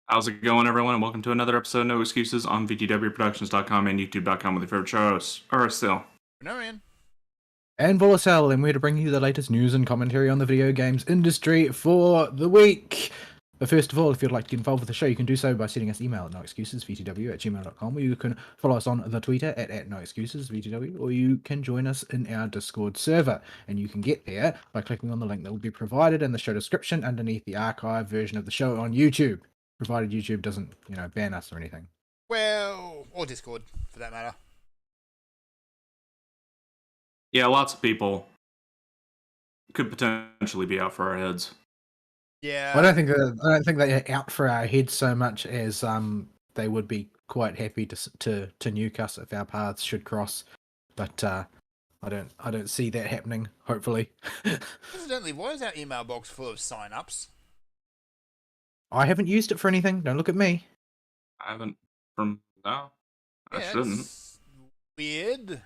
How's it going, everyone? Welcome to another episode of No Excuses on VTWProductions.com and YouTube.com with your favorite shows. Or still. Venorian. And Volacel, and we're here to bring you the latest news and commentary on the video games industry for the week. But first of all, if you'd like to get involved with the show, you can do so by sending us email at noexcusesvtw@gmail.com, or you can follow us on the Twitter at noexcusesvtw, or you can join us in our Discord server. And you can get there by clicking on the link that will be provided in the show description underneath the archive version of the show on YouTube, provided YouTube doesn't, ban us or anything. Well, or Discord, for that matter. Yeah, lots of people could potentially be out for our heads. Yeah. I don't think they're out for our heads so much as they would be quite happy to nuke us if our paths should cross, but I don't see that happening. Hopefully. Incidentally, why is our email box full of sign-ups? I haven't used it for anything. Don't look at me. I haven't from now. I shouldn't. It's weird.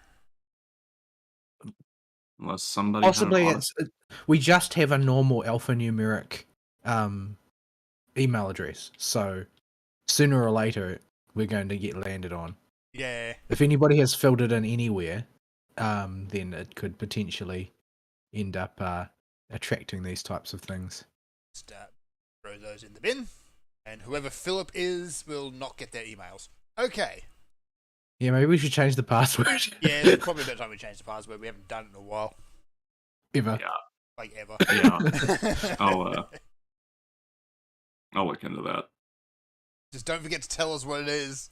Unless somebody Possibly we just have a normal alphanumeric email address, so sooner or later we're going to get landed on. Yeah. If anybody has filled it in anywhere, then it could potentially end up attracting these types of things. Just throw those in the bin, and whoever Philip is will not get their emails. Okay. Yeah, maybe we should change the password. Yeah, it's probably about time we change the password. We haven't done it in a while. Ever. Yeah. Like, ever. Yeah. I'll look into that. Just don't forget to tell us what it is.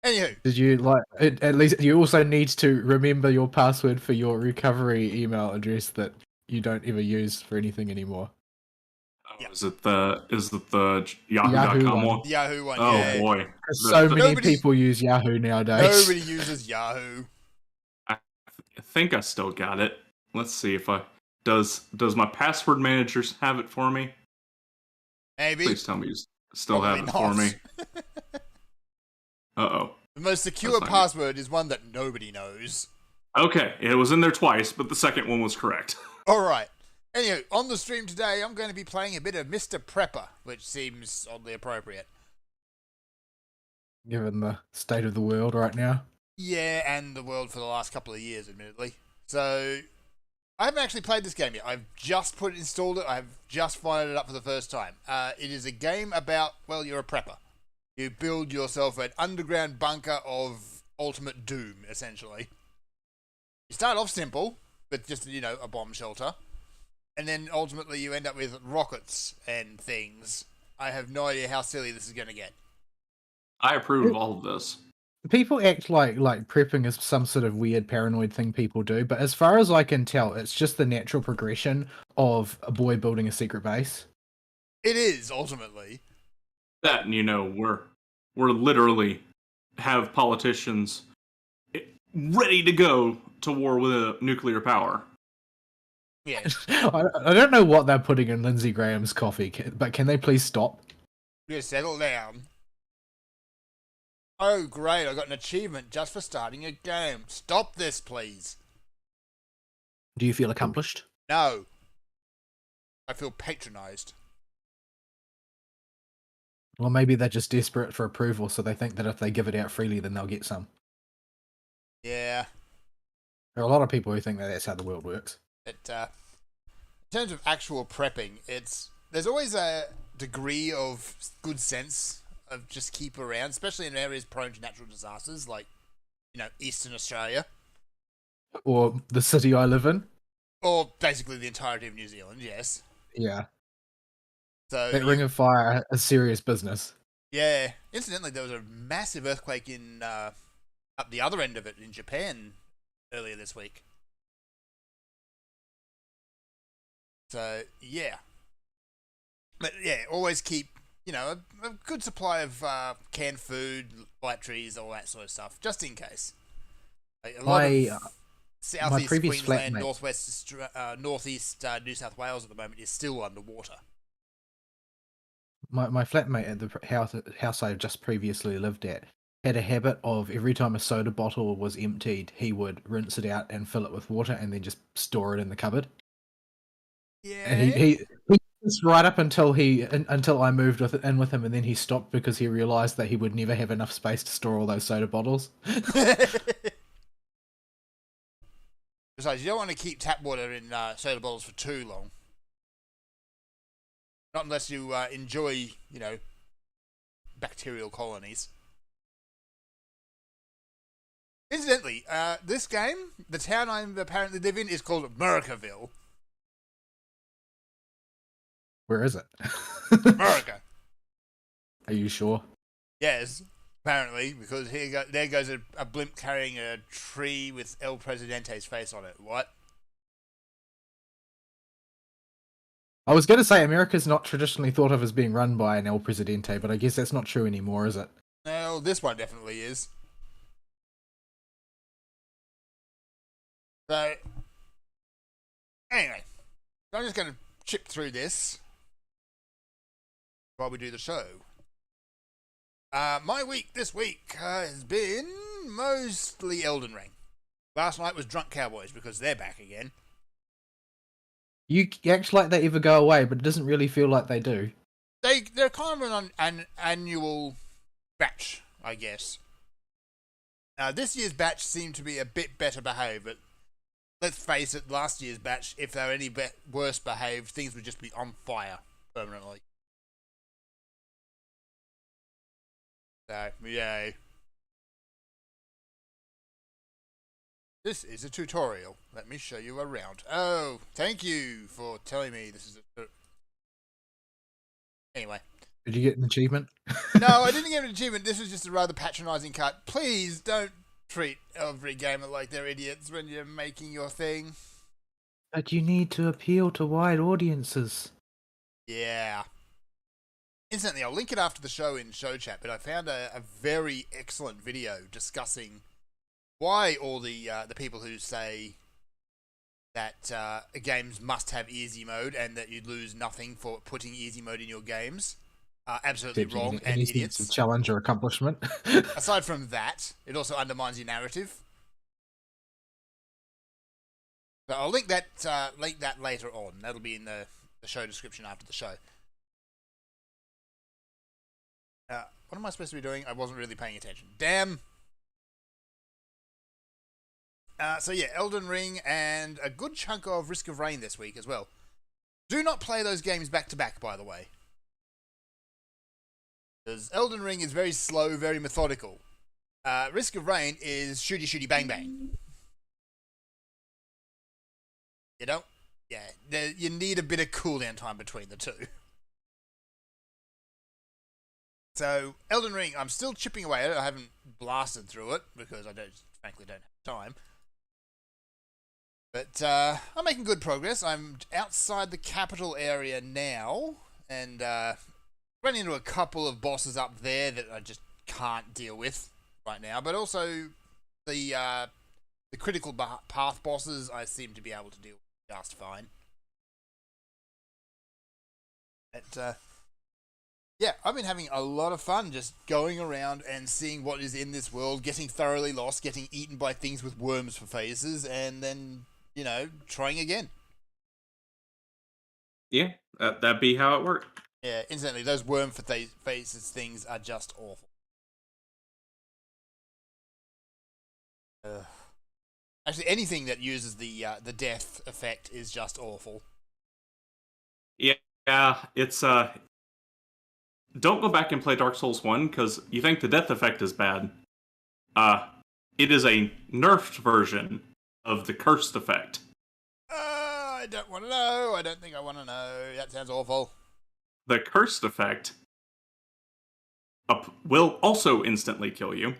Anywho. Did you at least you also need to remember your password for your recovery email address that you don't ever use for anything anymore? Yep. Is it the Yahoo.com one? Yahoo one, Oh yeah. boy. So many people use Yahoo nowadays. Nobody uses Yahoo. I think I still got it. Let's see if does my password managers have it for me? Maybe. Please tell me you still Probably have it for me. Uh-oh. The most secure password is one that nobody knows. Okay, it was in there twice, but the second one was correct. Alright. Anyway, on the stream today, I'm going to be playing a bit of Mr. Prepper, which seems oddly appropriate. Given the state of the world right now. Yeah, and the world for the last couple of years, admittedly. So, I haven't actually played this game yet. I've just installed it. I've just fired it up for the first time. It is a game about, well, you're a prepper. You build yourself an underground bunker of ultimate doom, essentially. You start off simple, with just, a bomb shelter. And then ultimately you end up with rockets and things. I have no idea how silly this is going to get. I approve of all of this. People act like prepping is some sort of weird paranoid thing people do, but as far as I can tell, it's just the natural progression of a boy building a secret base. It is, ultimately. That, we're literally have politicians ready to go to war with a nuclear power. Yeah. I don't know what they're putting in Lindsey Graham's coffee, but can they please stop? Just settle down. Oh, great, I got an achievement just for starting a game. Stop this, please. Do you feel accomplished? No. I feel patronized. Well, maybe they're just desperate for approval, so they think that if they give it out freely, then they'll get some. Yeah. There are a lot of people who think that that's how the world works. In terms of actual prepping, there's always a degree of good sense of just keep around, especially in areas prone to natural disasters, like, Eastern Australia. Or the city I live in. Or basically the entirety of New Zealand, yes. Yeah. So That Ring of Fire is serious business. Yeah. Incidentally, there was a massive earthquake in up the other end of it in Japan earlier this week. So, yeah. But, yeah, always keep, a good supply of canned food, light trees, all that sort of stuff, just in case. Like, a lot of Southeast Queensland, Northeast New South Wales at the moment is still underwater. My flatmate at the house I just previously lived at had a habit of every time a soda bottle was emptied, he would rinse it out and fill it with water and then just store it in the cupboard. Yeah. And he It's right up until until I moved in with him, and then he stopped because he realized that he would never have enough space to store all those soda bottles. Besides, you don't want to keep tap water in soda bottles for too long. Not unless you enjoy, bacterial colonies. Incidentally, this game, the town I apparently live in, is called Americaville. Where is it? America. Are you sure? Yes, apparently, because there goes a blimp carrying a tree with El Presidente's face on it. What? I was going to say America's not traditionally thought of as being run by an El Presidente, but I guess that's not true anymore, is it? Well, this one definitely is. So, anyway, I'm just going to chip through this while we do the show. My week this week has been mostly Elden Ring. Last night was Drunk Cowboys because they're back again. You act like they ever go away, but it doesn't really feel like they do. They're kind of an annual batch, I guess. This year's batch seemed to be a bit better behaved, but let's face it, last year's batch, if they were any worse behaved, things would just be on fire permanently. So, yay. This is a tutorial. Let me show you around. Oh, thank you for telling me this is a... Anyway. Did you get an achievement? No, I didn't get an achievement. This was just a rather patronising cut. Please don't treat every gamer like they're idiots when you're making your thing. But you need to appeal to wide audiences. Yeah. Incidentally, I'll link it after the show in show chat, but I found a very excellent video discussing why all the people who say that games must have easy mode and that you'd lose nothing for putting easy mode in your games are absolutely wrong and idiots. Sense of challenge or accomplishment. Aside from that, it also undermines your narrative. So I'll link that later on. That'll be in the show description after the show. What am I supposed to be doing? I wasn't really paying attention. Damn. So yeah, Elden Ring and a good chunk of Risk of Rain this week as well. Do not play those games back to back, by the way. Because Elden Ring is very slow, very methodical. Risk of Rain is shooty shooty bang bang. You know? Yeah, you need a bit of cooldown time between the two. So, Elden Ring, I'm still chipping away at it. I haven't blasted through it because I frankly don't have time. But I'm making good progress. I'm outside the capital area now, and running into a couple of bosses up there that I just can't deal with right now. But also the critical path bosses I seem to be able to deal with just fine. But yeah, I've been having a lot of fun just going around and seeing what is in this world, getting thoroughly lost, getting eaten by things with worms for faces, and then, trying again. Yeah, that'd be how it worked. Yeah, incidentally, those worm for faces things are just awful. Actually, anything that uses the death effect is just awful. Yeah, it's don't go back and play Dark Souls 1 because you think the death effect is bad. It is a nerfed version of the cursed effect. I don't want to know. I don't think I want to know. That sounds awful. The cursed effect will also instantly kill you.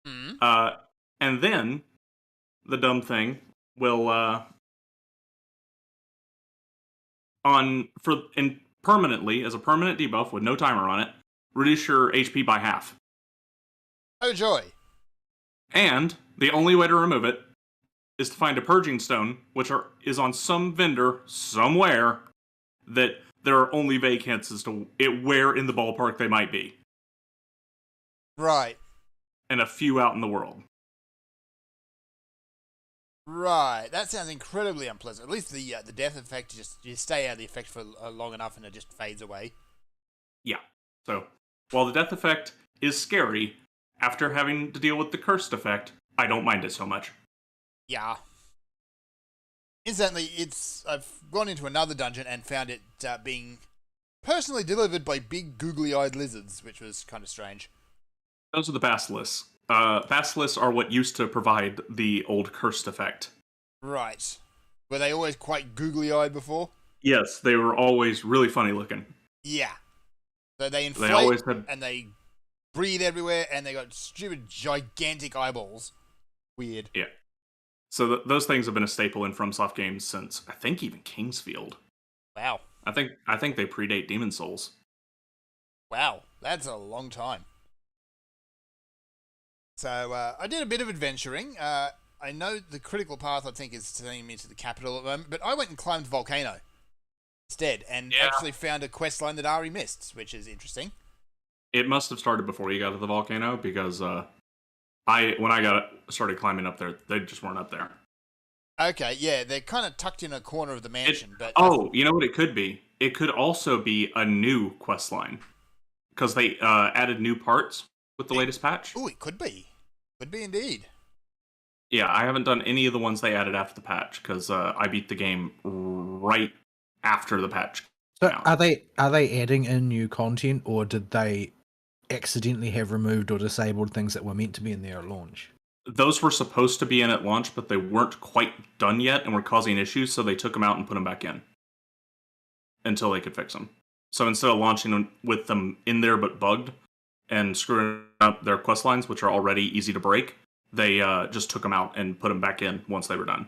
Mm. And then the dumb thing will permanently, as a permanent debuff with no timer on it, reduce your HP by half. Oh joy. And the only way to remove it is to find a purging stone, which is on some vendor somewhere that there are only vague hints as to where in the ballpark they might be. Right. And a few out in the world. Right, that sounds incredibly unpleasant. At least the death effect, you stay out of the effect for long enough and it just fades away. Yeah. So, while the death effect is scary, after having to deal with the cursed effect, I don't mind it so much. Yeah. Incidentally, I've gone into another dungeon and found it being personally delivered by big googly-eyed lizards, which was kind of strange. Those are the basilisks. Basilisks are what used to provide the old cursed effect. Right. Were they always quite googly-eyed before? Yes, they were always really funny looking. Yeah. So they inflate, always had... and they breathe everywhere, and they got stupid, gigantic eyeballs. Weird. Yeah. So those things have been a staple in FromSoft games since, I think, even Kingsfield. Wow. I think they predate Demon Souls. Wow, that's a long time. So I did a bit of adventuring. I know the critical path, I think, is sending me to the capital at the moment, but I went and climbed Volcano instead, and actually found a quest line that Ari missed, which is interesting. It must have started before you got to the volcano, because when I started climbing up there, they just weren't up there. Okay, yeah, they're kind of tucked in a corner of the mansion, but... Oh, you know what it could be? It could also be a new quest line, because they added new parts with the latest patch. Oh, it could be. Could be indeed. Yeah, I haven't done any of the ones they added after the patch, because I beat the game right after the patch. So are they adding in new content, or did they accidentally have removed or disabled things that were meant to be in there at launch? Those were supposed to be in at launch, but they weren't quite done yet and were causing issues, so they took them out and put them back in until they could fix them. So instead of launching with them in there but bugged and screwing up their quest lines, which are already easy to break, they just took them out and put them back in once they were done.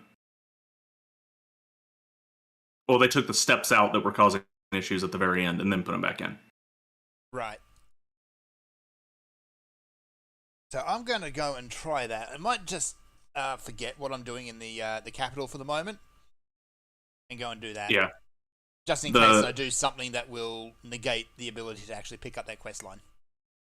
Well, they took the steps out that were causing issues at the very end and then put them back in. Right. So I'm going to go and try that. I might just forget what I'm doing in the capital for the moment and go and do that. Yeah. Just in case I do something that will negate the ability to actually pick up that quest line.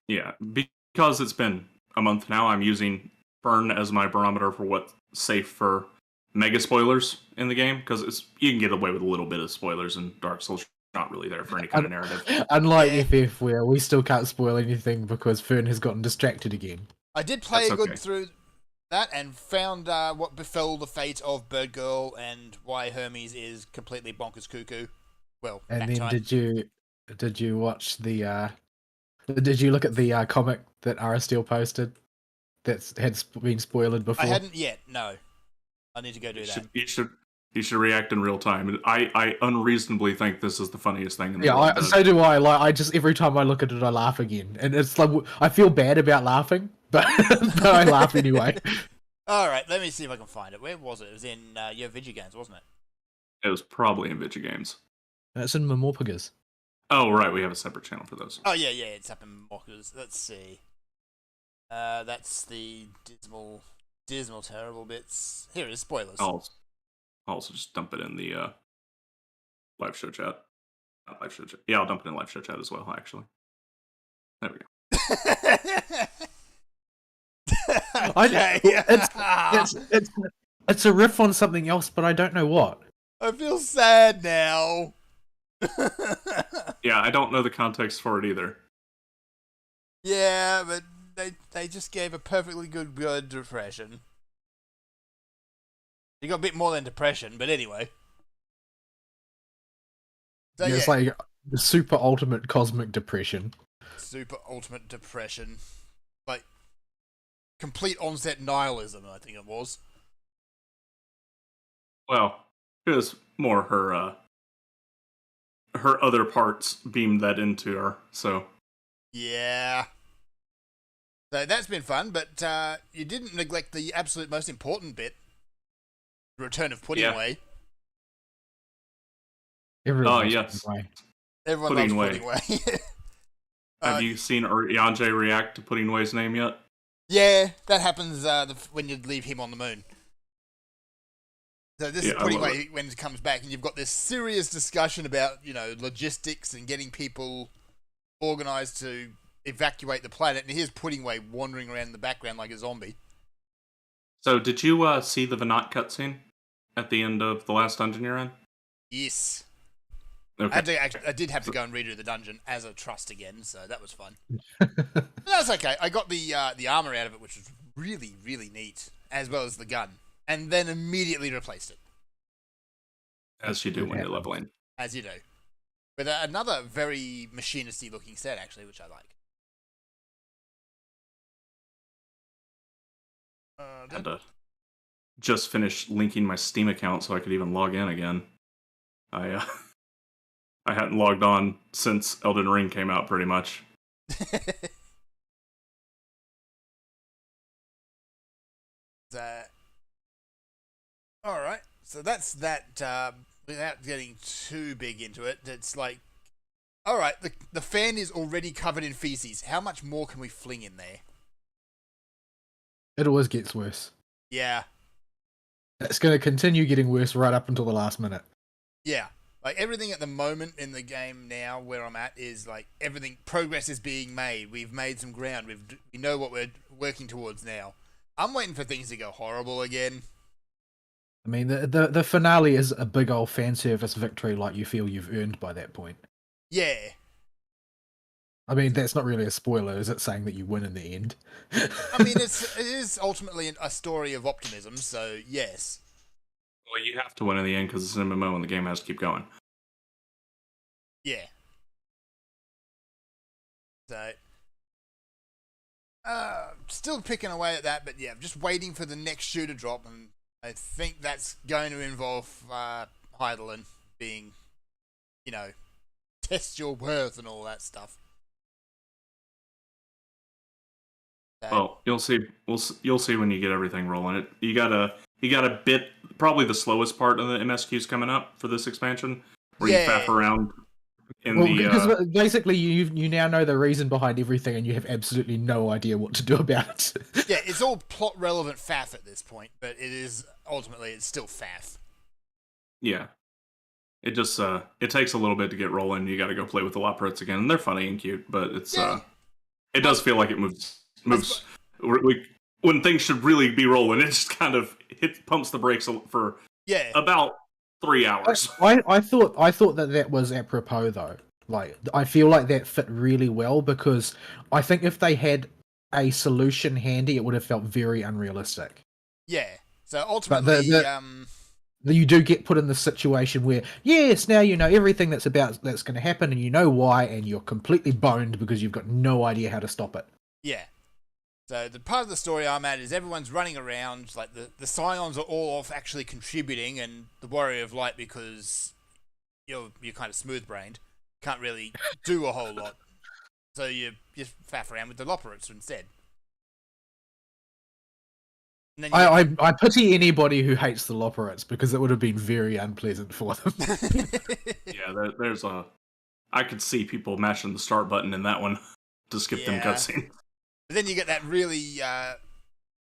Yeah, because it's been a month now, I'm using Burn as my barometer for what's safe for mega spoilers in the game, because you can get away with a little bit of spoilers in Dark Souls. Not really there for any kind of narrative. Unlike FF, where we still can't spoil anything because Fern has gotten distracted again. I did play good through that and found what befell the fate of Bird Girl and why Hermes is completely bonkers cuckoo. Well, and then time. did you watch the did you look at the comic that Aristeel posted that had been spoiled before? I hadn't yet. No, I need to go do that. You should react in real time. I unreasonably think this is the funniest thing in the world. Yeah, so do I. Like, I just every time I look at it, I laugh again, and it's like I feel bad about laughing, but I laugh anyway. All right, let me see if I can find it. Where was it? It was in your Vigigames, wasn't it? It was probably in Vigigames. It's in Mamorpagas. Oh, right, we have a separate channel for those. Oh, yeah, it's up in Mamorpagas. Let's see. That's the dismal, terrible bits. Here it is, spoilers. I'll also just dump it in the live show chat. Not live show chat. Yeah, I'll dump it in live show chat as well, actually. There we go. Okay. It's a riff on something else, but I don't know what. I feel sad now. Yeah, I don't know the context for it either. Yeah, but they just gave a perfectly good depression. You got a bit more than depression, but anyway. So, yeah, it's like the super ultimate cosmic depression. Super ultimate depression. Like, complete onset nihilism, I think it was. Well, it was more her other parts beamed that into her, so... Yeah. So that's been fun, but you didn't neglect the absolute most important bit. The return of Puddingway. Everyone yes. Everyone loves Puddingway. Have you seen Yanje react to Puddingway's name yet? Yeah, that happens when you leave him on the moon. So this is Puddingway when it comes back, and you've got this serious discussion about, logistics and getting people organised to evacuate the planet, and here's Puddingway wandering around in the background like a zombie. So, did you see the Venat cutscene at the end of the last dungeon you're in? Yes. Okay. I did have to go and redo the dungeon as a trust again, so that was fun. But that's okay. I got the armor out of it, which was really, really neat, as well as the gun, and then immediately replaced it, As you do when you're leveling. as you do, with another very machinisty looking set, actually, which I like. I had to just finish linking my Steam account so I could even log in again. I hadn't logged on since Elden Ring came out, pretty much. All right, so that's that. Without getting too big into it, it's like, all right, the fan is already covered in feces. How much more can we fling in there? It always gets worse. Yeah, It's going to continue getting worse right up until the last minute. yeah. Like everything at the moment in the game now, where I'm at, is like progress is being made. We've made some ground. We know what we're working towards now. I'm waiting for things to go horrible again. I mean, the finale is a big old fan service victory like you feel you've earned by that point. Yeah. I mean, that's not really a spoiler, is it, saying that you win in the end? I mean, it is ultimately a story of optimism, so yes. Well, you have to win in the end because it's an MMO and the game has to keep going. Yeah. So, still picking away at that, but yeah, I'm just waiting for the next shoe to drop, and I think that's going to involve Heidelin being, test your worth and all that stuff. So, Well, you'll see. You'll see when you get everything rolling. You got a bit, probably the slowest part of the MSQs coming up for this expansion, where you faff around in because basically you now know the reason behind everything, and you have absolutely no idea what to do about it. Yeah, it's all plot relevant faff at this point, but it's still faff. Yeah. It just it takes a little bit to get rolling. You got to go play with the Loporrits again. And they're funny and cute, but it's it does feel like it moves. When things should really be rolling, it just kind of pumps the brakes for about 3 hours. I thought that was apropos though. Like, I feel like that fit really well, because I think if they had a solution handy, it would have felt very unrealistic. Yeah. So ultimately, you do get put in the situation where, yes, now you know everything that's going to happen, and you know why, and you're completely boned because you've got no idea how to stop it. Yeah. So the part of the story I'm at is everyone's running around, like the Scions are all off actually contributing, and the Warrior of Light, because you're kind of smooth-brained, can't really do a whole lot. So you just faff around with the Loporrits instead. And then I pity anybody who hates the Loporrits, because it would have been very unpleasant for them. Yeah, there's I could see people mashing the start button in that one to skip them cutscenes. But then you get that really,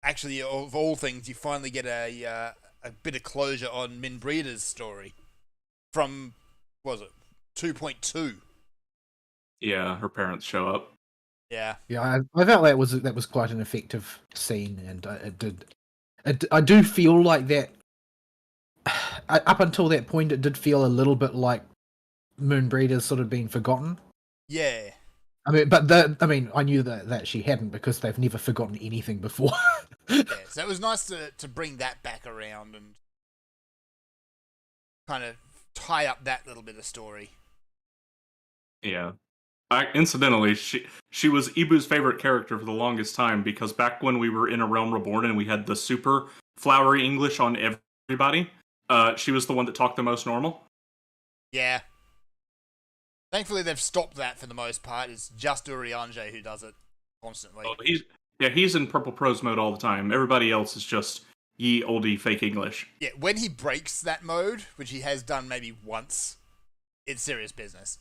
actually, of all things, you finally get a bit of closure on Minbreda's story from, what was it, 2.2? Yeah, her parents show up. Yeah. Yeah, I felt that was quite an effective scene, and I do feel like that. Up until that point, it did feel a little bit like Moonbreeder's sort of been forgotten. Yeah. I mean, I knew that she hadn't, because they've never forgotten anything before. Yeah, so it was nice to bring that back around and kind of tie up that little bit of story. Yeah. Incidentally, she was Ibu's favorite character for the longest time, because back when we were in A Realm Reborn and we had the super flowery English on everybody, she was the one that talked the most normal. Yeah. Thankfully, they've stopped that for the most part. It's just Urianger who does it constantly. Oh, he's in Purple Prose mode all the time. Everybody else is just ye oldie fake English. Yeah, when he breaks that mode, which he has done maybe once, it's serious business.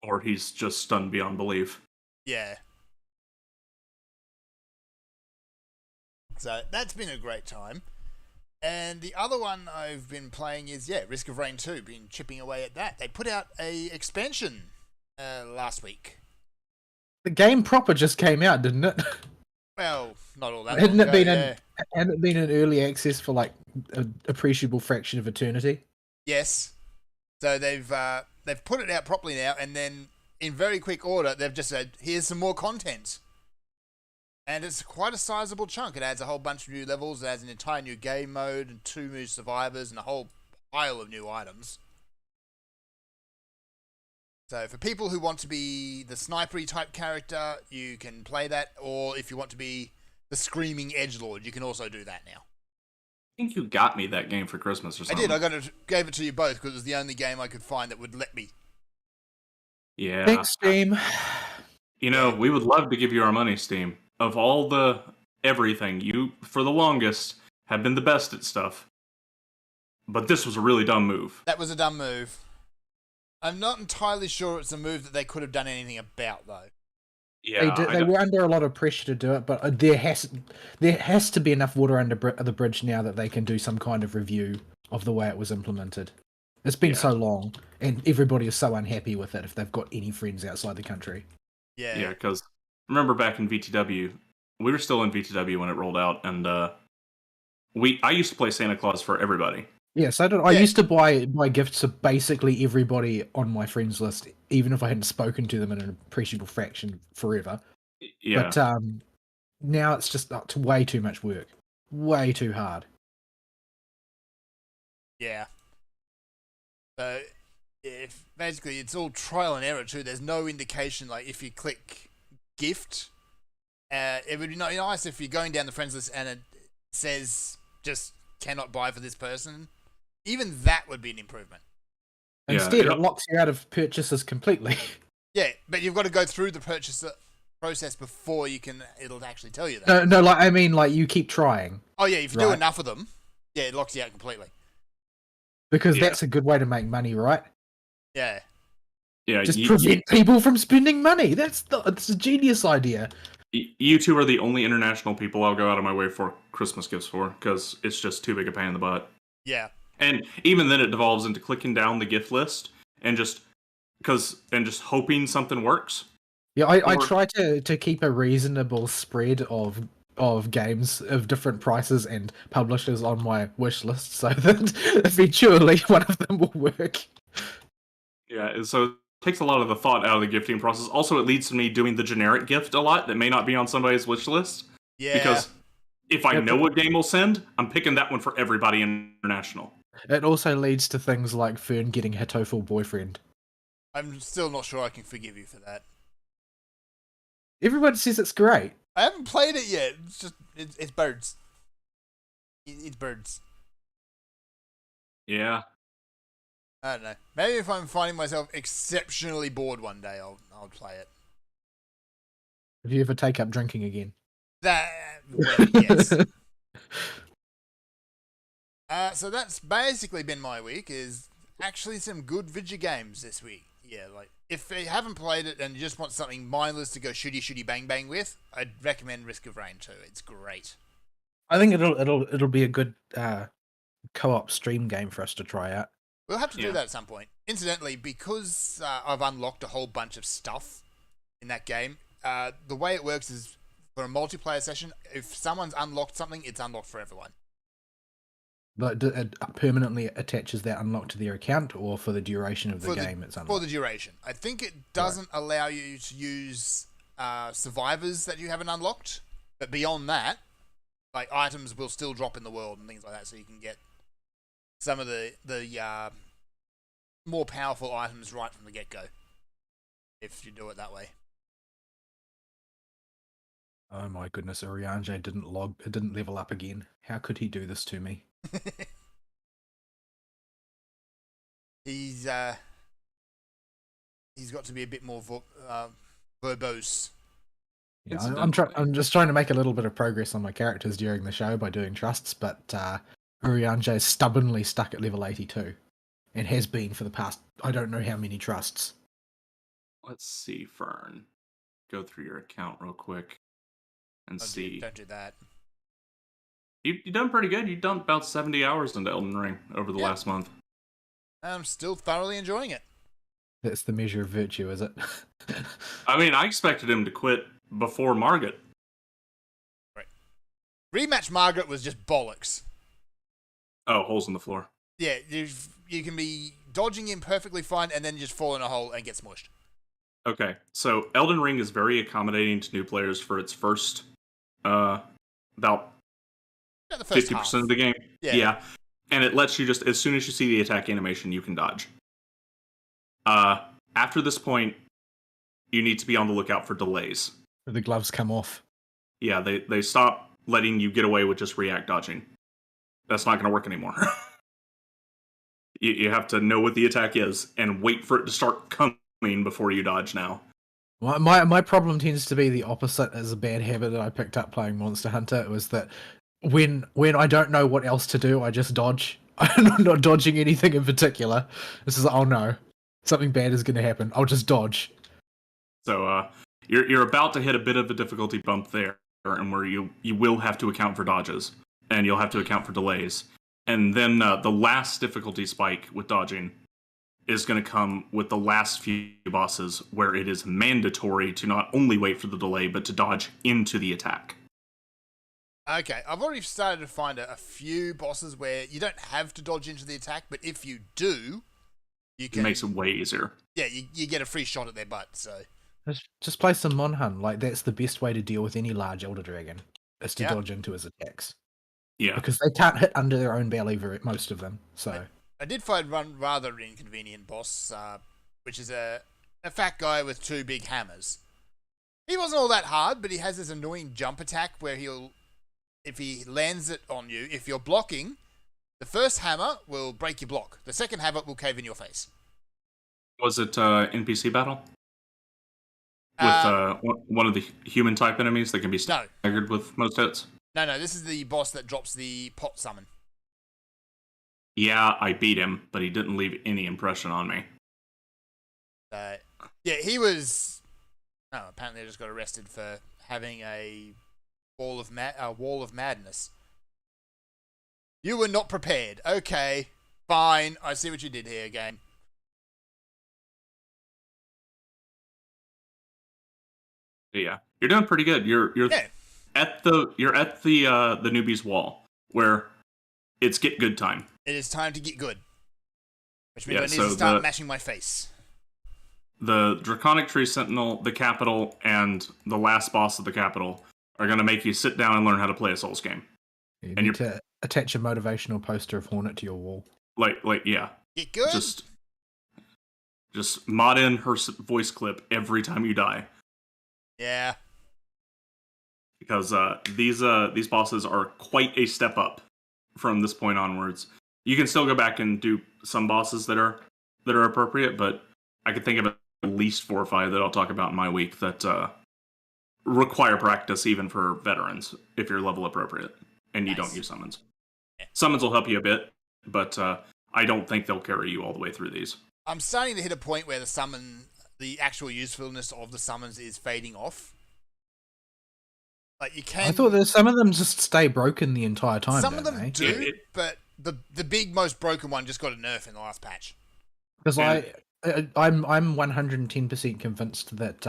Or he's just stunned beyond belief. Yeah. So that's been a great time. And the other one I've been playing is, Risk of Rain 2. Been chipping away at that. They put out a expansion last week. The game proper just came out, didn't it? Well, not all that Hadn't long it ago, been yeah. hadn't it been in early access for like an appreciable fraction of eternity? Yes. So they've put it out properly now, and then in very quick order, they've just said, "Here's some more content," and it's quite a sizable chunk. It adds a whole bunch of new levels, it adds an entire new game mode, and 2 new survivors, and a whole pile of new items. So for people who want to be the snipery type character, you can play that, or if you want to be the screaming edgelord, you can also do that now. I think you got me that game for Christmas or I something. did. Gave it to you both because it was the only game I could find that would let me. Yeah. Thanks, Steam. You know, we would love to give you our money, Steam. Of all the everything, you, for the longest, have been the best at stuff. But this was a really dumb move. That was a dumb move. I'm not entirely sure it's a move that they could have done anything about, though. Yeah, They were under a lot of pressure to do it, but there has to be enough water under the bridge now that they can do some kind of review of the way it was implemented. It's been so long, and everybody is so unhappy with it if they've got any friends outside the country. Yeah. because remember back in VTW, we were still in VTW when it rolled out, and I used to play Santa Claus for everybody. Yeah, so I used to buy gifts to basically everybody on my friends list, even if I hadn't spoken to them in an appreciable fraction forever. Yeah, But now it's just way too much work, way too hard. Yeah. So, if basically it's all trial and error too. There's no indication, like if you click gift, it would be nice if you're going down the friends list and it says just cannot buy for this person. Even that would be an improvement. Instead, it locks you out of purchases completely. Yeah, but you've got to go through the purchase process before it'll actually tell you that. No, like I mean, like you keep trying. Oh yeah, if you do enough of them, yeah, it locks you out completely. Because that's a good way to make money, right? Yeah. Yeah, just prevent people from spending money. It's a genius idea. You two are the only international people I'll go out of my way for Christmas gifts for, because it's just too big a pain in the butt. Yeah. And even then it devolves into clicking down the gift list and just hoping something works. Yeah, I try to keep a reasonable spread of games of different prices and publishers on my wish list so that eventually one of them will work. Yeah, so it takes a lot of the thought out of the gifting process. Also, it leads to me doing the generic gift a lot that may not be on somebody's wish list. Yeah. Because if I know what game will send, I'm picking that one for everybody international. It also leads to things like Fern getting Hitoful boyfriend. I'm still not sure I can forgive you for that. Everyone says it's great. I haven't played it yet. It's just it's birds. It's birds. Yeah. I don't know. Maybe if I'm finding myself exceptionally bored one day, I'll play it. If you ever take up drinking again. Yes. So that's basically been my week. Is actually some good video games this week. Yeah, like if you haven't played it and you just want something mindless to go shooty bang bang with, I'd recommend Risk of Rain 2. It's great. I think it'll be a good co-op stream game for us to try out. We'll have to do that at some point. Incidentally, because I've unlocked a whole bunch of stuff in that game, the way it works is for a multiplayer session, if someone's unlocked something, it's unlocked for everyone. But it permanently attaches that unlock to their account, or for the duration of the game it's unlocked? For the duration. I think it doesn't allow you to use survivors that you haven't unlocked, but beyond that, like items will still drop in the world and things like that, so you can get some of the more powerful items right from the get-go, if you do it that way. Oh my goodness, Urianger didn't level up again. How could he do this to me? He's got to be a bit more verbose. Yeah, I'm just trying to make a little bit of progress on my characters during the show by doing trusts, but Urianger is stubbornly stuck at level 82, and has been for the past I don't know how many trusts. Let's see, Fern. Go through your account real quick and see. Don't do that. You've done pretty good. You've done about 70 hours into Elden Ring over the last month. I'm still thoroughly enjoying it. That's the measure of virtue, is it? I mean, I expected him to quit before Margit. Rematch Margaret was just bollocks. Oh, holes in the floor. Yeah, you can be dodging in perfectly fine and then just fall in a hole and get smushed. Okay, so Elden Ring is very accommodating to new players for its first, about Yeah, the first 50% half. of the game. Yeah. And it lets you just, as soon as you see the attack animation, you can dodge. After this point, you need to be on the lookout for delays. The gloves come off. Yeah, they stop letting you get away with just react dodging. That's not going to work anymore. You have to know what the attack is and wait for it to start coming before you dodge now. My problem tends to be the opposite as a bad habit that I picked up playing Monster Hunter. It was that when I don't know what else to do, I just dodge. I'm not dodging anything in particular. This is, oh no, something bad is going to happen. I'll just dodge. So you're about to hit a bit of a difficulty bump there, and where you will have to account for dodges, and you'll have to account for delays. And then the last difficulty spike with dodging is going to come with the last few bosses, where it is mandatory to not only wait for the delay, but to dodge into the attack. Okay, I've already started to find a few bosses where you don't have to dodge into the attack, but if you do, you can. It makes it way easier. Yeah, you get a free shot at their butt. So Just play some Monhun. Like, that's the best way to deal with any large Elder Dragon, is to dodge into his attacks. Yeah. Because they can't hit under their own belly, most of them. So I did find one rather inconvenient boss, which is a fat guy with two big hammers. He wasn't all that hard, but he has this annoying jump attack where if he lands it on you, if you're blocking, the first hammer will break your block. The second hammer will cave in your face. Was it NPC battle? With one of the human type enemies that can be staggered with most hits? No, this is the boss that drops the pot summon. Yeah, I beat him, but he didn't leave any impression on me. Yeah, he was... Oh, apparently I just got arrested for having a wall of madness. You were not prepared. Okay, fine. I see what you did here, game. Yeah, you're doing pretty good. You're at the newbie's wall where it's get good time. It is time to get good, which means I need to start mashing my face. The Draconic Tree Sentinel, the Capital, and the last boss of the Capital are going to make you sit down and learn how to play a Souls game. You need to attach a motivational poster of Hornet to your wall. Yeah. Get good. Just mod in her voice clip every time you die. Yeah. Because these bosses are quite a step up from this point onwards. You can still go back and do some bosses that are appropriate, but I could think of at least 4 or 5 that I'll talk about in my week that require practice even for veterans if you're level appropriate and you don't use summons. Summons will help you a bit, but I don't think they'll carry you all the way through these. I'm starting to hit a point where the actual usefulness of the summons is fading off. Like, you can. I thought that some of them just stay broken the entire time. Some of them they? do, but the big most broken one just got a nerf in the last patch. Because I'm 110% convinced that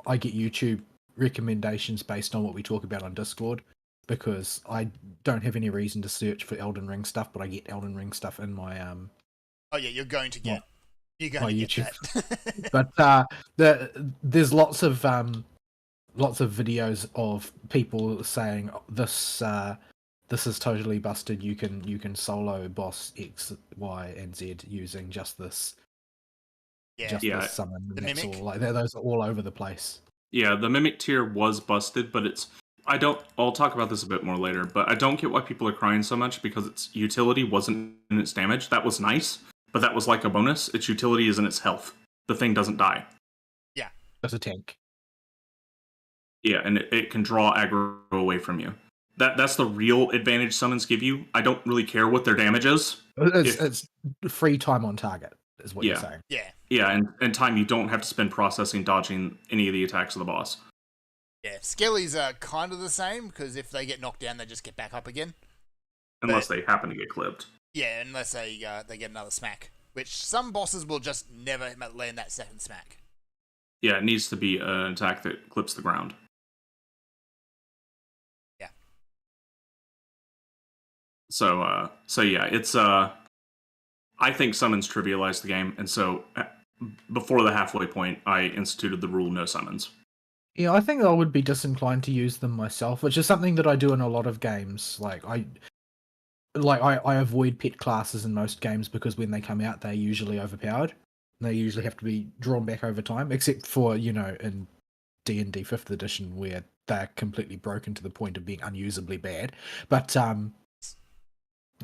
I get YouTube recommendations based on what we talk about on Discord, because I don't have any reason to search for Elden Ring stuff, but I get Elden Ring stuff in my Oh yeah, you're going to get. You're going my to YouTube. get that. But there's lots of videos of people saying this is totally busted. You can solo boss X, Y, and Z using just this. This summon. The that's Mimic. all. Like those are all over the place. Yeah, the Mimic tier was busted, but I'll talk about this a bit more later, but I don't get why people are crying so much because its utility wasn't in its damage. That was nice, but that was like a bonus. Its utility is in its health. The thing doesn't die. Yeah. That's a tank. Yeah, and it can draw aggro away from you. That's the real advantage summons give you. I don't really care what their damage is. It's free time on target, is what you're saying. Yeah. Yeah, and time you don't have to spend processing, dodging any of the attacks of the boss. Yeah, Skellies are kind of the same, because if they get knocked down, they just get back up again. Unless they happen to get clipped. Yeah, unless they get another smack. Which some bosses will just never land that second smack. Yeah, it needs to be an attack that clips the ground. Yeah. So yeah, it's I think summons trivialize the game, and so before the halfway point, I instituted the rule no summons. Yeah, I think I would be disinclined to use them myself, which is something that I do in a lot of games. I avoid pet classes in most games because when they come out, they're usually overpowered. They usually have to be drawn back over time, except for, in D&D 5th edition where they're completely broken to the point of being unusably bad. But,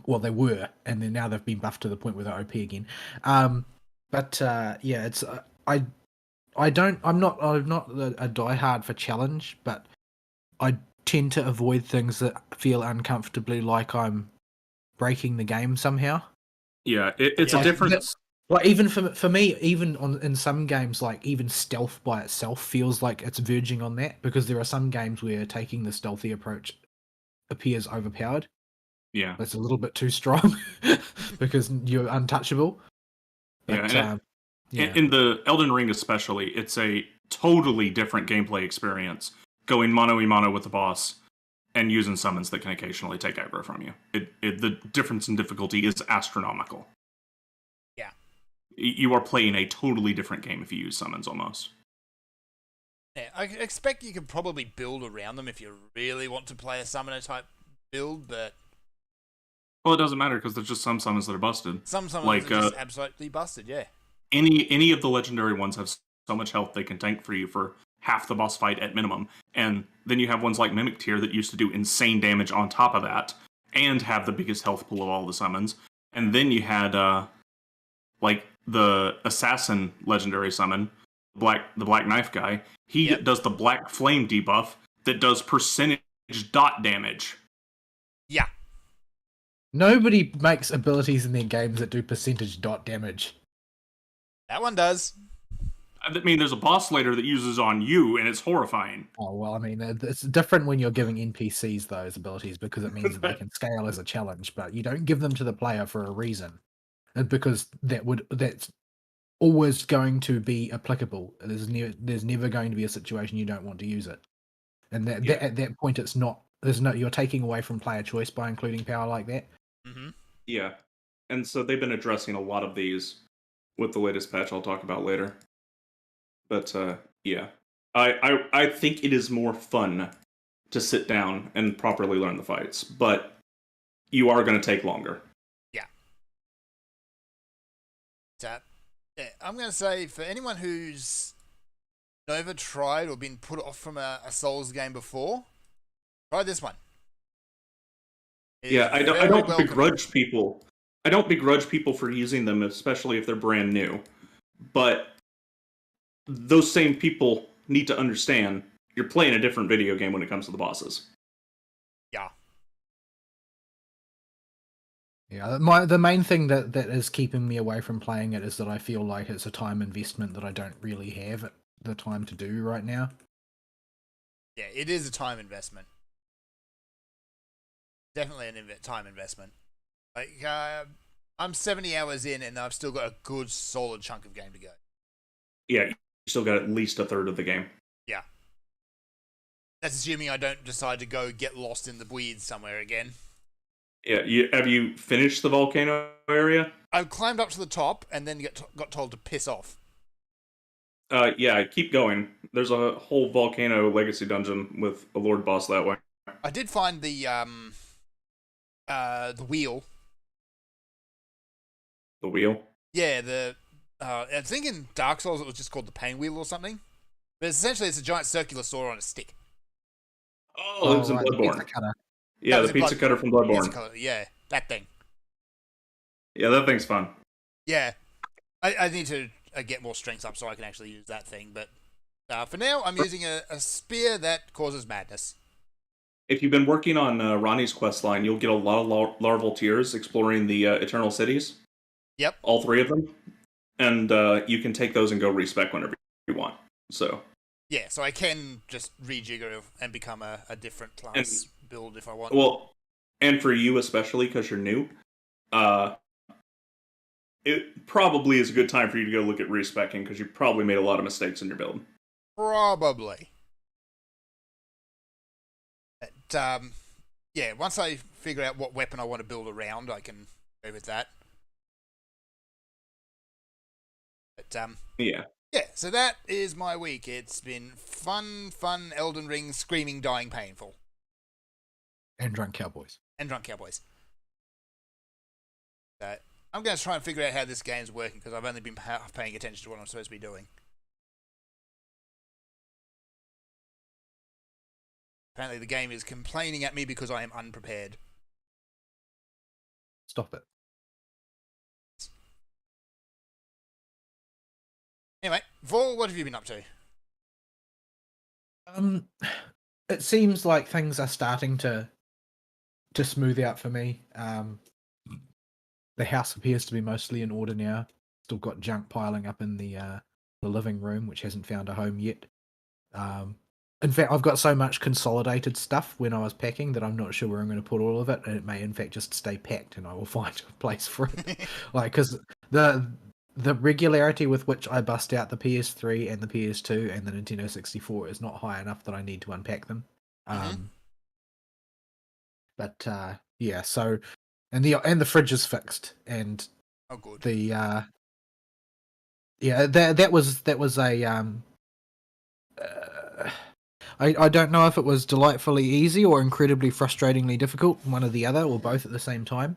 well, they were, and then now they've been buffed to the point where they're OP again. Yeah, it's, I'm not a diehard for challenge, but I tend to avoid things that feel uncomfortably like I'm breaking the game somehow. Yeah, it's a difference. Like even for me, even in some games, like even stealth by itself feels like it's verging on that, because there are some games where taking the stealthy approach appears overpowered. Yeah, It's a little bit too strong because you're untouchable. But, in the Elden Ring especially, it's a totally different gameplay experience going mano a mano with the boss and using summons that can occasionally take aggro from you. The difference in difficulty is astronomical. Yeah. You are playing a totally different game if you use summons almost. Yeah, I expect you could probably build around them if you really want to play a summoner type build, but... Well, it doesn't matter because there's just some summons that are busted. Some summons are just absolutely busted, yeah. Any of the legendary ones have so much health they can tank for you for half the boss fight at minimum. And then you have ones like Mimic Tear that used to do insane damage on top of that and have the biggest health pool of all the summons. And then you had like the Assassin legendary summon, the Black Knife guy. He does the Black Flame debuff that does percentage dot damage. Yeah. Nobody makes abilities in their games that do percentage dot damage. That one does. I mean, there's a boss later that uses on you, and it's horrifying. Oh, well, I mean, it's different when you're giving NPCs those abilities because it means that they can scale as a challenge, but you don't give them to the player for a reason. Because that's always going to be applicable. There's never going to be a situation you don't want to use it. And at that point, you're taking away from player choice by including power like that. Mm-hmm. Yeah. And so they've been addressing a lot of these with the latest patch I'll talk about later. But yeah, I think it is more fun to sit down and properly learn the fights, but you are going to take longer. Yeah. I'm going to say for anyone who's never tried or been put off from a Souls game before, try this one. I don't begrudge people. I don't begrudge people for using them, especially if they're brand new. But those same people need to understand you're playing a different video game when it comes to the bosses. Yeah. Yeah, the main thing that is keeping me away from playing it is that I feel like it's a time investment that I don't really have the time to do right now. Yeah, it is a time investment. Definitely a time investment. Like, I'm 70 hours in and I've still got a good solid chunk of game to go. Yeah, you still got at least a third of the game. Yeah. That's assuming I don't decide to go get lost in the weeds somewhere again. Yeah, have you finished the volcano area? I climbed up to the top and then got told to piss off. Yeah, keep going. There's a whole volcano legacy dungeon with a lord boss that way. I did find the wheel. The wheel? Yeah, I think in Dark Souls it was just called the Pain Wheel or something. But essentially it's a giant circular saw on a stick. Oh, it was in Bloodborne. Yeah, the pizza cutter from Bloodborne. Yeah, that thing. Yeah, that thing's fun. Yeah. I need to get more strength up so I can actually use that thing, but for now I'm using a spear that causes madness. If you've been working on Ronnie's questline, you'll get a lot of larval tears exploring the Eternal Cities. Yep. All 3 of them. And you can take those and go respec whenever you want. So. Yeah, so I can just rejigger and become a different class build if I want. Well, and for you especially, because you're new, it probably is a good time for you to go look at respecing, because you probably made a lot of mistakes in your build. Probably. But, yeah, once I figure out what weapon I want to build around, I can go with that. But Yeah. yeah, so that is my week. It's been fun, Elden Ring, screaming, dying, painful, And Drunk Cowboys. and drunk cowboys. So I'm going to try and figure out how this game's working because I've only been half paying attention to what I'm supposed to be doing. Apparently, the game is complaining at me because I am unprepared. Stop it. Anyway, Vol, what have you been up to? It seems like things are starting to smooth out for me. The house appears to be mostly in order now. Still got junk piling up in the living room, which hasn't found a home yet. In fact, I've got so much consolidated stuff when I was packing that I'm not sure where I'm going to put all of it, and it may in fact just stay packed, and I will find a place for it. Like, because the regularity with which I bust out the PS3 and the PS2 and the Nintendo 64 is not high enough that I need to unpack them. But yeah, so and the fridge is fixed, and Oh, good. the yeah, that was a I don't know if it was delightfully easy or incredibly frustratingly difficult, one or the other, or both at the same time.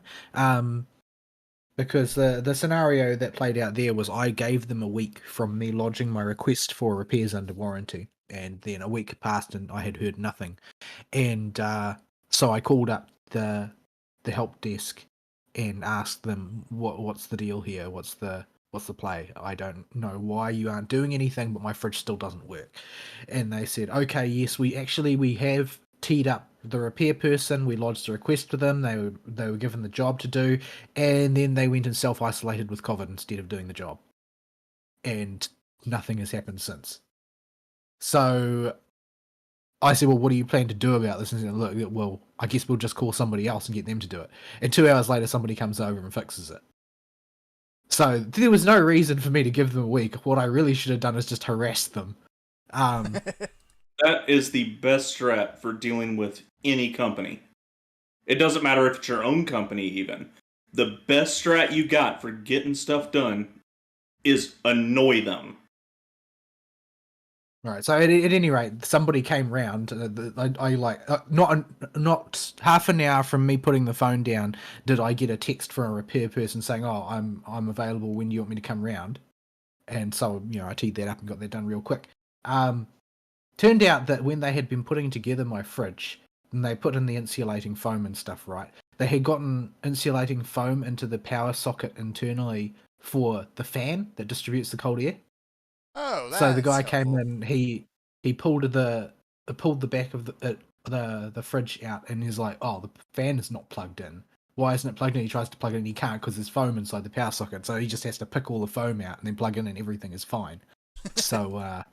Because the scenario that played out there was I gave them a week from me lodging my request for repairs under warranty, and then a week passed and I had heard nothing. And so I called up the help desk and asked them what's the deal here, what's the play. I don't know why you aren't doing anything, but my fridge still doesn't work. And they said, okay, yes, we have teed up the repair person, we lodged a request for them, they were given the job to do, and then they went and self-isolated with COVID instead of doing the job, and nothing has happened since. So I said, well, what do you plan to do about this? And he said, look, well, I guess we'll just call somebody else and get them to do it. And 2 hours later, somebody comes over and fixes it. So there was no reason for me to give them a week. What I really should have done is just harass them. That is the best strat for dealing with any company. It doesn't matter if it's your own company, even. The best strat you got for getting stuff done is annoy them. Right. So at any rate, somebody came round. I not half an hour from me putting the phone down, did I get a text from a repair person saying, "Oh, I'm available when you want me to come round," and so I teed that up and got that done real quick. Turned out that when they had been putting together my fridge, and they put in the insulating foam and stuff, right? They had gotten insulating foam into the power socket internally for the fan that distributes the cold air. Oh, that's So the guy came helpful. in, he pulled the back of the fridge out, and he's like, "Oh, the fan is not plugged in. Why isn't it plugged in?" He tries to plug it in, he can't because there's foam inside the power socket. So he just has to pick all the foam out and then plug in, and everything is fine. So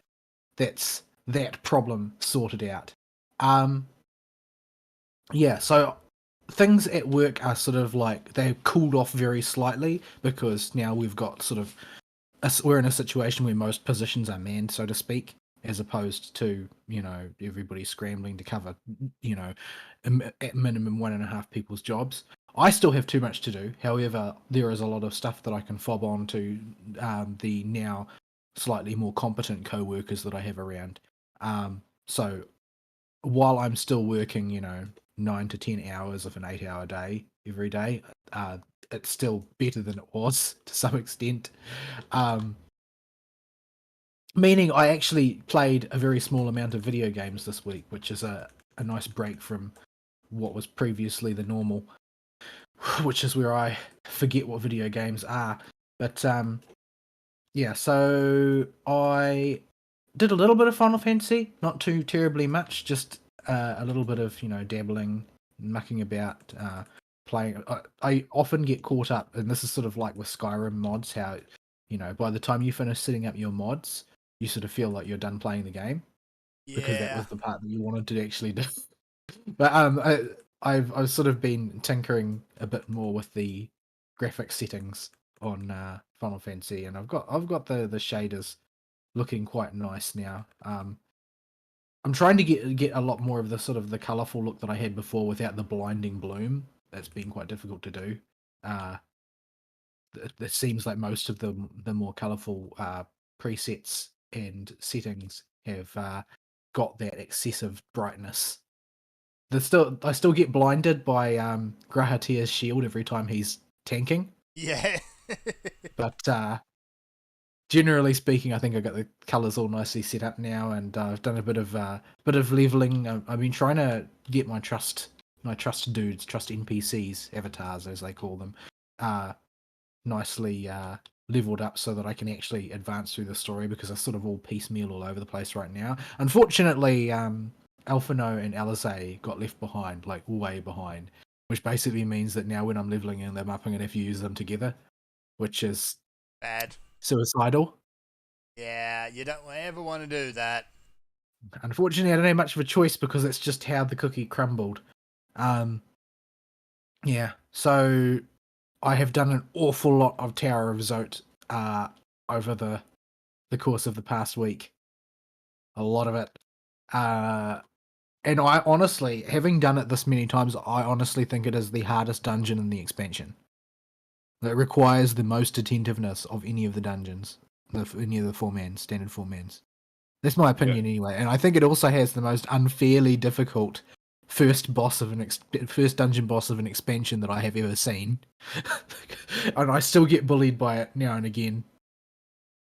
that's that problem sorted out. Yeah. So things at work are sort of like they've cooled off very slightly because now we've got sort of we're in a situation where most positions are manned, so to speak, as opposed to everybody scrambling to cover at minimum 1.5 people's jobs. I still have too much to do. However, there is a lot of stuff that I can fob on to the now slightly more competent co-workers that I have around. So while I'm still working, 9 to 10 hours of an 8-hour day every day, it's still better than it was to some extent. Meaning I actually played a very small amount of video games this week, which is a nice break from what was previously the normal, which is where I forget what video games are. But yeah, so I did a little bit of Final Fantasy, not too terribly much, just a little bit of dabbling, mucking about, playing. I often get caught up, and this is sort of like with Skyrim mods, how by the time you finish setting up your mods, you sort of feel like you're done playing the game because that Yeah. was the part that you wanted to actually do. But I've sort of been tinkering a bit more with the graphic settings on Final Fantasy, and I've got the shaders looking quite nice now. I'm trying to get a lot more of the sort of the colourful look that I had before without the blinding bloom. That's been quite difficult to do. It seems like most of the more colourful presets and settings have got that excessive brightness. I still get blinded by Grahatir's shield every time he's tanking, Yeah. but generally speaking, I think I got the colours all nicely set up now, and I've done a bit of leveling. I've been trying to get my trust dudes, trust NPCs, avatars as they call them, nicely leveled up so that I can actually advance through the story, because they're sort of all piecemeal all over the place right now. Unfortunately, Alphino and Alizé got left behind, like way behind, which basically means that now when I'm leveling them up, I'm going to have to use them together, which is Bad. suicidal. Yeah, you don't ever want to do that. Unfortunately, I don't have much of a choice because that's just how the cookie crumbled. Yeah, so I have done an awful lot of Tower of Zote over the course of the past week. A lot of it. And I honestly, having done it this many times, I honestly think it is the hardest dungeon in the expansion. It requires the most attentiveness of any of the dungeons, any of the standard 4-mans. That's my opinion anyway, and I think it also has the most unfairly difficult first dungeon boss of an expansion that I have ever seen. And I still get bullied by it now and again.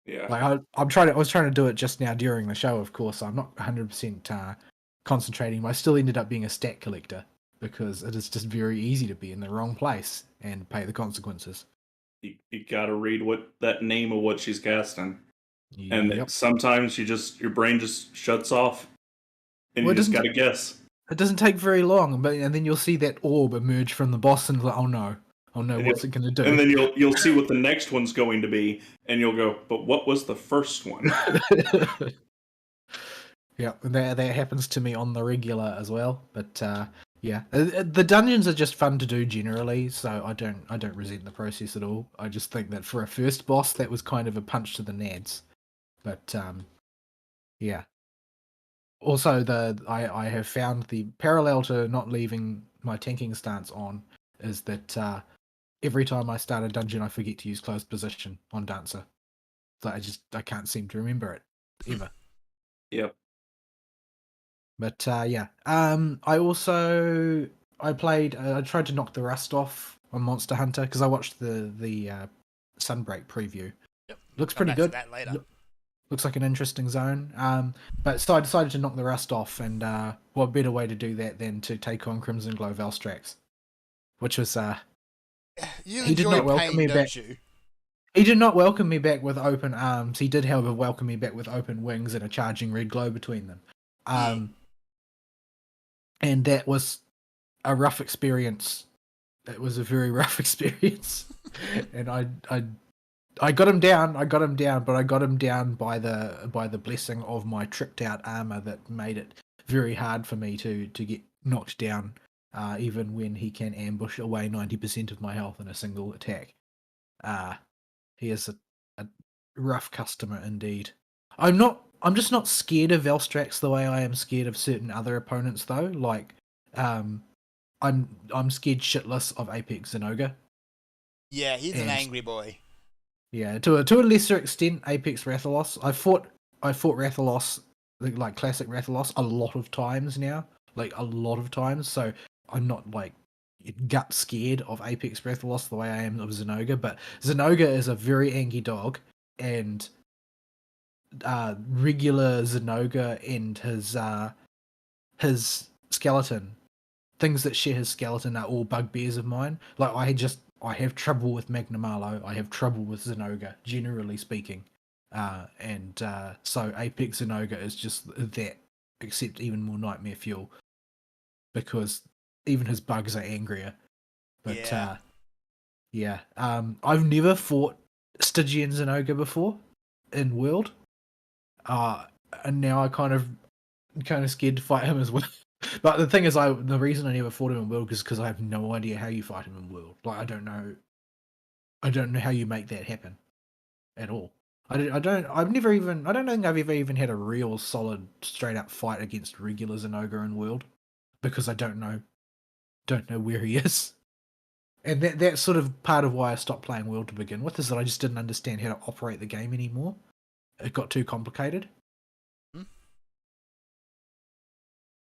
Yeah. Like I was trying to do it just now during the show, of course. So I'm not 100% concentrating, but I still ended up being a stat collector because it is just very easy to be in the wrong place and pay the consequences. You gotta read what that name of what she's casting. And sometimes your brain just shuts off, and you just gotta guess. It doesn't take very long, and then you'll see that orb emerge from the boss, and like, oh no, what's it going to do? And then you'll see what the next one's going to be, and you'll go, but what was the first one? Yeah, that happens to me on the regular as well. But yeah, the dungeons are just fun to do generally, so I don't resent the process at all. I just think that for a first boss, that was kind of a punch to the nads. But yeah. Also, I have found the parallel to not leaving my tanking stance on is that every time I start a dungeon, I forget to use closed position on Dancer. So I can't seem to remember it ever. Yep. But yeah, I played. I tried to knock the rust off on Monster Hunter because I watched the Sunbreak preview. Yep. Looks pretty good. That later. Looks like an interesting zone. But so I decided to knock the rust off, and what better way to do that than to take on Crimson Glow Velstrax, which was he did not welcome me back. He did not welcome me back with open arms. He did, however, welcome me back with open wings and a charging red glow between them. And that was a rough experience. It was a very rough experience, and I got him down, but I got him down by the blessing of my tricked out armor that made it very hard for me to get knocked down, even when he can ambush away 90% of my health in a single attack. He is a rough customer indeed. I'm just not scared of Velstrax the way I am scared of certain other opponents though. Like, I'm scared shitless of Apex Zynoga. Yeah, he's an angry boy. Yeah, to a lesser extent, Apex Rathalos. I fought Rathalos, like classic Rathalos, a lot of times now. Like a lot of times. So I'm not like gut scared of Apex Rathalos the way I am of Zynoga. But Zynoga is a very angry dog, and regular Zynoga and his skeleton, things that share his skeleton, are all bugbears of mine. Like I have trouble with Magnamalo. I have trouble with Zynoga, generally speaking. So Apex Zynoga is just that, except even more nightmare fuel. Because even his bugs are angrier. But yeah. I've never fought Stygian Zynoga before in World. And now I kind of scared to fight him as well. But the thing is, the reason I never fought him in World is because I have no idea how you fight him in World. Like, I don't know how you make that happen at all. I don't think I've ever even had a real solid straight up fight against regulars in Ogre and World because I don't know where he is. And that's sort of part of why I stopped playing World to begin with, is that I just didn't understand how to operate the game anymore. It got too complicated. Hmm?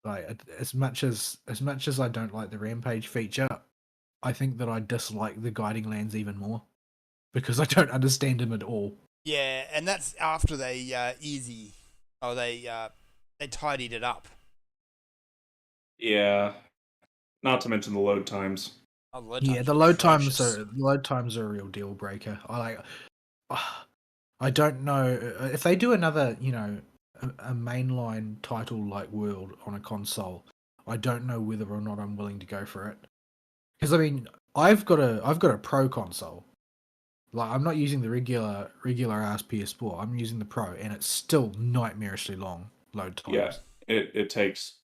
Like as much as I don't like the Rampage feature, I think that I dislike the Guiding Lands even more because I don't understand him at all. Yeah, and that's after they they tidied it up. Yeah. Not to mention the load times. Oh, the load Yeah, times the were load times are a real deal breaker. I don't know if they do another, a mainline title like World on a console. I don't know whether or not I'm willing to go for it. Because I mean, I've got a pro console. Like I'm not using the regular ass PS4. I'm using the Pro, and it's still nightmarishly long load times. Yeah, it takes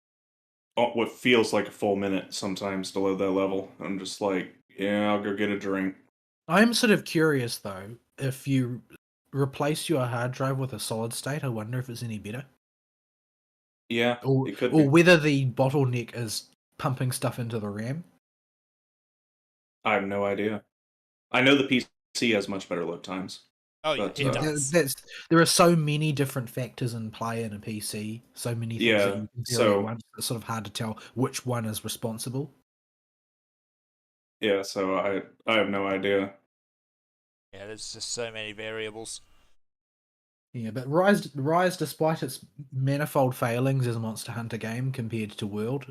what feels like a full minute sometimes to load that level. I'm just like, yeah, I'll go get a drink. I'm sort of curious though, if you replace your hard drive with a solid state, I wonder if it's any better. Yeah, Or it could or be. whether the bottleneck is pumping stuff into the RAM. I have no idea. I know the PC has much better load times. Oh yeah, But, it does. There are so many different factors in play in a PC, so many things that Yeah, you can vary at so once. It's sort of hard to tell which one is responsible. yeah, so I have no idea. Yeah, there's just so many variables. Yeah, but Rise, despite its manifold failings as a Monster Hunter game compared to World,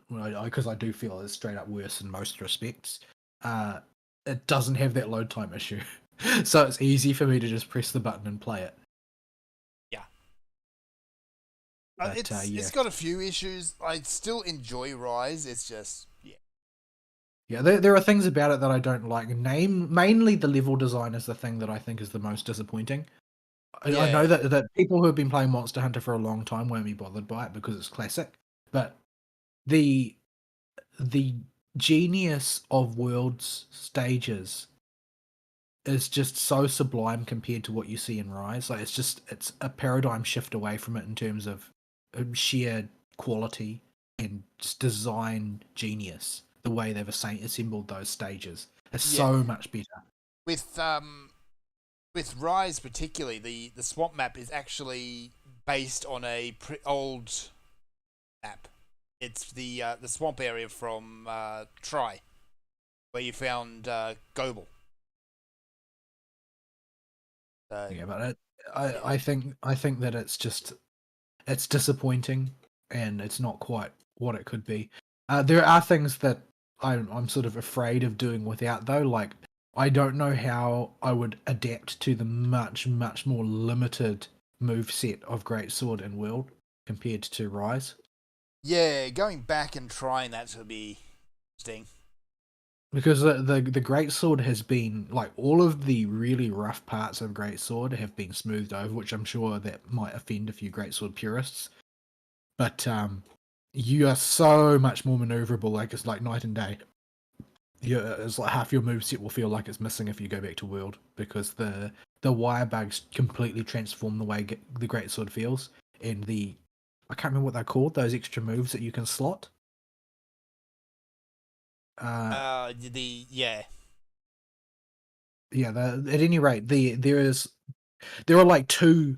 because I do feel it's straight up worse in most respects, it doesn't have that load time issue. So it's easy for me to just press the button and play it. Yeah. But, It's got a few issues. I still enjoy Rise. It's just Yeah, there are things about it that I don't like. Mainly the level design is the thing that I think is the most disappointing. I know Yeah. that people who have been playing Monster Hunter for a long time won't be bothered by it because it's classic. But the genius of World's stages is just so sublime compared to what you see in Rise. Like it's a paradigm shift away from it in terms of sheer quality and just design genius. The way they've assembled those stages is Yeah. so much better. With Rise particularly, the swamp map is actually based on a old map. It's the swamp area from Tri, where you found Gobel. Yeah, but I think that it's disappointing and it's not quite what it could be. There are things that I'm sort of afraid of doing without though. Like I don't know how I would adapt to the much more limited move set of Greatsword and World compared to Rise. Yeah, going back and trying that would be interesting. Because the Greatsword has been like all of the really rough parts of Greatsword have been smoothed over, which I'm sure that might offend a few Greatsword purists. But you are so much more maneuverable, like it's like night and day. It's like half your moveset will feel like it's missing if you go back to World because the wire bugs completely transform the way the Greatsword feels, and I can't remember what they're called, those extra moves that you can slot. Yeah. Yeah. At any rate, there are like two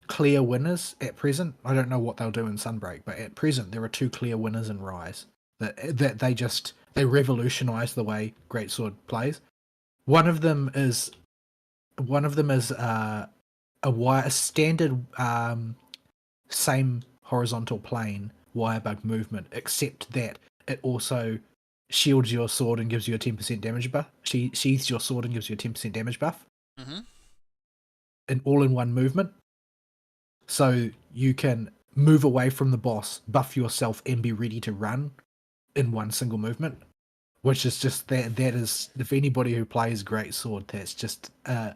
clear winners at present. I don't know what they'll do in Sunbreak, but at present there are two clear winners in Rise that they revolutionize the way Greatsword plays. One of them is a standard same horizontal plane wirebug movement, except that it also shields your sword and gives you a 10% damage buff. Sheathes your sword and gives you a 10% damage buff. Mm-hmm. An all-in-one movement. So you can move away from the boss, buff yourself, and be ready to run in one single movement. Which is just that is, if anybody who plays Greatsword, that's just a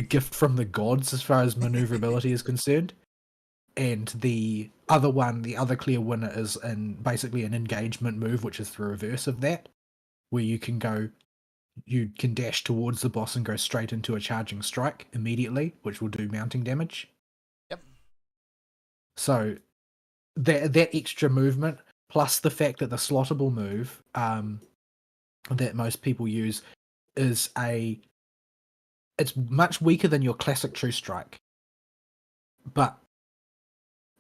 gift from the gods as far as maneuverability is concerned. And the other clear winner is basically an engagement move, which is the reverse of that, where you can go you can dash towards the boss and go straight into a charging strike immediately, which will do mounting damage. Yep. So that extra movement, plus the fact that the slottable move that most people use is it's much weaker than your classic true strike, but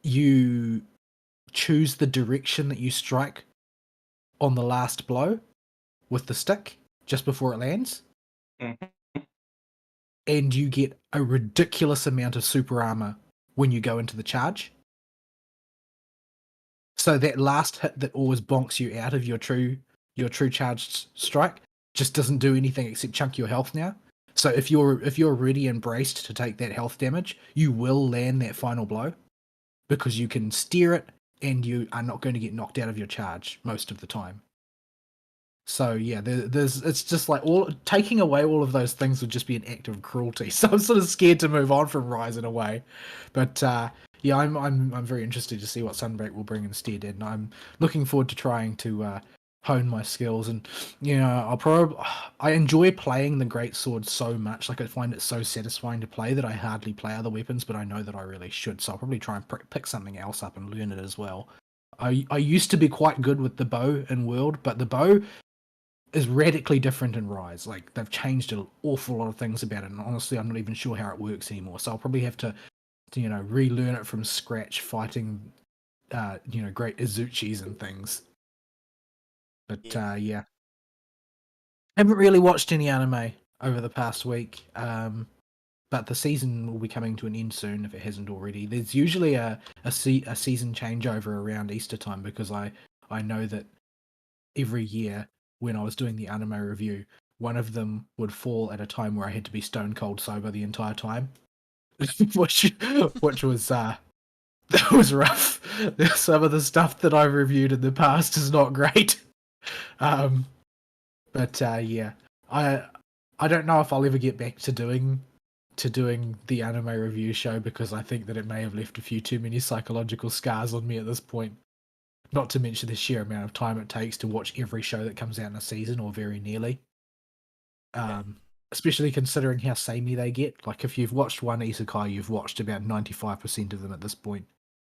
you choose the direction that you strike on the last blow with the stick just before it lands, and you get a ridiculous amount of super armor when you go into the charge. So that last hit that always bonks you out of your true charged strike just doesn't do anything except chunk your health now. So if you're ready and braced to take that health damage, you will land that final blow because you can steer it and you are not going to get knocked out of your charge most of the time. So yeah, it's just like taking away all of those things would just be an act of cruelty. So I'm sort of scared to move on from Rise in a way, but yeah, I'm very interested to see what Sunbreak will bring instead, and I'm looking forward to trying to hone my skills. And you know, I enjoy playing the greatsword so much. Like I find it so satisfying to play that I hardly play other weapons, but I know that I really should. So I'll probably try and pick something else up and learn it as well. I used to be quite good with the bow in World, but the bow is radically different in Rise. Like they've changed an awful lot of things about it, and honestly, I'm not even sure how it works anymore. So I'll probably have to you know, relearn it from scratch, fighting, you know, great Izuchis and things. But yeah, haven't really watched any anime over the past week. But the season will be coming to an end soon if it hasn't already. There's usually a season changeover around Easter time because I know that every year when I was doing the anime review, one of them would fall at a time where I had to be stone cold sober the entire time, which was that was rough. Some of the stuff that I've reviewed in the past is not great. But yeah, I don't know if I'll ever get back to doing the anime review show because I think that it may have left a few too many psychological scars on me at this point. Not to mention the sheer amount of time it takes to watch every show that comes out in a season, or very nearly. Especially considering how samey they get. Like, if you've watched one isekai, you've watched about 95% of them at this point.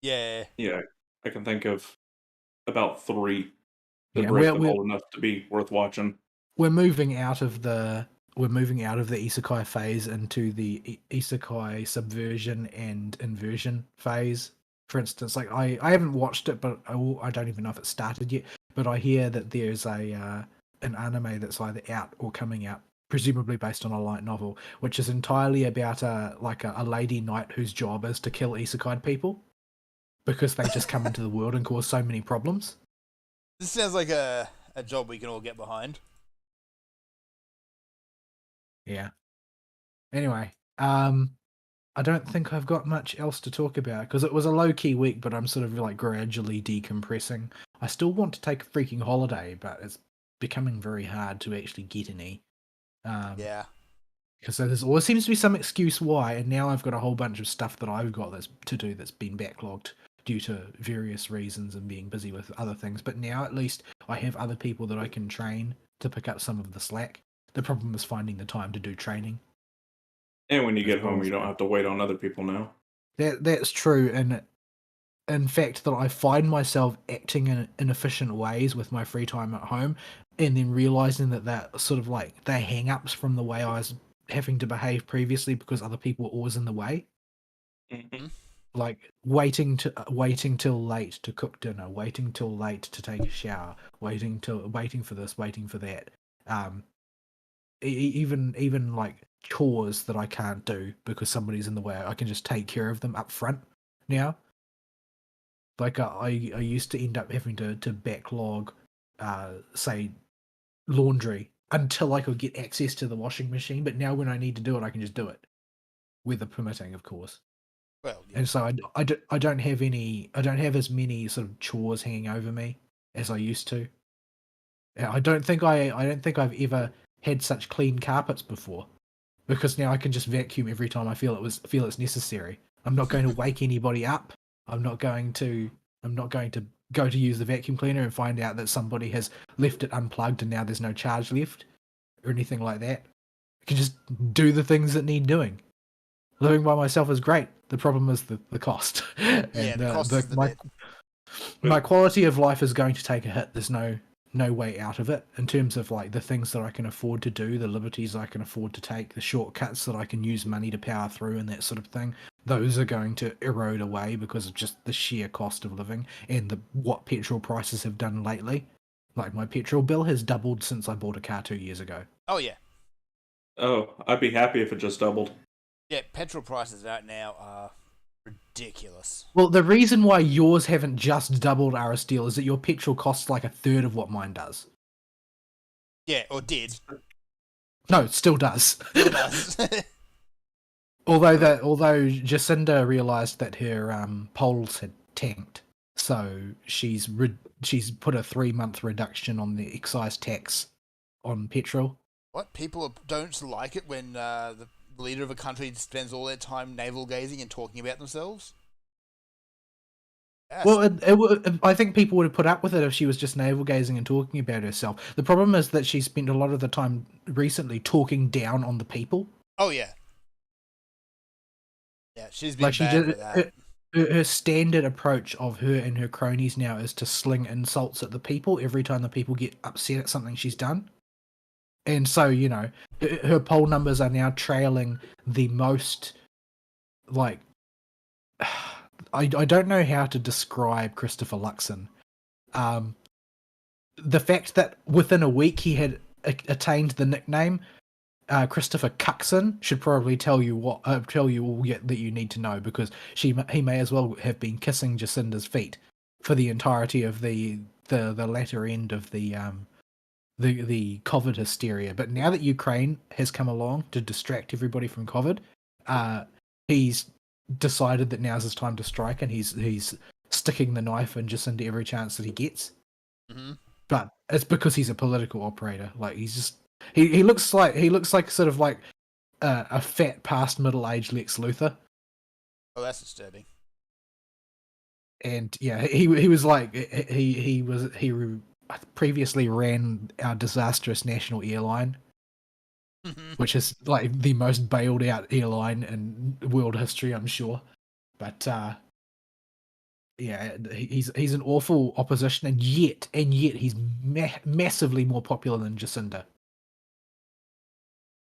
Yeah. Yeah, I can think of about 3 that Yeah, break the mold enough to be worth watching. We're moving out of the isekai phase into the isekai subversion and inversion phase. For instance, like I haven't watched it, but I don't even know if it started yet. But I hear that there's an anime that's either out or coming out, presumably based on a light novel, which is entirely about a lady knight whose job is to kill isekai people because they just come into the world and cause so many problems. This sounds like a job we can all get behind. Yeah. Anyway, I don't think I've got much else to talk about because it was a low-key week, but I'm sort of like gradually decompressing. I still want to take a freaking holiday, but it's becoming very hard to actually get any. Yeah. Because there always seems to be some excuse why, and now I've got a whole bunch of stuff that I've got to do that's been backlogged due to various reasons and being busy with other things. But now at least I have other people that I can train to pick up some of the slack. The problem is finding the time to do training. And when you get home, you don't have to wait on other people now. That's true, and in fact, that I find myself acting in inefficient ways with my free time at home, and then realizing that sort of like they're hang-ups from the way I was having to behave previously because other people were always in the way. Mm-hmm. Like waiting till late to cook dinner, waiting till late to take a shower, waiting for this, waiting for that. Even like chores that I can't do because somebody's in the way, I can just take care of them up front now. Like I used to end up having to backlog, say, laundry until I could get access to the washing machine. But now when I need to do it, I can just do it, weather permitting, of course. Well, yeah. And so I don't have as many sort of chores hanging over me as I used to. I don't think I've ever had such clean carpets before, because now I can just vacuum every time I feel it's necessary. I'm not going to wake anybody up. I'm not going to go to use the vacuum cleaner and find out that somebody has left it unplugged and now there's no charge left. or anything like that. I can just do the things that need doing. Living by myself is great. The problem is the cost. And Yeah, the cost is the bit. my quality of life is going to take a hit. There's no way out of it in terms of like the things that I can afford to do, the liberties I can afford to take, the shortcuts that I can use money to power through and that sort of thing. Those are going to erode away because of just the sheer cost of living and what petrol prices have done lately. Like my petrol bill has doubled since I bought a car 2 years ago. Oh yeah, Oh, I'd be happy if it just doubled. yeah. Petrol prices right now are ridiculous. Well, the reason why yours haven't just doubled, Aristeel, is that your petrol costs like a third of what mine does. Yeah, or did. No, it still does. It does. although Jacinda realised that her polls had tanked, so she's put a 3-month reduction on the excise tax on petrol. What, people don't like it when the leader of a country spends all their time navel gazing and talking about themselves? Yes. Well, I think people would have put up with it if she was just navel gazing and talking about herself. The problem is that she spent a lot of the time recently talking down on the people. Oh yeah. Yeah, she's been Like she bad did for that. her standard approach of her and her cronies now is to sling insults at the people every time the people get upset at something she's done. And so, you know, her poll numbers are now trailing the most, like, I don't know how to describe Christopher Luxon. The fact that within a week he had attained the nickname Christopher Cuxon should probably tell you all that you need to know, because he may as well have been kissing Jacinda's feet for the entirety of the latter end of the COVID hysteria. But now that Ukraine has come along to distract everybody from COVID, he's decided that now's his time to strike, and he's sticking the knife in Jacinda every chance that he gets. Mm-hmm. But it's because he's a political operator. Like he's just he looks like sort of like a fat past middle-aged Lex Luthor. Oh, that's disturbing. And yeah, he was like he previously ran our disastrous national airline, which is like the most bailed out airline in world history, I'm sure. But yeah, he's an awful opposition, and yet he's massively more popular than Jacinda.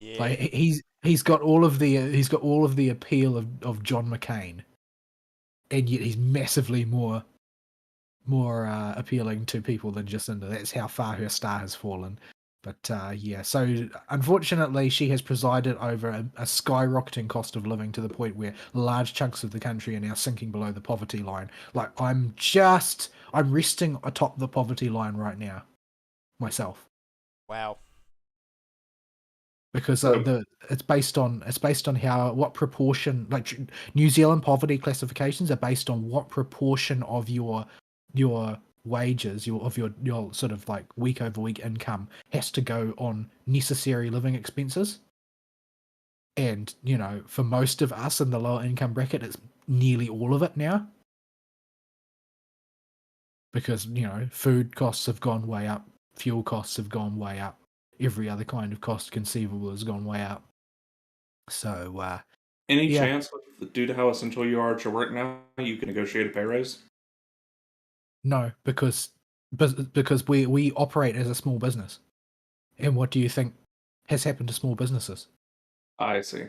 Yeah. Like he's got all of the appeal of John McCain, and yet he's massively more appealing to people than Jacinda. That's how far her star has fallen. But yeah, so unfortunately, she has presided over a skyrocketing cost of living to the point where large chunks of the country are now sinking below the poverty line. Like I'm resting atop the poverty line right now, myself. Wow. Because it's based on what proportion, like New Zealand poverty classifications are based on what proportion of your wages, your sort of like week over week income has to go on necessary living expenses. And you know, for most of us in the lower income bracket, it's nearly all of it now, because you know, food costs have gone way up, fuel costs have gone way up, every other kind of cost conceivable has gone way up. So any chance, due to how essential you are at your work now, you can negotiate a pay raise? No, because we operate as a small business. And what do you think has happened to small businesses? I see.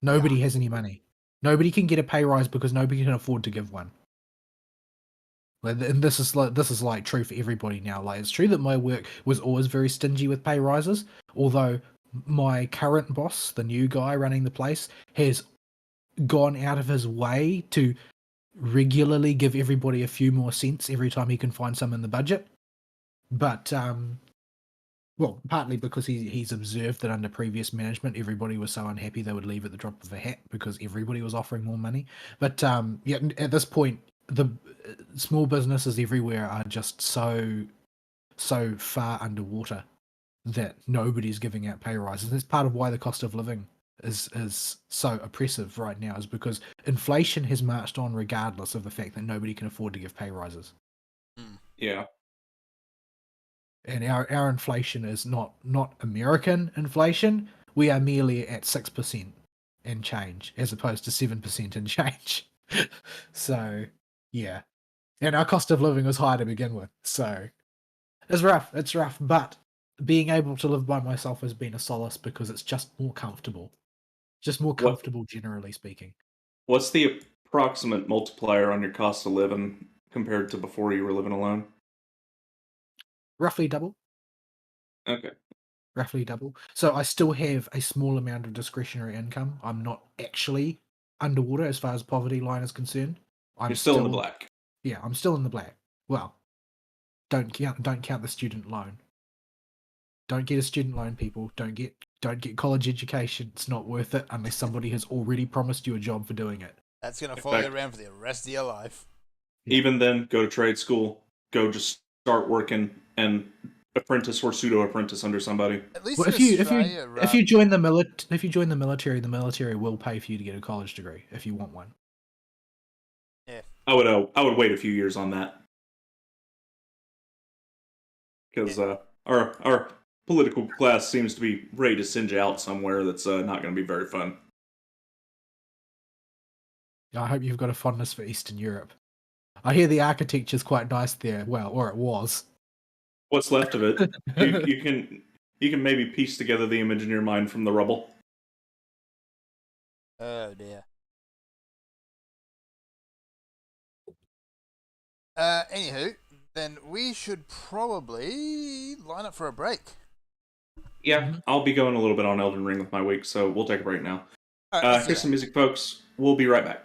Nobody has any money. Nobody can get a pay rise because nobody can afford to give one. And this is like true for everybody now. Like it's true that my work was always very stingy with pay rises, although my current boss, the new guy running the place, has gone out of his way to regularly give everybody a few more cents every time he can find some in the budget. But well, partly because he's observed that under previous management everybody was so unhappy they would leave at the drop of a hat because everybody was offering more money. But yeah, at this point the small businesses everywhere are just so far underwater that nobody's giving out pay rises. That's part of why the cost of living is so oppressive right now, is because inflation has marched on regardless of the fact that nobody can afford to give pay rises. Yeah. and our inflation is not American inflation. We are merely at 6% and change, as opposed to 7% and change. So, yeah, and our cost of living was high to begin with. So it's rough. It's rough, but being able to live by myself has been a solace because it's just more comfortable. Just more What comfortable, generally speaking. what's the approximate multiplier on your cost of living compared to before you were living alone? Roughly double. Okay. Roughly double. So I still have a small amount of discretionary income. I'm not actually underwater as far as poverty line is concerned. I'm You're still in the black. Yeah, I'm still in the black. Well, don't count the student loan. Don't get a student loan, people. Don't get college education. It's not worth it unless somebody has already promised you a job for doing it. That's going to In follow you fact- around for the rest of your life. Yeah. Even then, go to trade school. Go just start working and apprentice or pseudo apprentice under somebody. At least Well, in Australia, if you join the military, the military will pay for you to get a college degree if you want one. I would wait a few years on that because our political class seems to be ready to send you out somewhere that's not going to be very fun. I hope you've got a fondness for Eastern Europe. I hear the architecture's quite nice there. Well, or it was. What's left of it, you can maybe piece together the image in your mind from the rubble. Oh dear. Anywho, then we should probably line up for a break. Yeah, I'll be going a little bit on Elden Ring with my week, so we'll take a break now. All right, let's do Here's that. some music, folks. We'll be right back.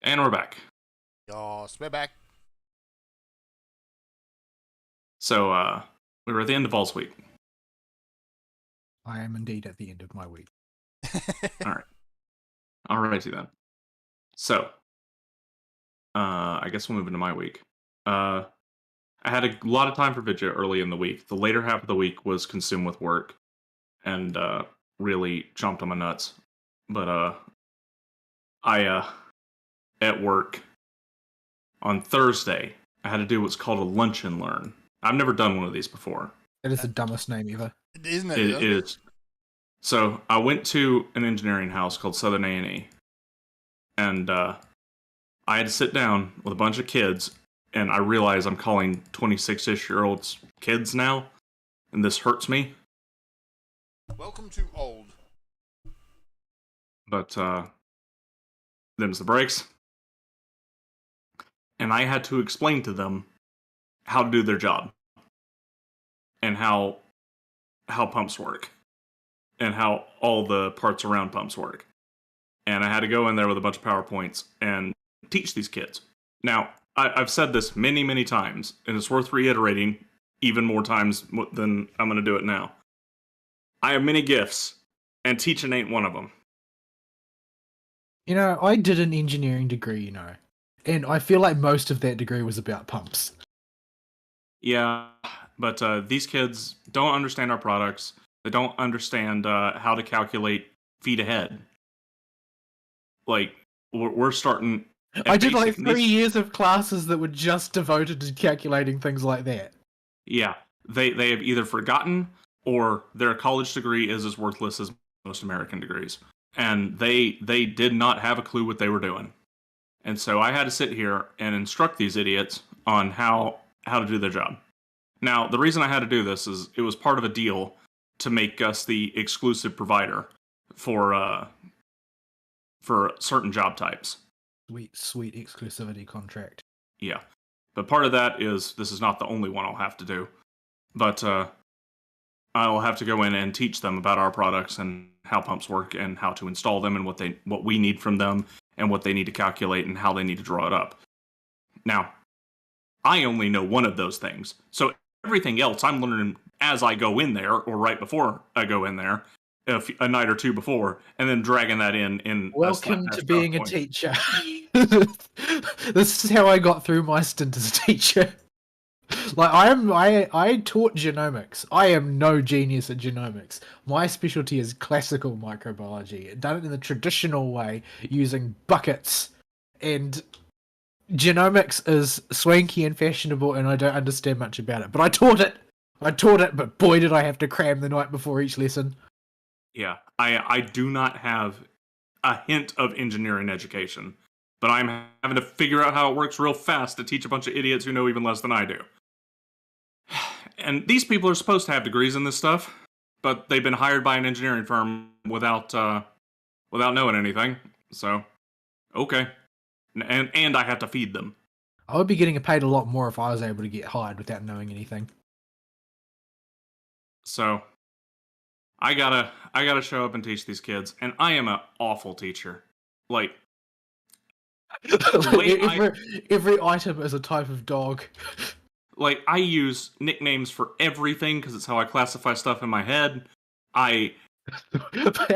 And we're back. Yes, we're back. So, we were at the end of All's week. I am indeed at the end of my week. Alrighty then. So, I guess we'll move into my week. I had a lot of time for Vidya early in the week. The later half of the week was consumed with work and really chomped on my nuts. But I at work on Thursday, I had to do what's called a lunch and learn. I've never done one of these before. It is the dumbest name ever. Isn't it? It is. So I went to an engineering house called Southern A&E, and I had to sit down with a bunch of kids, and I realize I'm calling 26-ish-year-olds kids now, and this hurts me. Welcome to old. But them's the breaks. And I had to explain to them how to do their job, and how pumps work, and how all the parts around pumps work. And I had to go in there with a bunch of PowerPoints and teach these kids. Now, I've said this many, many times, and it's worth reiterating even more times than I'm going to do it now. I have many gifts, and teaching ain't one of them. You know, I did an engineering degree, you know, and I feel like most of that degree was about pumps. Yeah, but these kids don't understand our products. They don't understand how to calculate feet ahead. Like, we're starting... I did like 3 years of classes that were just devoted to calculating things like that. Yeah, they have either forgotten or their college degree is as worthless as most American degrees. And they did not have a clue what they were doing. And so I had to sit here and instruct these idiots on how to do their job. Now, the reason I had to do this is it was part of a deal to make us the exclusive provider for certain job types. Sweet exclusivity contract. Yeah. But part of that is this is not the only one I'll have to do. But I'll have to go in and teach them about our products and how pumps work and how to install them and what we need from them and what they need to calculate and how they need to draw it up. Now, I only know one of those things. So everything else I'm learning as I go in there or right before I go in there, a night or two before, and then dragging that in. Welcome to being a teacher. This is how I got through my stint as a teacher. Like I taught genomics. I am no genius at genomics. My specialty is classical microbiology, done it in the traditional way using buckets. And genomics is swanky and fashionable, and I don't understand much about it. But I taught it, but boy did I have to cram the night before each lesson. Yeah, I do not have a hint of engineering education, but I'm having to figure out how it works real fast to teach a bunch of idiots who know even less than I do. And these people are supposed to have degrees in this stuff, but they've been hired by an engineering firm without knowing anything. So, okay, and I have to feed them. I would be getting paid a lot more if I was able to get hired without knowing anything. So, I gotta show up and teach these kids, and I am an awful teacher. Like, every item is a type of dog. Like, I use nicknames for everything because it's how I classify stuff in my head. How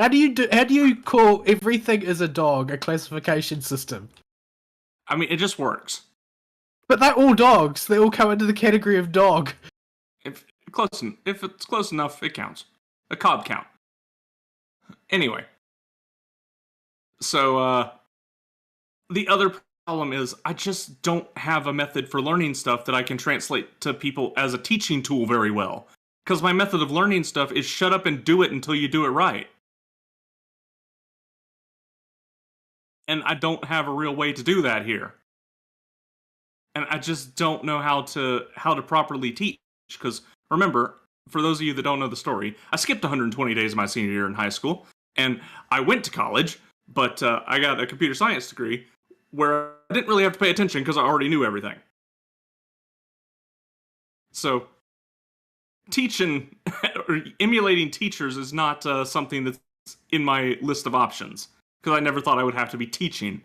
do you call everything as a dog a classification system? I mean, it just works. But they're all dogs. They all come into the category of dog. If it's close enough, it counts. A cob count. Anyway. So, the other problem is I just don't have a method for learning stuff that I can translate to people as a teaching tool very well. Because my method of learning stuff is shut up and do it until you do it right. And I don't have a real way to do that here. And I just don't know how to properly teach. Because remember, for those of you that don't know the story, I skipped 120 days of my senior year in high school, and I went to college, but I got a computer science degree where I didn't really have to pay attention because I already knew everything. So, teaching or emulating teachers is not something that's in my list of options, because I never thought I would have to be teaching.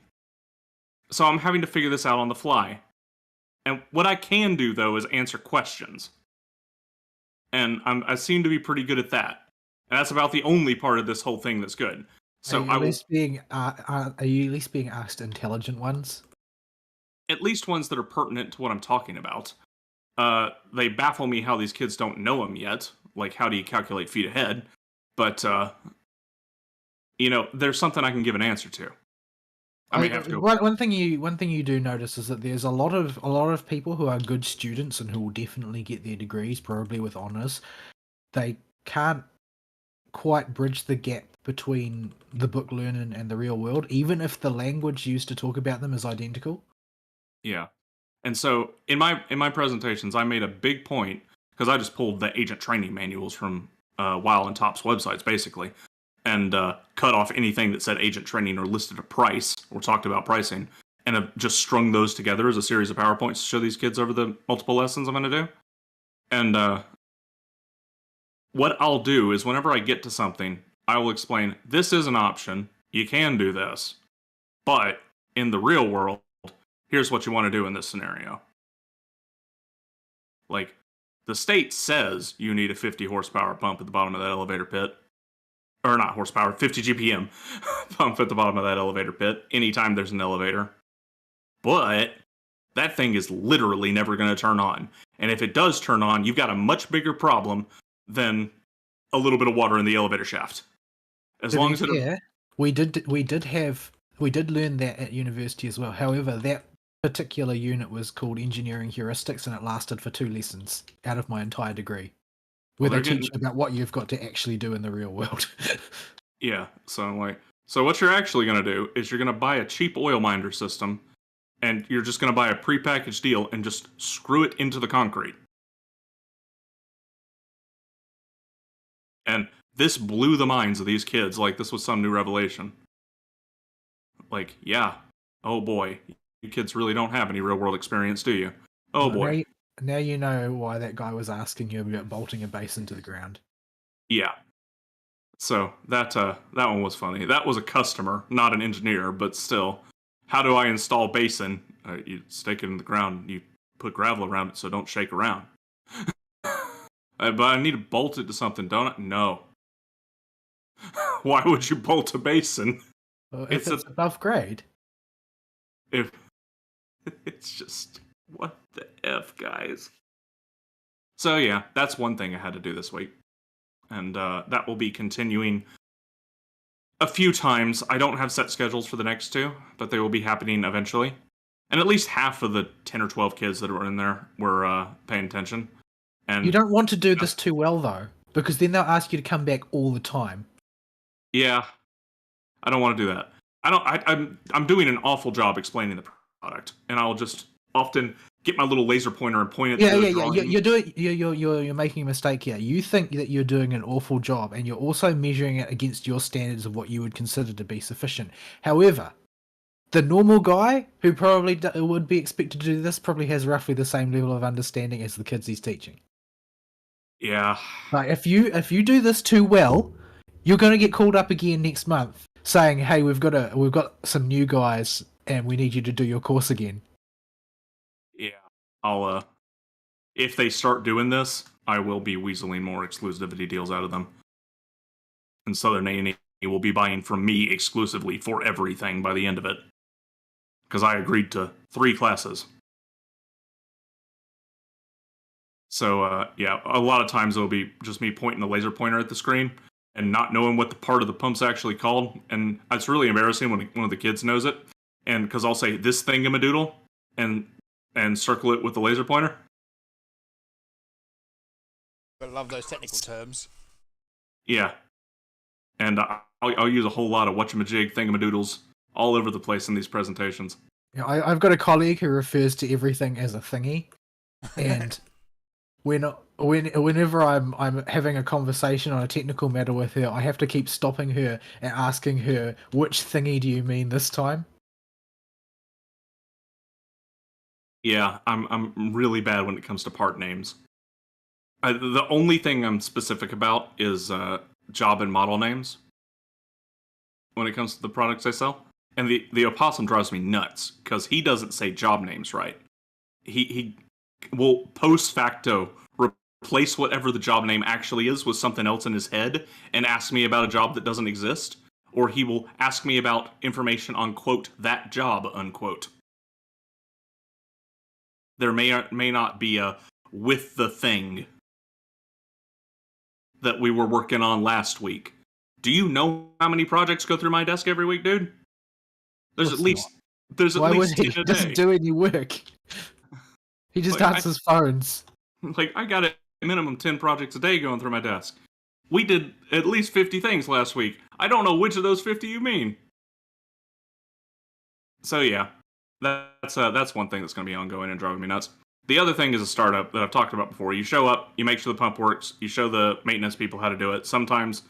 So I'm having to figure this out on the fly. And what I can do, though, is answer questions. And I seem to be pretty good at that. And that's about the only part of this whole thing that's good. So are you at least being asked intelligent ones? At least ones that are pertinent to what I'm talking about. They baffle me how these kids don't know them yet. Like, how do you calculate feet ahead? But, there's something I can give an answer to. I may have to. One thing you do notice is that there's a lot of people who are good students and who will definitely get their degrees, probably with honors. They can't quite bridge the gap between the book learning and the real world, even if the language used to talk about them is identical. Yeah. And so in my presentations, I made a big point, because I just pulled the agent training manuals from WoW and Top's websites, basically, and cut off anything that said agent training or listed a price or talked about pricing, and have just strung those together as a series of PowerPoints to show these kids over the multiple lessons I'm going to do. And what I'll do is whenever I get to something, I will explain, this is an option, you can do this, but in the real world, here's what you want to do in this scenario. Like, the state says you need a 50 horsepower pump at the bottom of that elevator pit. Or not horsepower, 50 GPM pump at the bottom of that elevator pit anytime there's an elevator. But that thing is literally never going to turn on. And if it does turn on, you've got a much bigger problem than a little bit of water in the elevator shaft. As long as we did learn that at university as well. However, that particular unit was called engineering heuristics, and it lasted for 2 lessons out of my entire degree, where they teach about what you've got to actually do in the real world. Yeah, so I'm like, so what you're actually going to do is you're going to buy a cheap oil minder system, and you're just going to buy a prepackaged deal and just screw it into the concrete. And this blew the minds of these kids like this was some new revelation. Like, yeah, oh boy, you kids really don't have any real world experience, do you? Oh boy. Now you know why that guy was asking you about bolting a base into the ground. Yeah. So that one was funny. That was a customer, not an engineer, but still. How do I install basin? You stake it in the ground, you put gravel around it so it don't shake around. But I need to bolt it to something, don't I? No. Why would you bolt a basin? Well, if it's above grade. If it's just, what the F, guys? So yeah, that's one thing I had to do this week. And that will be continuing a few times. I don't have set schedules for the next 2, but they will be happening eventually. And at least half of the 10 or 12 kids that were in there were paying attention. And you don't want to do this too well, though, because then they'll ask you to come back all the time. Yeah, I don't want to do that. I'm doing an awful job explaining the product, and I'll just often get my little laser pointer and point it. You're making a mistake here. You think that you're doing an awful job, and you're also measuring it against your standards of what you would consider to be sufficient. However, the normal guy who probably would be expected to do this probably has roughly the same level of understanding as the kids he's teaching. Yeah. Like if you do this too well, you're going to get called up again next month saying, "Hey, we've got some new guys, and we need you to do your course again." Yeah, I'll if they start doing this, I will be weaseling more exclusivity deals out of them. And Southern A&E will be buying from me exclusively for everything by the end of it. Because I agreed to 3 classes. So, yeah, a lot of times it'll be just me pointing the laser pointer at the screen and not knowing what the part of the pump's actually called. And it's really embarrassing when one of the kids knows it. And because I'll say, this thingamadoodle, and circle it with the laser pointer. I love those technical terms. Yeah. And I'll use a whole lot of whatchamajig thingamadoodles all over the place in these presentations. Yeah, I've got a colleague who refers to everything as a thingy. And whenever I'm having a conversation on a technical matter with her, I have to keep stopping her and asking her, which thingy do you mean this time? Yeah, I'm really bad when it comes to part names. The only thing I'm specific about is job and model names when it comes to the products I sell. And the opossum drives me nuts because he doesn't say job names right. He will post facto replace whatever the job name actually is with something else in his head and ask me about a job that doesn't exist, or he will ask me about information on, quote, that job, unquote. There may not be a with the thing that we were working on last week. Do you know how many projects go through my desk every week, dude? There's at least 10 a day. He doesn't do any work. He just answers phones. Like, I got a minimum 10 projects a day going through my desk. We did at least 50 things last week. I don't know which of those 50 you mean. So yeah, that's one thing that's going to be ongoing and driving me nuts. The other thing is a startup that I've talked about before. You show up, you make sure the pump works, you show the maintenance people how to do it. Sometimes,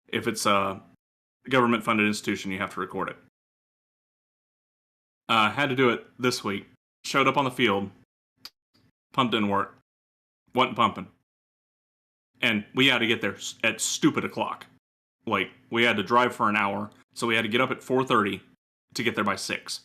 if it's a government-funded institution, you have to record it. Had to do it this week. Showed up on the field. Pump didn't work. Wasn't pumping. And we had to get there at stupid o'clock. Like, we had to drive for an hour, so we had to get up at 4:30 to get there by 6.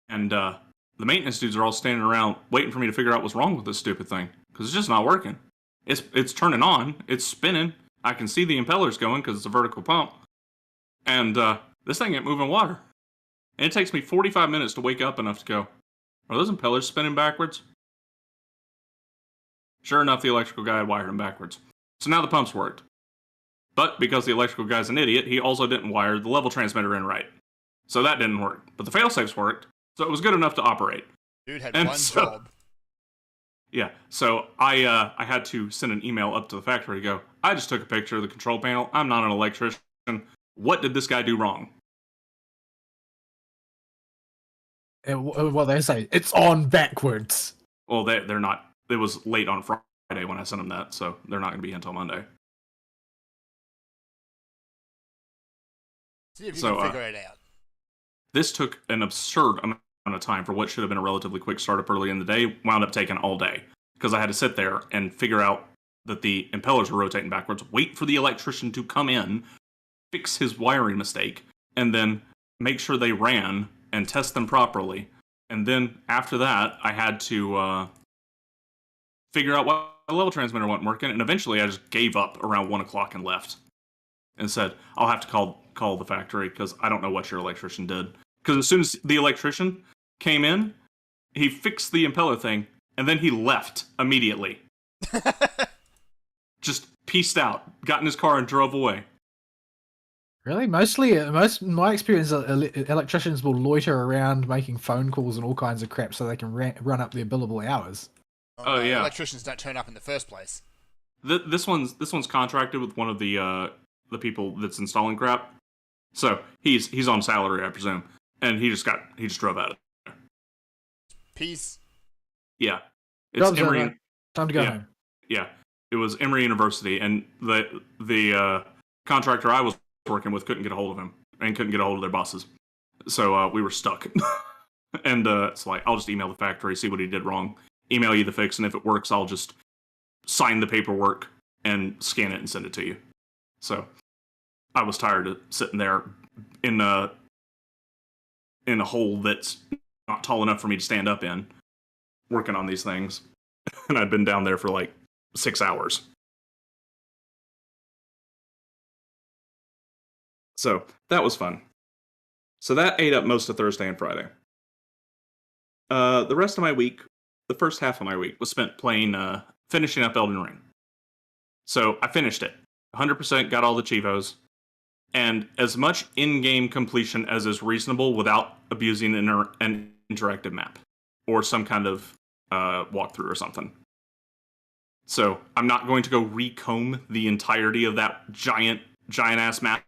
And the maintenance dudes are all standing around waiting for me to figure out what's wrong with this stupid thing, because it's just not working. It's turning on, it's spinning. I can see the impellers going because it's a vertical pump, and this thing ain't moving water. And it takes me 45 minutes to wake up enough to go, are those impellers spinning backwards? Sure enough, the electrical guy had wired them backwards. So now the pumps worked. But because the electrical guy's an idiot, he also didn't wire the level transmitter in right. So that didn't work. But the failsafes worked, so it was good enough to operate. Dude had one job. Yeah, so I had to send an email up to the factory to go, I just took a picture of the control panel. I'm not an electrician. What did this guy do wrong? Well, they say it's on backwards. Well, they're not. It was late on Friday when I sent them that, so they're not going to be until Monday. See if you can figure it out. This took an absurd amount of time for what should have been a relatively quick startup early in the day. Wound up taking all day because I had to sit there and figure out that the impellers were rotating backwards, wait for the electrician to come in, fix his wiring mistake, and then make sure they ran and test them properly. And then after that, I had to figure out why the level transmitter wasn't working. And eventually I just gave up around 1 o'clock and left. And said, I'll have to call the factory because I don't know what your electrician did. Because as soon as the electrician came in, he fixed the impeller thing, and then he left immediately. Just pieced out, got in his car and drove away. Really? In my experience, electricians will loiter around making phone calls and all kinds of crap so they can run up their billable hours. Oh yeah. Electricians don't turn up in the first place. This one's contracted with one of the people that's installing crap. So he's on salary, I presume. And he just drove out of there. Peace. Yeah. It's Emory. Time to go home. Yeah. It was Emory University, and the contractor I was working with couldn't get a hold of him and couldn't get a hold of their bosses. So we were stuck. And it's like, I'll just email the factory, see what he did wrong, email you the fix, and if it works, I'll just sign the paperwork and scan it and send it to you. So I was tired of sitting there in a hole that's not tall enough for me to stand up in, working on these things. And I'd been down there for like 6 hours. So that was fun. So that ate up most of Thursday and Friday. The rest of my week, the first half of my week, was spent playing, finishing up Elden Ring. So I finished it. 100% got all the Chivos. And as much in-game completion as is reasonable without abusing an interactive map. Or some kind of walkthrough or something. So I'm not going to go recomb the entirety of that giant-ass map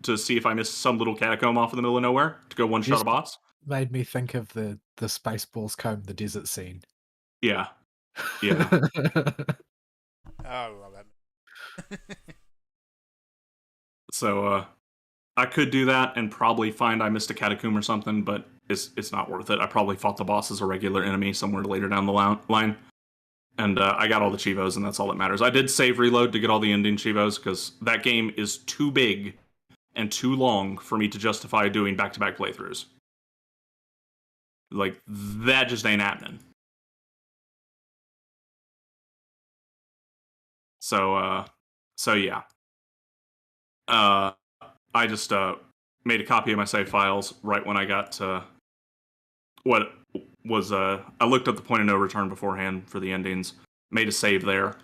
to see if I missed some little catacomb off in the middle of nowhere to go one-shot a boss. Made me think of the Spaceballs comb the desert scene. Yeah. Yeah. I love that. So I could do that and probably find I missed a catacomb or something, but it's not worth it. I probably fought the boss as a regular enemy somewhere later down the line. And I got all the Chivos, and that's all that matters. I did save reload to get all the ending Chivos, because that game is too big and too long for me to justify doing back-to-back playthroughs. Like, that just ain't happening. So yeah. I just made a copy of my save files right when I got to what was I looked up the point of no return beforehand for the endings, made a save there,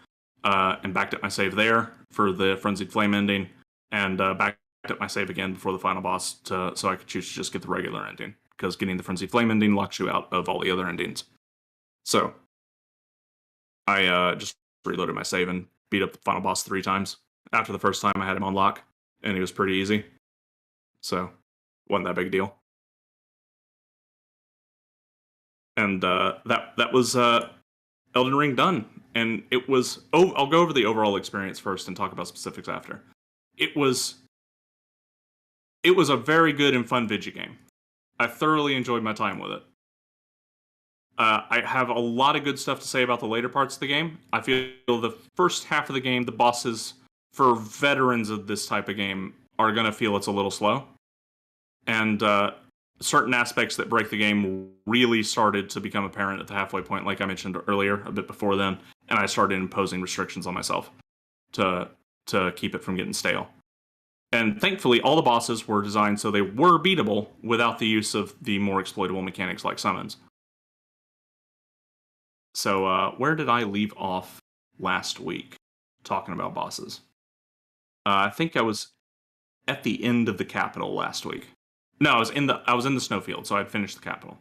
and backed up my save there for the Frenzied Flame ending, and backed up my save again before the final boss so I could choose to just get the regular ending, because getting the Frenzied Flame ending locks you out of all the other endings. So I just reloaded my save and beat up the final boss 3 times. After the first time, I had him on lock, and he was pretty easy. So, wasn't that big a deal. And that was Elden Ring done. And it was... Oh, I'll go over the overall experience first and talk about specifics after. It was a very good and fun video game. I thoroughly enjoyed my time with it. I have a lot of good stuff to say about the later parts of the game. I feel the first half of the game, the bosses, for veterans of this type of game, are going to feel it's a little slow. And certain aspects that break the game really started to become apparent at the halfway point, like I mentioned earlier, a bit before then. And I started imposing restrictions on myself to keep it from getting stale. And thankfully, all the bosses were designed so they were beatable without the use of the more exploitable mechanics like summons. So, where did I leave off last week talking about bosses? I think I was at the end of the capital last week. No, I was in the snowfield, so I'd finished the capital.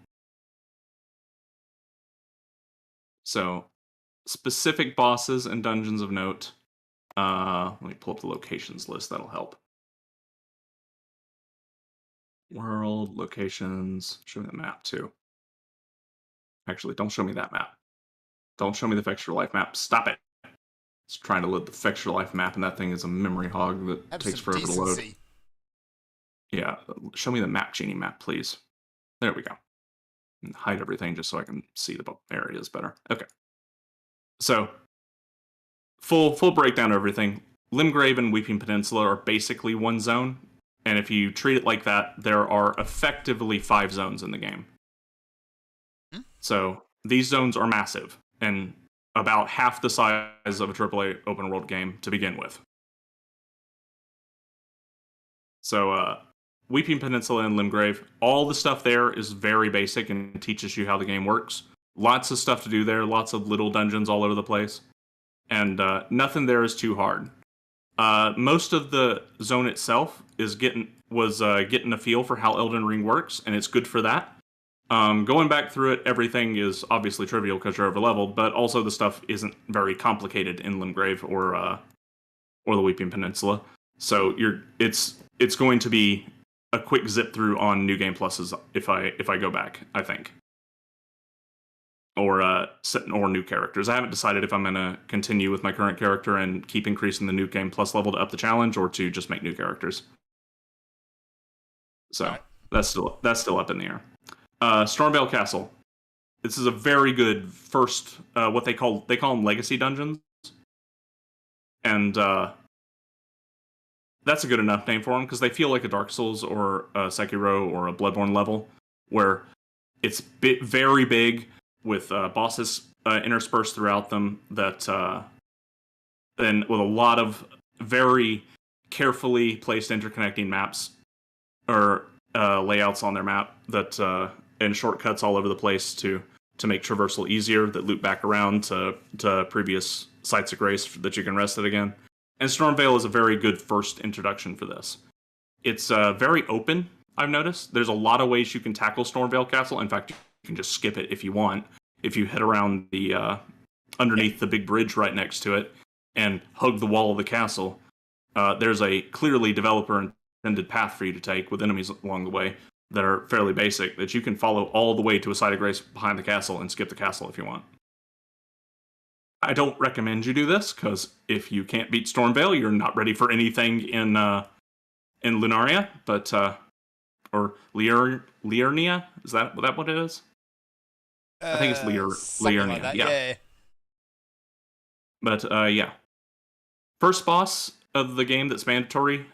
So, specific bosses and dungeons of note. Let me pull up the locations list, that'll help. World, locations, show me the map too. Actually, don't show me that map. Don't show me the Fix Your Life map. Stop it. It's trying to load the Fix Your Life map, and that thing is a memory hog that takes forever to load. Yeah, show me the Map Genie map, please. There we go. And hide everything just so I can see the areas better. Okay. So, full breakdown of everything. Limgrave and Weeping Peninsula are basically one zone, and if you treat it like that, there are effectively 5 zones in the game. So, these zones are massive, and about half the size of a AAA open world game to begin with. So, Weeping Peninsula and Limgrave, all the stuff there is very basic and teaches you how the game works. Lots of stuff to do there, lots of little dungeons all over the place, and nothing there is too hard. Most of the zone itself is getting a feel for how Elden Ring works, and it's good for that. Going back through it, everything is obviously trivial because you're overleveled, but also the stuff isn't very complicated in Limgrave or the Weeping Peninsula. So it's going to be a quick zip through on New Game Pluses if I go back, I think. Or new characters. I haven't decided if I'm going to continue with my current character and keep increasing the New Game Plus level to up the challenge, or to just make new characters. So right. That's still up in the air. Stormveil Castle. This is a very good first, what they call them legacy dungeons. And that's a good enough name for them, because they feel like a Dark Souls or a Sekiro or a Bloodborne level, where it's very big, with bosses interspersed throughout them, and with a lot of very carefully placed interconnecting maps, or layouts on their map, and shortcuts all over the place to make traversal easier, that loop back around to previous sites of grace that you can rest it again. And Stormveil is a very good first introduction for this. It's very open, I've noticed. There's a lot of ways you can tackle Stormveil Castle. In fact, you can just skip it if you want. If you head around the underneath the big bridge right next to it and hug the wall of the castle, there's a clearly developer-intended path for you to take with enemies along the way that are fairly basic, that you can follow all the way to a site of grace behind the castle and skip the castle if you want. I don't recommend you do this, because if you can't beat Stormveil, you're not ready for anything in Lunaria, but or Liurnia, is that what it is? I think it's Liurnia. Like that, yeah. But yeah, first boss of the game that's mandatory.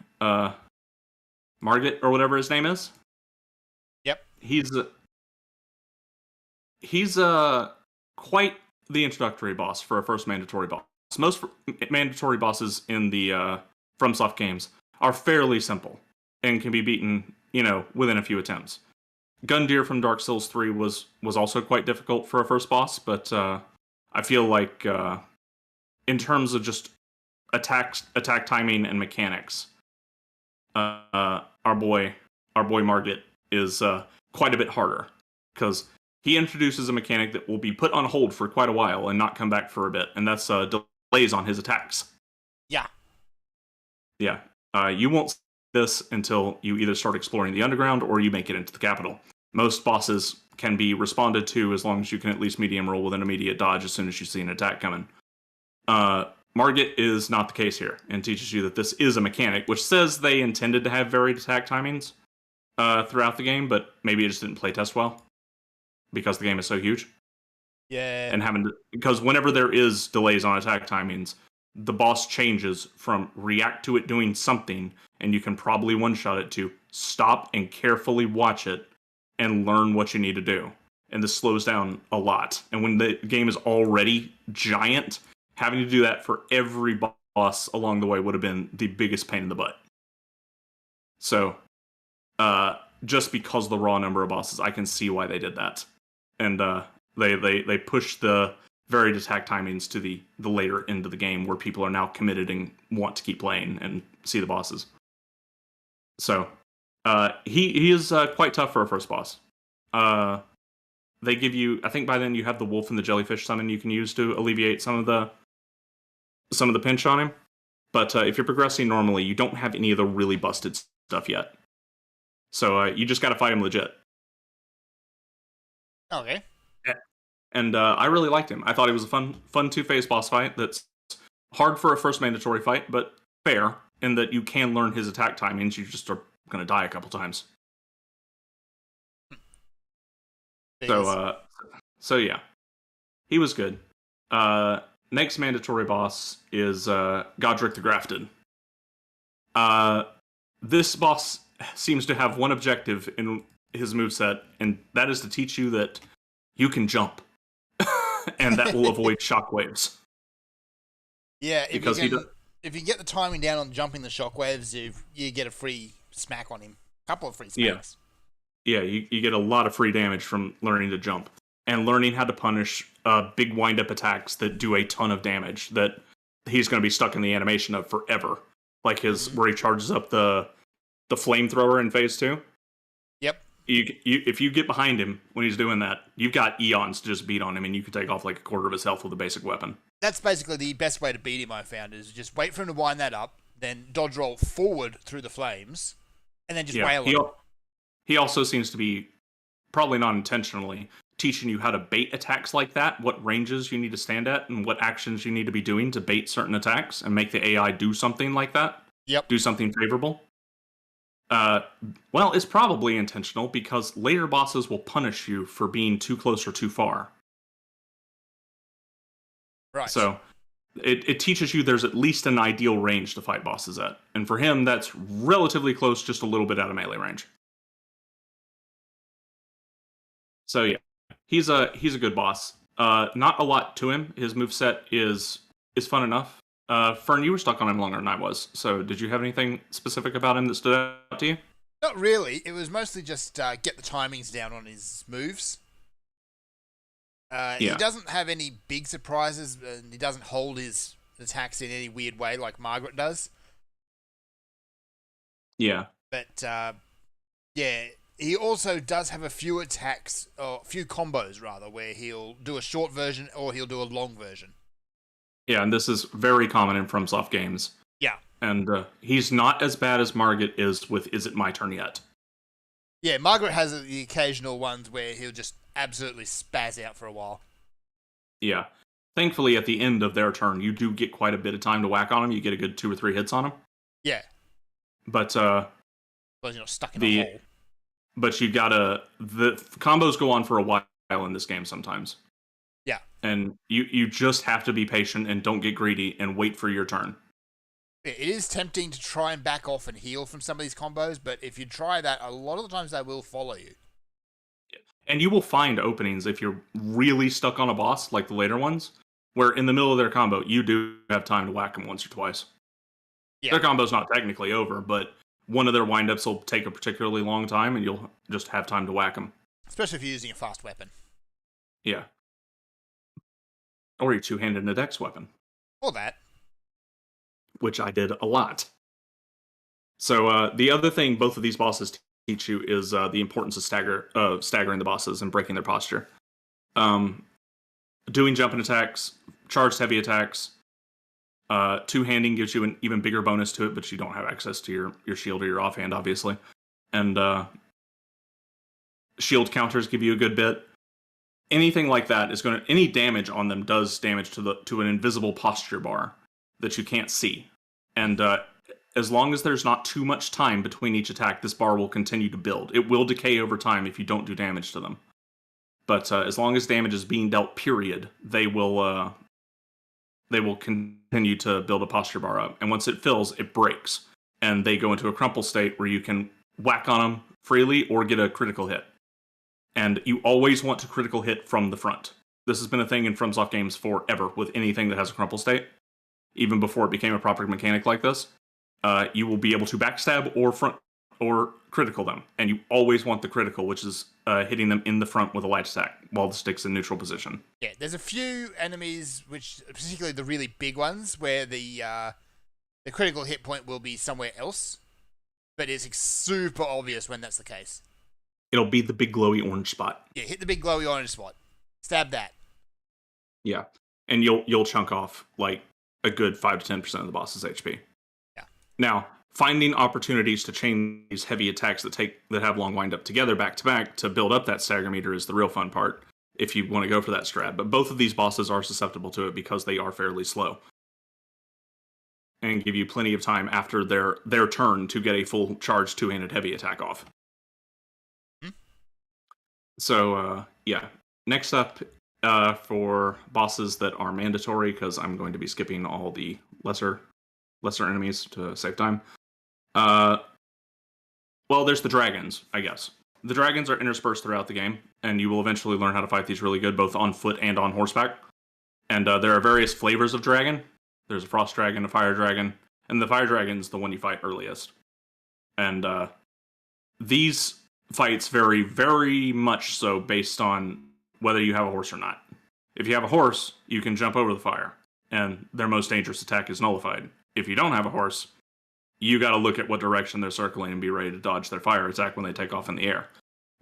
Margit or whatever his name is. Yep. He's quite the introductory boss for a first mandatory boss. Most mandatory bosses in the FromSoft games are fairly simple and can be beaten, within a few attempts. Gundyr from Dark Souls 3 was also quite difficult for a first boss, but I feel like in terms of just attack timing and mechanics, our boy Margit is quite a bit harder, because he introduces a mechanic that will be put on hold for quite a while and not come back for a bit, and that's delays on his attacks. Yeah. Yeah. You won't see this until you either start exploring the underground or you make it into the capital. Most bosses can be responded to as long as you can at least medium roll with an immediate dodge as soon as you see an attack coming. Margit is not the case here, and teaches you that this is a mechanic, which says they intended to have varied attack timings throughout the game, but maybe it just didn't play test well because the game is so huge. Yeah. And because whenever there is delays on attack timings, the boss changes from react to it doing something, and you can probably one-shot it, to stop and carefully watch it and learn what you need to do. And this slows down a lot. And when the game is already giant, having to do that for every boss along the way would have been the biggest pain in the butt. So, just because of the raw number of bosses, I can see why they did that. And they pushed the varied attack timings to the later end of the game, where people are now committed and want to keep playing and see the bosses. So, he is quite tough for a first boss. They give you, I think by then you have the wolf and the jellyfish summon you can use to alleviate some of the pinch on him. But if you're progressing normally, you don't have any of the really busted stuff yet. So you just got to fight him legit. Okay. And I really liked him. I thought he was a fun two-phase boss fight that's hard for a first mandatory fight, but fair in that you can learn his attack timings. You just are going to die a couple times. So yeah, he was good. Next mandatory boss is Godric the Grafted. This boss seems to have one objective in his moveset, and that is to teach you that you can jump. And that will avoid shockwaves. Yeah, because if you get the timing down on jumping the shockwaves, you get a free smack on him. A couple of free smacks. Yeah, you get a lot of free damage from learning to jump. And learning how to punish big wind-up attacks that do a ton of damage that he's going to be stuck in the animation of forever. Like where he charges up the flamethrower in phase 2. Yep. If you get behind him when he's doing that, you've got eons to just beat on him, and you can take off like a quarter of his health with a basic weapon. That's basically the best way to beat him, I found, is just wait for him to wind that up, then dodge roll forward through the flames, and then just wail him. He also seems to be, probably not intentionally, teaching you how to bait attacks like that, what ranges you need to stand at, and what actions you need to be doing to bait certain attacks and make the AI do something like that. Yep. Do something favorable. Well, it's probably intentional, because later bosses will punish you for being too close or too far. Right. So it teaches you there's at least an ideal range to fight bosses at. And for him, that's relatively close, just a little bit out of melee range. So yeah, he's a good boss. Not a lot to him. His moveset is fun enough. Fern, you were stuck on him longer than I was. So did you have anything specific about him that stood out to you? Not really. It was mostly just get the timings down on his moves. He doesn't have any big surprises, and he doesn't hold his attacks in any weird way like Margit does. Yeah. But, yeah, he also does have a few attacks, or a few combos, rather, where he'll do a short version or he'll do a long version. Yeah, and this is very common in FromSoft games. Yeah. And he's not as bad as Margit is with Is It My Turn Yet? Yeah, Margit has the occasional ones where he'll just absolutely spaz out for a while. Yeah. Thankfully, at the end of their turn, you do get quite a bit of time to whack on him. You get a good 2 or 3 hits on him. Yeah. But well, you're not stuck in a hole. But you gotta... The combos go on for a while in this game sometimes. Yeah. And you just have to be patient and don't get greedy and wait for your turn. It is tempting to try and back off and heal from some of these combos, but if you try that, a lot of the times they will follow you. And you will find openings if you're really stuck on a boss, like the later ones, where in the middle of their combo, you do have time to whack them once or twice. Yeah. Their combo's not technically over, but one of their windups will take a particularly long time, and you'll just have time to whack them. Especially if you're using a fast weapon. Yeah. Or your two-handed Nadex weapon. Or that. Which I did a lot. So the other thing both of these bosses teach you is the importance of staggering the bosses and breaking their posture. Doing jumping attacks, charged heavy attacks, two-handing gives you an even bigger bonus to it, but you don't have access to your shield or your offhand, obviously. And shield counters give you a good bit. Anything like that is going to... Any damage on them does damage to an invisible posture bar that you can't see. And as long as there's not too much time between each attack, this bar will continue to build. It will decay over time if you don't do damage to them. But as long as damage is being dealt, period, they will continue to build a posture bar up. And once it fills, it breaks. And they go into a crumple state where you can whack on them freely or get a critical hit. And you always want to critical hit from the front. This has been a thing in FromSoft games forever with anything that has a crumple state. Even before it became a proper mechanic like this. You will be able to backstab or front or critical them. And you always want the critical, which is hitting them in the front with a light attack while the stick's in neutral position. Yeah, there's a few enemies, which particularly the really big ones, where the critical hit point will be somewhere else. But it's super obvious when that's the case. It'll be the big glowy orange spot. Yeah, hit the big glowy orange spot. Stab that. Yeah. And you'll chunk off like a good 5 to 10% of the boss's HP. Yeah. Now, finding opportunities to chain these heavy attacks that have long wind up together back to back to build up that stagger meter is the real fun part if you want to go for that strat. But both of these bosses are susceptible to it because they are fairly slow. And give you plenty of time after their turn to get a full charged two-handed heavy attack off. So, yeah. Next up, for bosses that are mandatory, because I'm going to be skipping all the lesser enemies to save time. Well, there's the dragons, I guess. The dragons are interspersed throughout the game, and you will eventually learn how to fight these really good, both on foot and on horseback. And there are various flavors of dragon. There's a frost dragon, a fire dragon, and the fire dragon's the one you fight earliest. And these fights vary very much so based on whether you have a horse or not. If you have a horse, you can jump over the fire, and their most dangerous attack is nullified. If you don't have a horse, you gotta look at what direction they're circling and be ready to dodge their fire attack when they take off in the air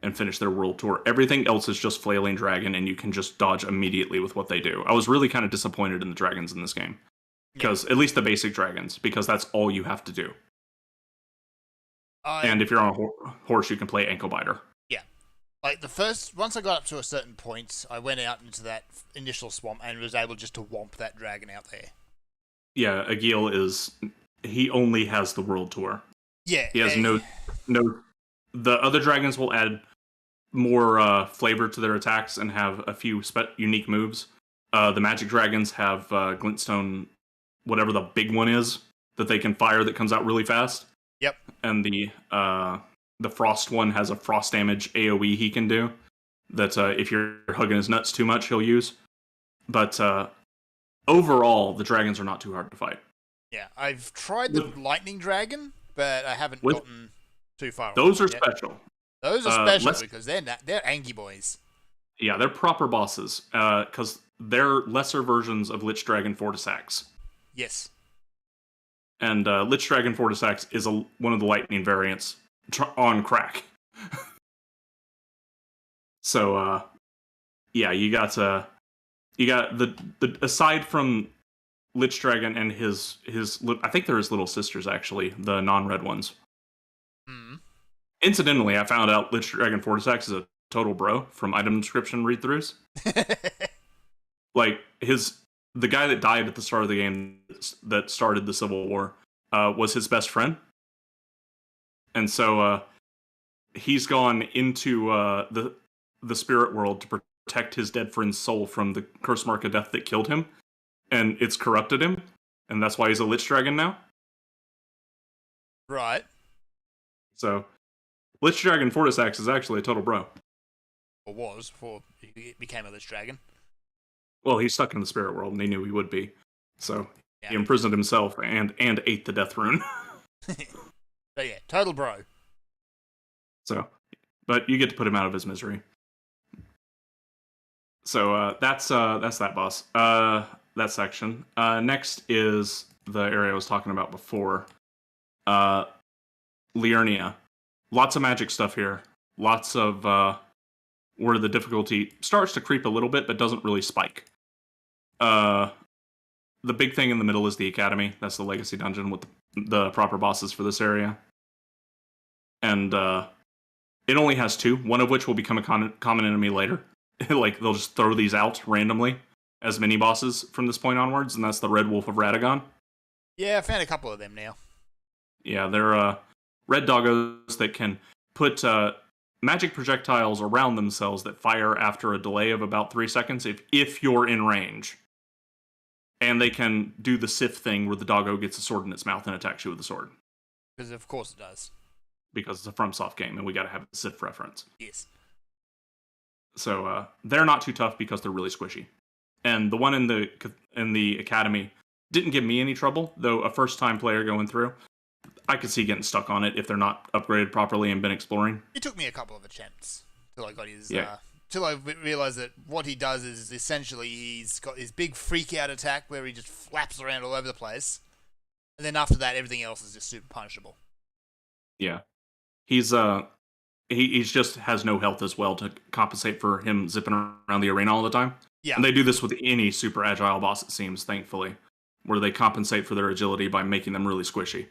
and finish their world tour. Everything else is just flailing dragon, and you can just dodge immediately with what they do. I was really kind of disappointed in the dragons in this game. Because, at least the basic dragons, because that's all you have to do. And if you're on a horse, you can play ankle biter. Yeah. Like, once I got up to a certain point, I went out into that initial swamp and was able just to whomp that dragon out there. Yeah, Agil he only has the world tour. Yeah. He has no, the other dragons will add more flavor to their attacks and have a few unique moves. The magic dragons have glintstone, whatever the big one is, that they can fire that comes out really fast. Yep. And the frost one has a frost damage AoE he can do that if you're hugging his nuts too much, he'll use. But overall, the dragons are not too hard to fight. Yeah, I've tried the lightning dragon, but I haven't gotten too far. Those are special. Those are special because they're Angie boys. Yeah, they're proper bosses because they're lesser versions of Lich Dragon Fortisax. Yes. And Lich Dragon Fortisax is one of the lightning variants on crack. So, yeah, you got the aside from Lich Dragon and his I think they're his little sisters actually, the non-red ones. Mm. Incidentally, I found out Lich Dragon Fortisax is a total bro from item description read-throughs. Like the guy that died at the start of the game that started the Civil War was his best friend. And so he's gone into the spirit world to protect his dead friend's soul from the curse mark of death that killed him. And it's corrupted him. And that's why he's a Lich Dragon now. Right. So, Lich Dragon Fortisax is actually a total bro. Or was, before he became a Lich Dragon. Well, he's stuck in the spirit world, and he knew he would be. So, Yeah. he imprisoned himself and ate the death rune. So yeah, total bro. So, but you get to put him out of his misery. So that's that boss. That section. Next is the area I was talking about before. Liurnia. Lots of magic stuff here. Lots of where the difficulty starts to creep a little bit, but doesn't really spike. The big thing in the middle is the Academy. That's the Legacy Dungeon with the proper bosses for this area. And it only has 2, one of which will become a common enemy later. Like, they'll just throw these out randomly as mini bosses from this point onwards, and that's the Red Wolf of Radagon. Yeah, I found a couple of them now. Yeah, they're red doggos that can put magic projectiles around themselves that fire after a delay of about 3 seconds if you're in range. And they can do the Sith thing where the doggo gets a sword in its mouth and attacks you with the sword. Because of course it does. Because it's a FromSoft game, and we gotta have a Sith reference. Yes. So they're not too tough because they're really squishy. And the one in the Academy didn't give me any trouble, though a first-time player going through, I could see getting stuck on it if they're not upgraded properly and been exploring. It took me a couple of attempts till I got his. Yeah. Till I realized that what he does is essentially he's got his big freak out attack where he just flaps around all over the place, and then after that everything else is just super punishable. Yeah, he's he just has no health as well to compensate for him zipping around the arena all the time. Yeah, and they do this with any super agile boss, it seems, thankfully, where they compensate for their agility by making them really squishy.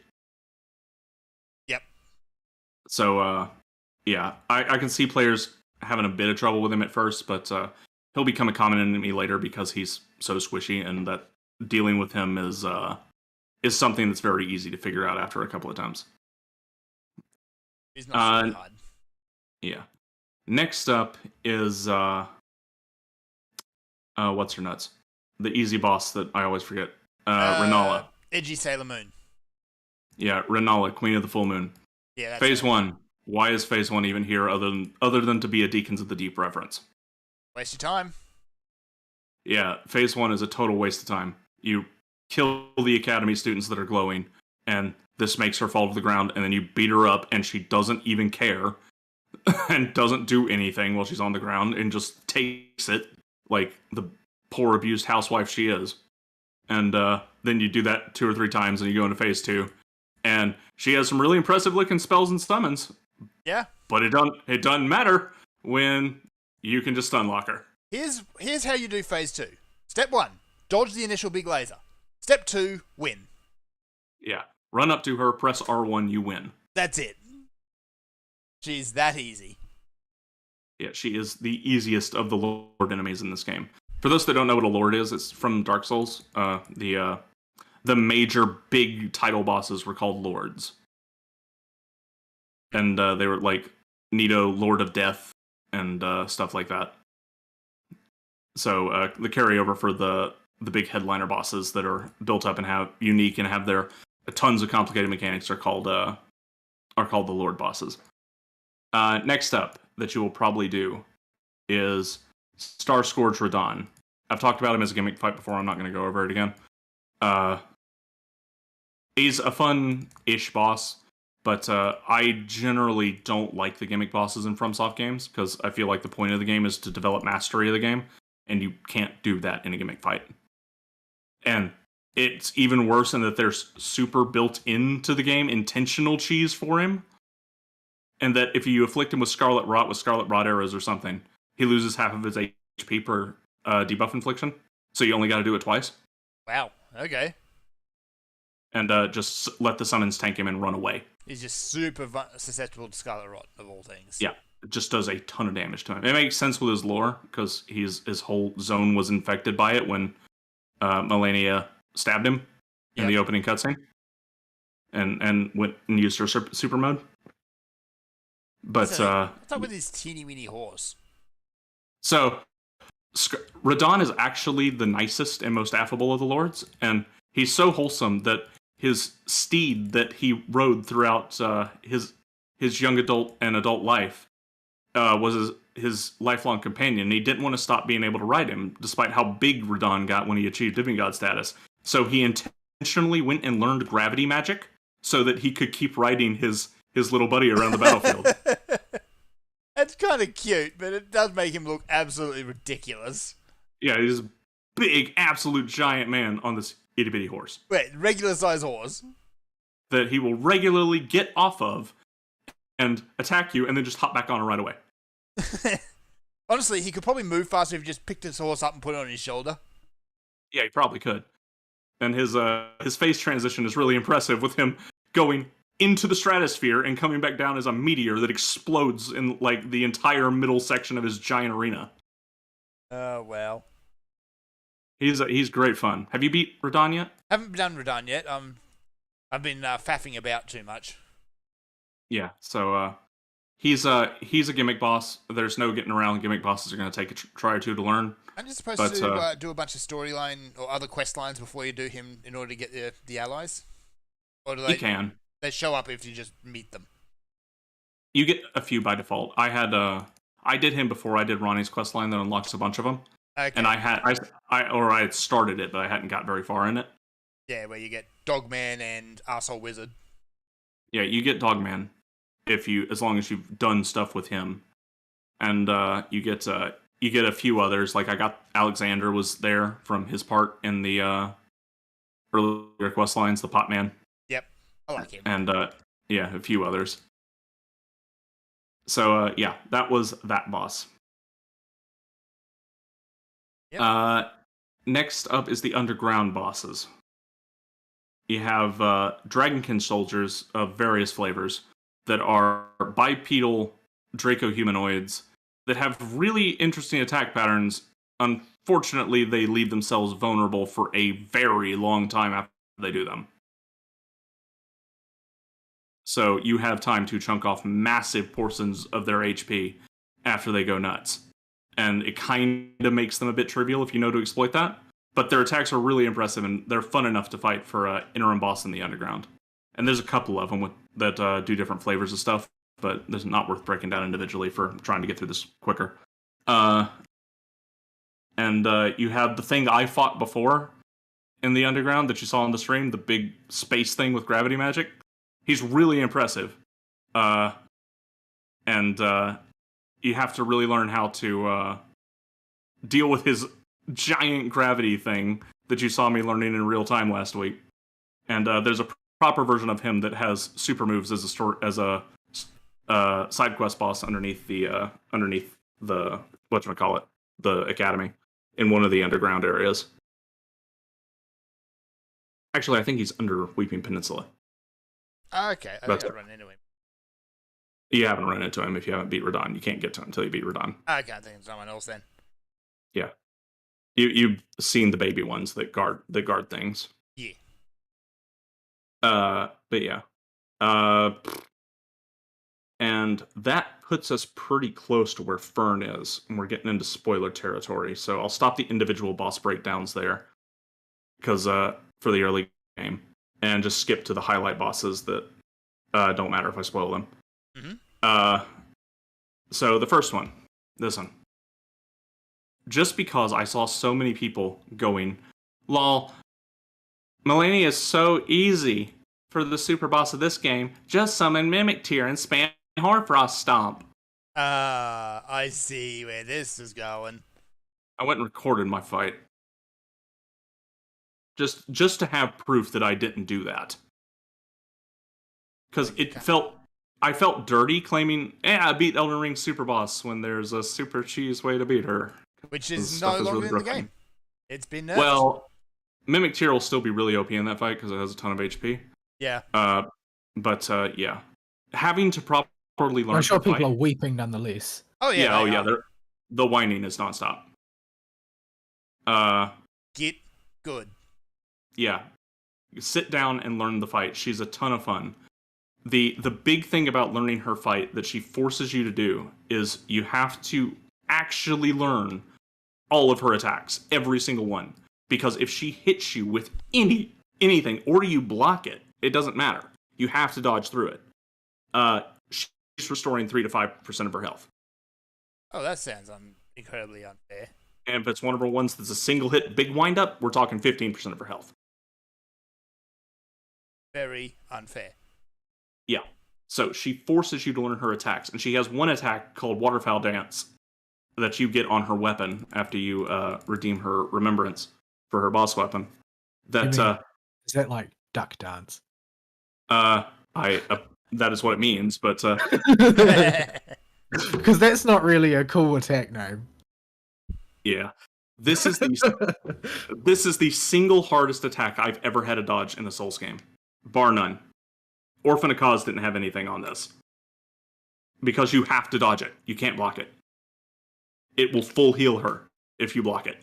Yep. So yeah, I can see players having a bit of trouble with him at first, but he'll become a common enemy later because he's so squishy, and that dealing with him is something that's very easy to figure out after a couple of times. He's not so hard. Yeah. Next up is what's her nuts? The easy boss that I always forget. Renala. Edgy Sailor Moon. Yeah, Renala, Queen of the Full Moon. Yeah, that's Phase it. 1. Why is Phase 1 even here other than to be a Deacons of the Deep reference? Waste your time. Yeah, Phase 1 is a total waste of time. You kill the Academy students that are glowing, and this makes her fall to the ground, and then you beat her up, and she doesn't even care, and doesn't do anything while she's on the ground, and just takes it like the poor abused housewife she is. And then you do that 2 or 3 times, and you go into Phase 2, and she has some really impressive looking spells and summons. Yeah. But it doesn't matter when you can just stunlock her. Here's how you do Phase 2. Step 1, dodge the initial big laser. Step 2, win. Yeah. Run up to her, press R1, you win. That's it. She's that easy. Yeah, she is the easiest of the Lord enemies in this game. For those that don't know what a Lord is, it's from Dark Souls. The major big title bosses were called Lords. And they were like Nito, Lord of Death, and stuff like that. So the carryover for the big headliner bosses that are built up and have unique and have their tons of complicated mechanics are called the Lord bosses. Next up that you will probably do is Star Scourge Radahn. I've talked about him as a gimmick fight before. I'm not going to go over it again. He's a fun-ish boss, but I generally don't like the gimmick bosses in FromSoft games because I feel like the point of the game is to develop mastery of the game, and you can't do that in a gimmick fight. And it's even worse in that there's super built into the game intentional cheese for him, and that if you afflict him with Scarlet Rot arrows or something, he loses half of his HP per debuff infliction. So you only got to do it twice. Wow. Okay. And just let the summons tank him and run away. He's just super susceptible to Scarlet Rot, of all things. Yeah, it just does a ton of damage to him. It makes sense with his lore, because his whole zone was infected by it when Melania stabbed him in the opening cutscene. And went and used her super mode. But what's up with his teeny weeny horse? So Radahn is actually the nicest and most affable of the lords, and he's so wholesome that his steed that he rode throughout his young adult and adult life was his lifelong companion. He didn't want to stop being able to ride him, despite how big Radahn got when he achieved demigod status. So he intentionally went and learned gravity magic so that he could keep riding his little buddy around the battlefield. That's kind of cute, but it does make him look absolutely ridiculous. Yeah, he's a big, absolute giant man on this itty bitty horse Wait, regular size horse? that he will regularly get off of and attack you, and then just hop back on and ride away. Honestly, he could probably move faster if he just picked his horse up and put it on his shoulder. Yeah, he probably could. And his face transition is really impressive, with him going into the stratosphere and coming back down as a meteor that explodes in like the entire middle section of his giant arena. Oh, well. He's great fun. Have you beat Radahn yet? Haven't done Radahn yet. I've been faffing about too much. Yeah, so he's a gimmick boss. There's no getting around. Gimmick bosses are going to take a try or two to learn. Aren't you supposed to do a bunch of storyline or other quest lines before you do him in order to get the allies? Or do You can. They show up if you just meet them? You get a few by default. I did him before I did Ronnie's quest line that unlocks a bunch of them. Okay. And I had started it, but I hadn't got very far in it. Yeah, where you get Dogman and Arsehole Wizard. Yeah, you get Dogman as long as you've done stuff with him, and you get a few others. Like I got Alexander was there from his part in the earlier quest lines, the Pot Man. Yep, I like him. And yeah, a few others. So yeah, that was that boss. Yep. Next up is the underground bosses. You have Dragonkin soldiers of various flavors that are bipedal Draco humanoids that have really interesting attack patterns. Unfortunately, they leave themselves vulnerable for a very long time after they do them. So you have time to chunk off massive portions of their HP after they go nuts. And it kind of makes them a bit trivial if you know to exploit that. But their attacks are really impressive, and they're fun enough to fight for an interim boss in the underground. And there's a couple of them that do different flavors of stuff, but it's not worth breaking down individually for trying to get through this quicker. And you have the thing I fought before in the underground that you saw on the stream, the big space thing with gravity magic. He's really impressive. And you have to really learn how to deal with his giant gravity thing that you saw me learning in real time last week. And there's a proper version of him that has super moves as a side quest boss underneath the whatchamacallit, the academy in one of the underground areas. Actually, I think he's under Weeping Peninsula. Okay, I think I'll run into him. You haven't run into him if you haven't beat Radahn. You can't get to him until you beat Radahn. Okay, I think it's someone else then. Yeah. You've seen the baby ones that guard things. Yeah. But yeah. And that puts us pretty close to where Fern is, and we're getting into spoiler territory. So I'll stop the individual boss breakdowns there, because for the early game, and just skip to the highlight bosses that don't matter if I spoil them. Mm-hmm. So the first one, this one. Just because I saw so many people going, lol, Malenia is so easy for the super boss of this game. Just summon Mimic Tear and spam Hoarfrost Stomp. I see where this is going. I went and recorded my fight. Just to have proof that I didn't do that. Because I felt dirty claiming, I beat Elden Ring Super Boss when there's a super cheese way to beat her. Which is no longer really in the game. It's been nerfed. Well, Mimic Tear will still be really OP in that fight because it has a ton of HP. Yeah. But yeah. Having to properly learn I'm sure people fight, are weeping nonetheless. Oh yeah. yeah. The whining is nonstop. Get good. Yeah. Sit down and learn the fight. She's a ton of fun. The big thing about learning her fight that she forces you to do is you have to actually learn all of her attacks, every single one. Because if she hits you with any anything, or you block it. It doesn't matter. You have to dodge through it. She's restoring 3 to 5% of her health. Oh, that sounds incredibly unfair. And if it's one of her ones that's a single hit big wind up, we're talking 15% of her health. Very unfair. Yeah. So she forces you to learn her attacks, and she has one attack called Waterfowl Dance that you get on her weapon after you redeem her remembrance for her boss weapon. That is that like duck dance? That is what it means, but because that's not really a cool attack name. Yeah. This is the single hardest attack I've ever had to dodge in a Souls game. Bar none. Orphan of Cause didn't have anything on this. Because you have to dodge it. You can't block it. It will full heal her if you block it.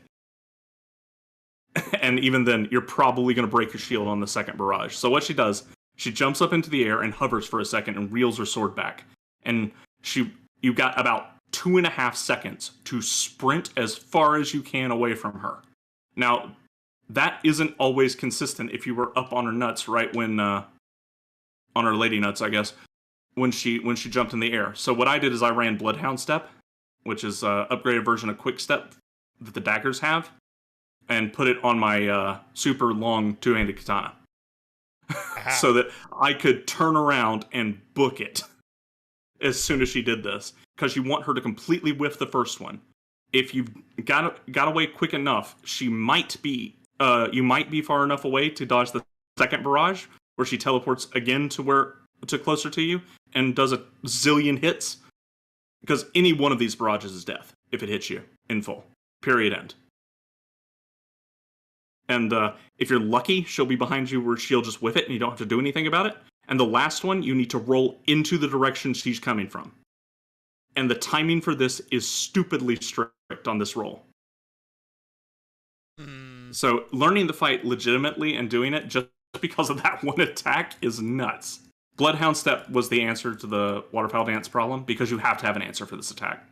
And even then, you're probably going to break your shield on the second barrage. So what she does, she jumps up into the air and hovers for a second and reels her sword back. And you got about 2.5 seconds to sprint as far as you can away from her. Now, that isn't always consistent if you were up on her nuts right when, on her lady nuts, I guess, when she jumped in the air. So what I did is I ran Bloodhound Step, which is an upgraded version of Quick Step that the daggers have, and put it on my super long two-handed katana. So that I could turn around and book it as soon as she did this. Because you want her to completely whiff the first one. If you've got away quick enough, you might be far enough away to dodge the second barrage, where she teleports again to closer to you and does a zillion hits. Because any one of these barrages is death if it hits you in full. Period. End. And if you're lucky, she'll be behind you where she'll just whiff it and you don't have to do anything about it. And the last one, you need to roll into the direction she's coming from. And the timing for this is stupidly strict on this roll. So learning the fight legitimately and doing it just because of that one attack is nuts. Bloodhound Step was the answer to the Waterfowl Dance problem because you have to have an answer for this attack.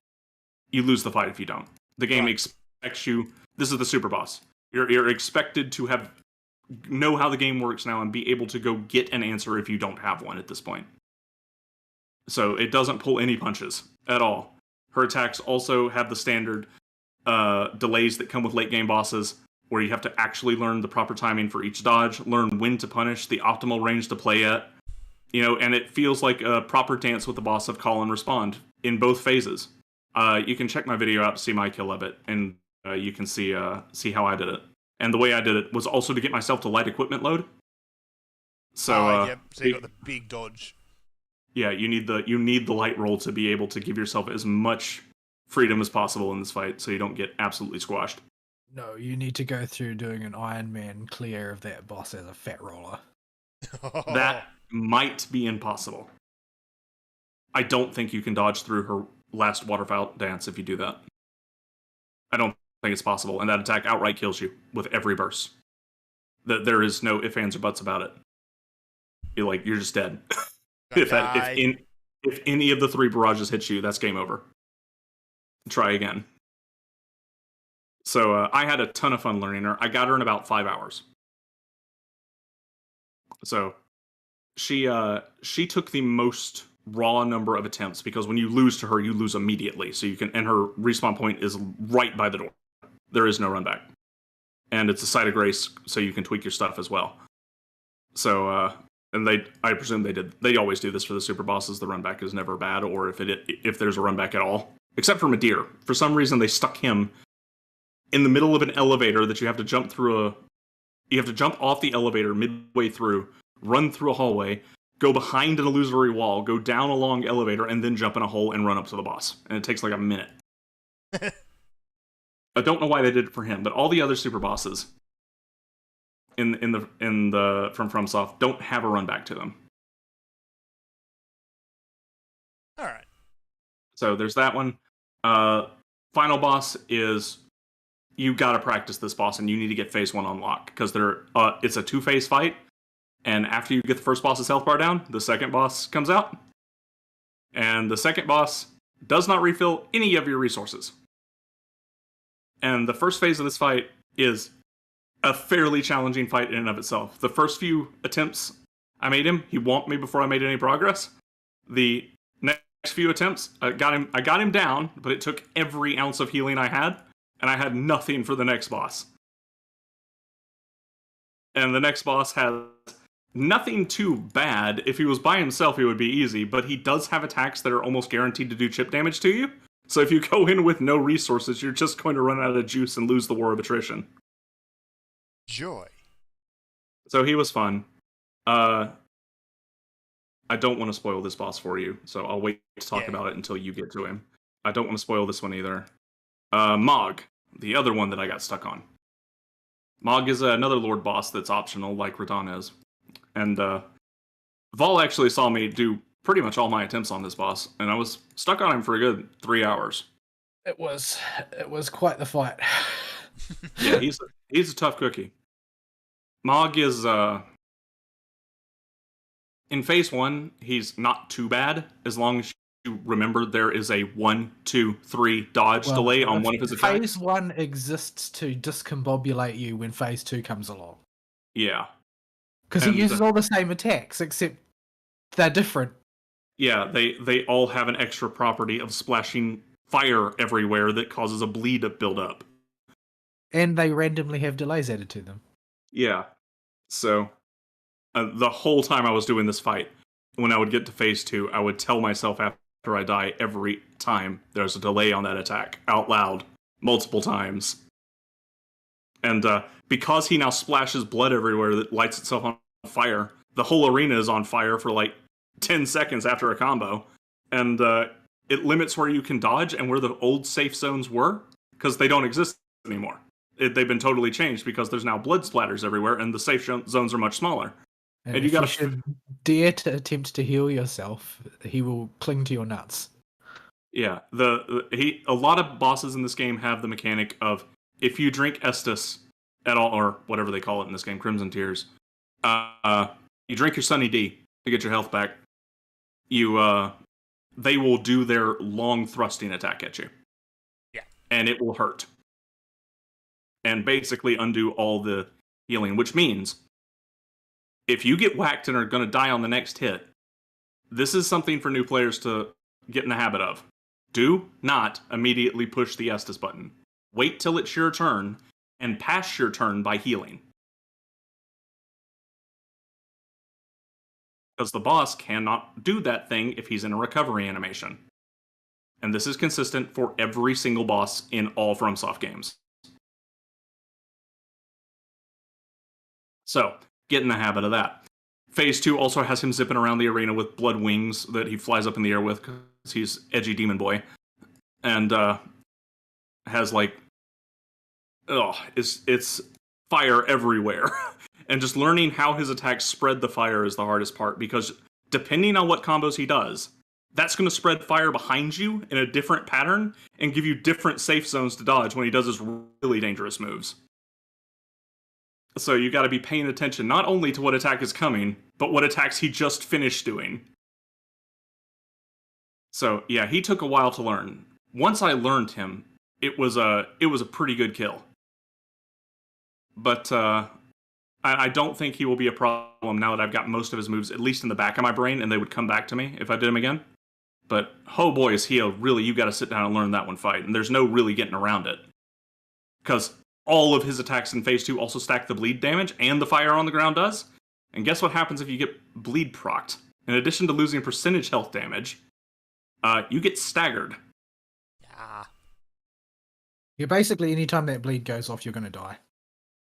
You lose the fight if you don't. The game expects you... This is the super boss. You're expected to know how the game works now and be able to go get an answer if you don't have one at this point. So it doesn't pull any punches at all. Her attacks also have the standard delays that come with late game bosses, where you have to actually learn the proper timing for each dodge, learn when to punish, the optimal range to play at, and it feels like a proper dance with the boss of call and respond in both phases. You can check my video out to see my kill of it, and you can see how I did it. And the way I did it was also to get myself to light equipment load. So, yep. So you got the big dodge. Yeah, you need the light roll to be able to give yourself as much freedom as possible in this fight, so you don't get absolutely squashed. No, you need to go through doing an Iron Man clear of that boss as a fat roller. That might be impossible. I don't think you can dodge through her last Waterfowl Dance if you do that. I don't think it's possible, and that attack outright kills you with every burst. There is no ifs, ands, or buts about it. You're just dead. If any of the 3 barrages hits you, that's game over. Try again. So I had a ton of fun learning her. I got her in about 5 hours. So she took the most raw number of attempts, because when you lose to her, you lose immediately. So and her respawn point is right by the door. There is no run back. And it's a site of grace, so you can tweak your stuff as well. So and I presume they always do this for the super bosses. The run back is never bad, or if there's a run back at all, except for Midir. For some reason, they stuck him in the middle of an elevator that you have to jump through you have to jump off the elevator midway through, run through a hallway, go behind an illusory wall, go down a long elevator, and then jump in a hole and run up to the boss. And it takes like a minute. I don't know why they did it for him, but all the other super bosses in the from FromSoft don't have a run back to them. All right. So there's that one. Final boss is, you gotta practice this boss, and you need to get phase 1 on lock, because it's a 2-phase fight, and after you get the first boss's health bar down, the second boss comes out, and the second boss does not refill any of your resources. And the first phase of this fight is a fairly challenging fight in and of itself. The first few attempts I made him, he whomped me before I made any progress. The next few attempts, I got him down, but it took every ounce of healing I had, and I had nothing for the next boss. And the next boss has nothing too bad. If he was by himself, it would be easy, but he does have attacks that are almost guaranteed to do chip damage to you. So if you go in with no resources, you're just going to run out of juice and lose the war of attrition. Joy. So he was fun. I don't want to spoil this boss for you, so I'll wait to talk about it until you get to him. I don't want to spoil this one either. Mog, the other one that I got stuck on. Mog is another Lord boss that's optional, like Radahn is. And Vol actually saw me do pretty much all my attempts on this boss, and I was stuck on him for a good 3 hours. It was quite the fight. Yeah, he's a tough cookie. Mog is in phase 1, he's not too bad as long as you remember there is a 1, 2, 3 dodge delay on one of his attacks. Phase 1 exists to discombobulate you when phase 2 comes along. Yeah. Because he uses all the same attacks, except they're different. Yeah, they all have an extra property of splashing fire everywhere that causes a bleed to build up. And they randomly have delays added to them. Yeah. So, the whole time I was doing this fight, when I would get to phase 2, I would tell myself after I die every time there's a delay on that attack, out loud, multiple times. And because he now splashes blood everywhere that lights itself on fire, the whole arena is on fire for like 10 seconds after a combo. And it limits where you can dodge and where the old safe zones were, because they don't exist anymore. They've been totally changed because there's now blood splatters everywhere and the safe zones are much smaller. And you should dare to attempt to heal yourself, he will cling to your nuts. Yeah, a lot of bosses in this game have the mechanic of if you drink Estus at all, or whatever they call it in this game, Crimson Tears, you drink your Sunny D to get your health back. They will do their long thrusting attack at you. Yeah, and it will hurt, and basically undo all the healing, which means if you get whacked and are going to die on the next hit, this is something for new players to get in the habit of. Do not immediately push the Estus button. Wait till it's your turn, and pass your turn by healing. Because the boss cannot do that thing if he's in a recovery animation. And this is consistent for every single boss in all FromSoft games. So, get in the habit of that. Phase 2 also has him zipping around the arena with blood wings that he flies up in the air with because he's edgy demon boy. And has like, it's fire everywhere. And just learning how his attacks spread the fire is the hardest part, because depending on what combos he does, that's going to spread fire behind you in a different pattern and give you different safe zones to dodge when he does his really dangerous moves. So you got to be paying attention not only to what attack is coming, but what attacks he just finished doing. So yeah, he took a while to learn. Once I learned him, it was a pretty good kill. But I don't think he will be a problem now that I've got most of his moves at least in the back of my brain, and they would come back to me if I did him again. But oh boy, is he you got to sit down and learn that one fight, and there's no really getting around it. Because all of his attacks in phase 2 also stack the bleed damage, and the fire on the ground does. And guess what happens if you get bleed procced? In addition to losing percentage health damage, you get staggered. Yeah, basically anytime that bleed goes off, you're going to die.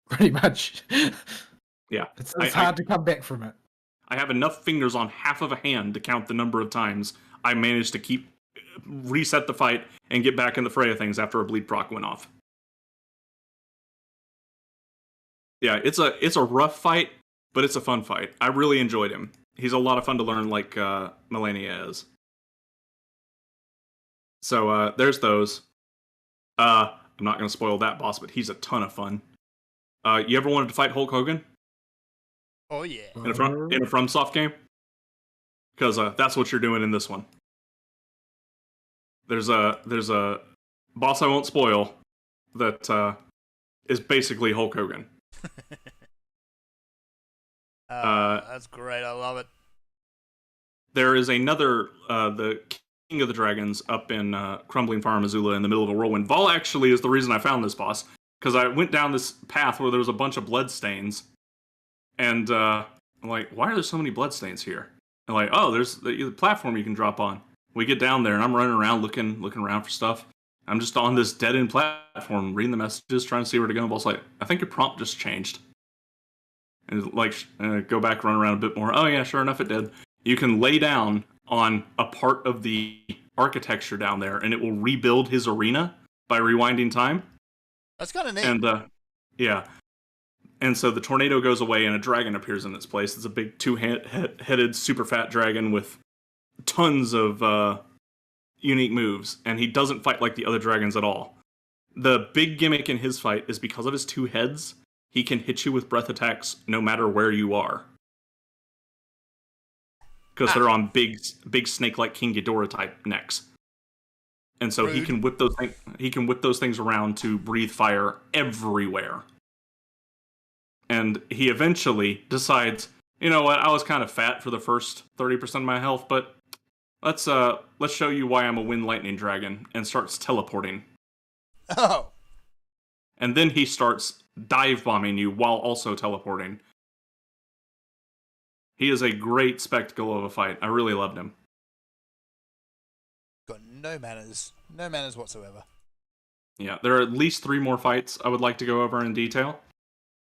Pretty much. Yeah. It's hard to come back from it. I have enough fingers on half of a hand to count the number of times I managed to reset the fight and get back in the fray of things after a bleed proc went off. Yeah, it's a rough fight, but it's a fun fight. I really enjoyed him. He's a lot of fun to learn, like Melania is. So there's those. I'm not going to spoil that boss, but he's a ton of fun. You ever wanted to fight Hulk Hogan? Oh yeah. In a FromSoft game? Because that's what you're doing in this one. There's a boss I won't spoil that is basically Hulk Hogan. That's great. I love it. There is another, the King of the Dragons up in Crumbling Fire, Missoula, in the middle of a whirlwind. Vol actually is the reason I found this boss, because I went down this path where there was a bunch of blood stains, and I'm like, why are there so many blood stains here? And like, oh, there's the platform you can drop on. We get down there, and I'm running around looking around for stuff. I'm just on this dead-end platform, reading the messages, trying to see where to go. And Vol's like, I think your prompt just changed. And like, go back, run around a bit more. Oh yeah, sure enough, it did. You can lay down on a part of the architecture down there, and it will rebuild his arena by rewinding time. That's kind of neat. And yeah, and so the tornado goes away, and a dragon appears in its place. It's a big two-headed, super fat dragon with tons of unique moves, and he doesn't fight like the other dragons at all. The big gimmick in his fight is because of his two heads, he can hit you with breath attacks no matter where you are. Because they're on big snake-like King Ghidorah type necks, and so Rude. he can whip those things around to breathe fire everywhere. And he eventually decides, you know what? I was kind of fat for the first 30% of my health, but let's show you why I'm a Wind Lightning Dragon, and starts teleporting. Oh. And then he starts dive bombing you while also teleporting. He is a great spectacle of a fight. I really loved him. Got no manners. No manners whatsoever. Yeah, there are at least 3 more fights I would like to go over in detail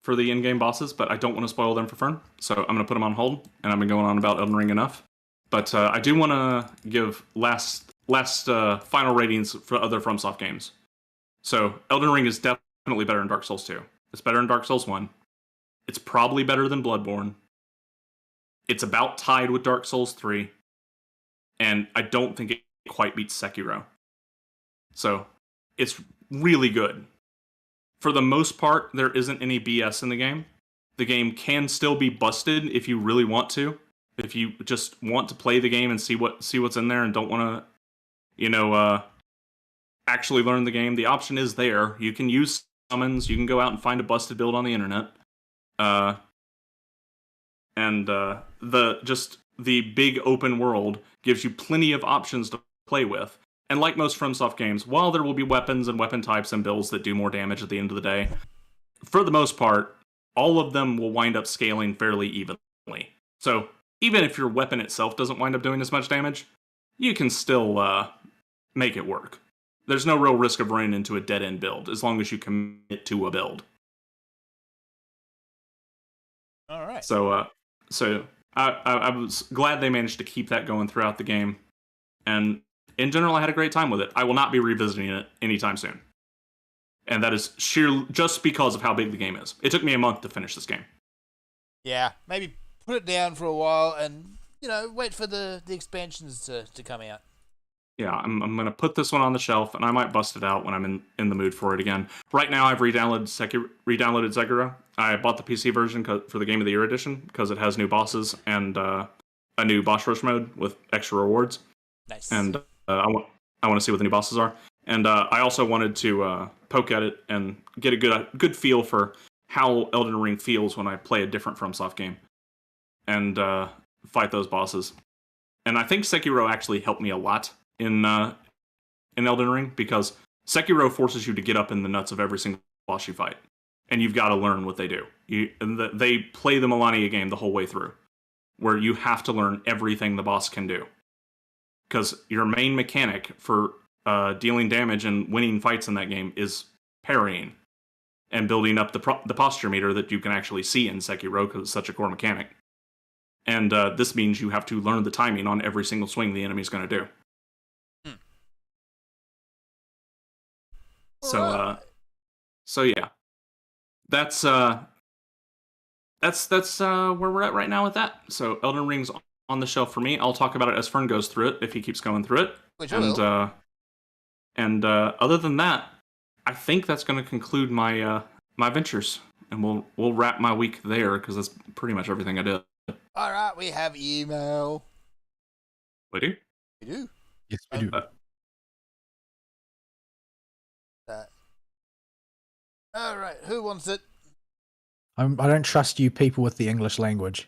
for the in-game bosses, but I don't want to spoil them for Fern, so I'm going to put them on hold, and I've been going on about Elden Ring enough. But I do want to give last final ratings for other FromSoft games. So Elden Ring is definitely better than Dark Souls 2. It's better than Dark Souls 1. It's probably better than Bloodborne. It's about tied with Dark Souls 3. And I don't think it quite beats Sekiro. So it's really good. For the most part, there isn't any BS in the game. The game can still be busted if you really want to. If you just want to play the game and see what's in there and don't want to, actually learn the game, the option is there. You can use summons. You can go out and find a busted build on the internet. The big open world gives you plenty of options to play with. And like most FromSoft games, while there will be weapons and weapon types and builds that do more damage at the end of the day, for the most part, all of them will wind up scaling fairly evenly. So even if your weapon itself doesn't wind up doing as much damage, you can still make it work. There's no real risk of running into a dead-end build, as long as you commit to a build. All right. So I was glad they managed to keep that going throughout the game. And in general, I had a great time with it. I will not be revisiting it anytime soon. And that is just because of how big the game is. It took me a month to finish this game. Yeah, maybe put it down for a while and, wait for the expansions to come out. Yeah, I'm going to put this one on the shelf, and I might bust it out when I'm in the mood for it again. Right now, I've re-downloaded Sekiro. I bought the PC version for the Game of the Year edition because it has new bosses and a new boss rush mode with extra rewards. Nice. And I want to see what the new bosses are. And I also wanted to poke at it and get a good feel for how Elden Ring feels when I play a different FromSoft game and fight those bosses. And I think Sekiro actually helped me a lot in Elden Ring, because Sekiro forces you to get up in the nuts of every single boss you fight, and you've got to learn what they do. They play the Melania game the whole way through, where you have to learn everything the boss can do, because your main mechanic for dealing damage and winning fights in that game is parrying and building up the posture meter that you can actually see in Sekiro, because it's such a core mechanic. And this means you have to learn the timing on every single swing the enemy's going to do. So yeah, that's where we're at right now with that. So Elden Ring's on the shelf for me. I'll talk about it as Fern goes through it, if he keeps going through it. And other than that, I think that's going to conclude my my ventures, and we'll wrap my week there, because that's pretty much everything I did. All right, we have email. We do? We do. Yes, we do. All right, who wants it? I don't trust you people with the English language.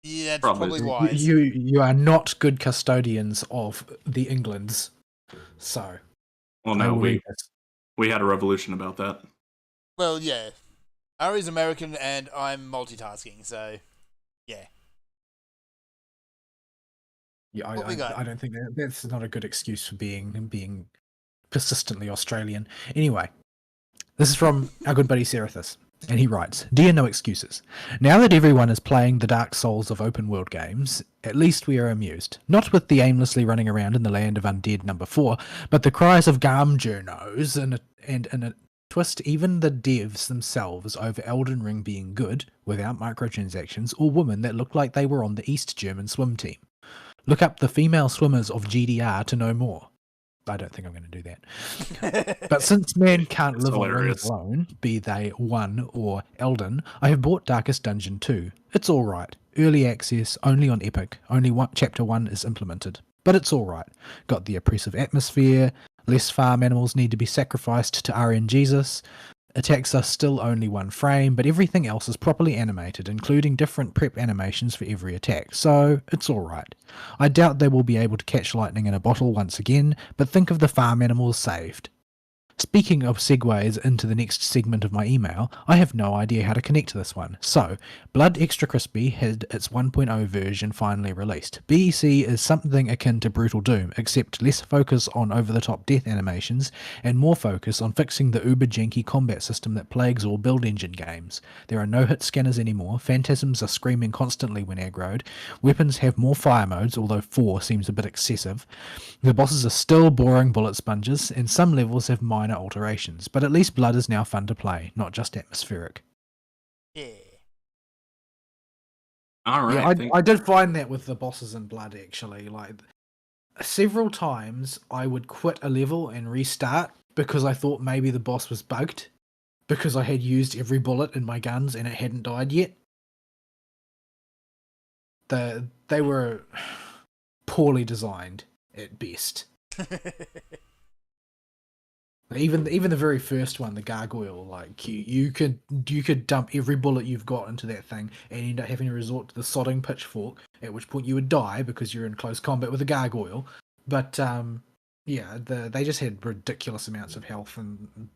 Yeah, that's Probably. probably wise. You are not good custodians of the Englands. So Well, I no, will read this. we had a revolution about that. Well, yeah. Ari's American and I'm multitasking, so yeah. Yeah, What we got? I don't think that's not a good excuse for being persistently Australian. Anyway, this is from our good buddy Serethus, and he writes, "Dear No Excuses, now that everyone is playing the Dark Souls of open world games, at least we are amused. Not with the aimlessly running around in the land of undead number 4, but the cries of Garm journos and in a twist even the devs themselves over Elden Ring being good, without microtransactions, or women that look like they were on the East German swim team. Look up the female swimmers of GDR to know more." I don't think I'm going to do that. But since man can't It's live on hilarious. rings alone, be they one or Elden, I have bought Darkest Dungeon 2. It's alright. Early access, only on Epic. Only chapter 1 is implemented. But it's alright. Got the oppressive atmosphere, less farm animals need to be sacrificed to RNGesus. Attacks are still only one frame, but everything else is properly animated, including different prep animations for every attack, so it's alright. I doubt they will be able to catch lightning in a bottle once again, but think of the farm animals saved. Speaking of segues into the next segment of my email, I have no idea how to connect to this one. So, Blood Extra Crispy had its 1.0 version finally released. BEC is something akin to Brutal Doom, except less focus on over-the-top death animations and more focus on fixing the uber-janky combat system that plagues all build engine games. There are no hit scanners anymore, phantasms are screaming constantly when aggroed, weapons have more fire modes, although 4 seems a bit excessive. The bosses are still boring bullet sponges, and some levels have minor alterations, but at least Blood is now fun to play, not just atmospheric. Yeah. All right. Yeah, I did find that with the bosses in Blood, actually. Like, several times I would quit a level and restart because I thought maybe the boss was bugged, because I had used every bullet in my guns and it hadn't died yet. They were poorly designed at best. Even the very first one, the gargoyle, like you could dump every bullet you've got into that thing and end up having to resort to the sodding pitchfork, at which point you would die because you're in close combat with a gargoyle. But yeah, they just had ridiculous amounts of health, and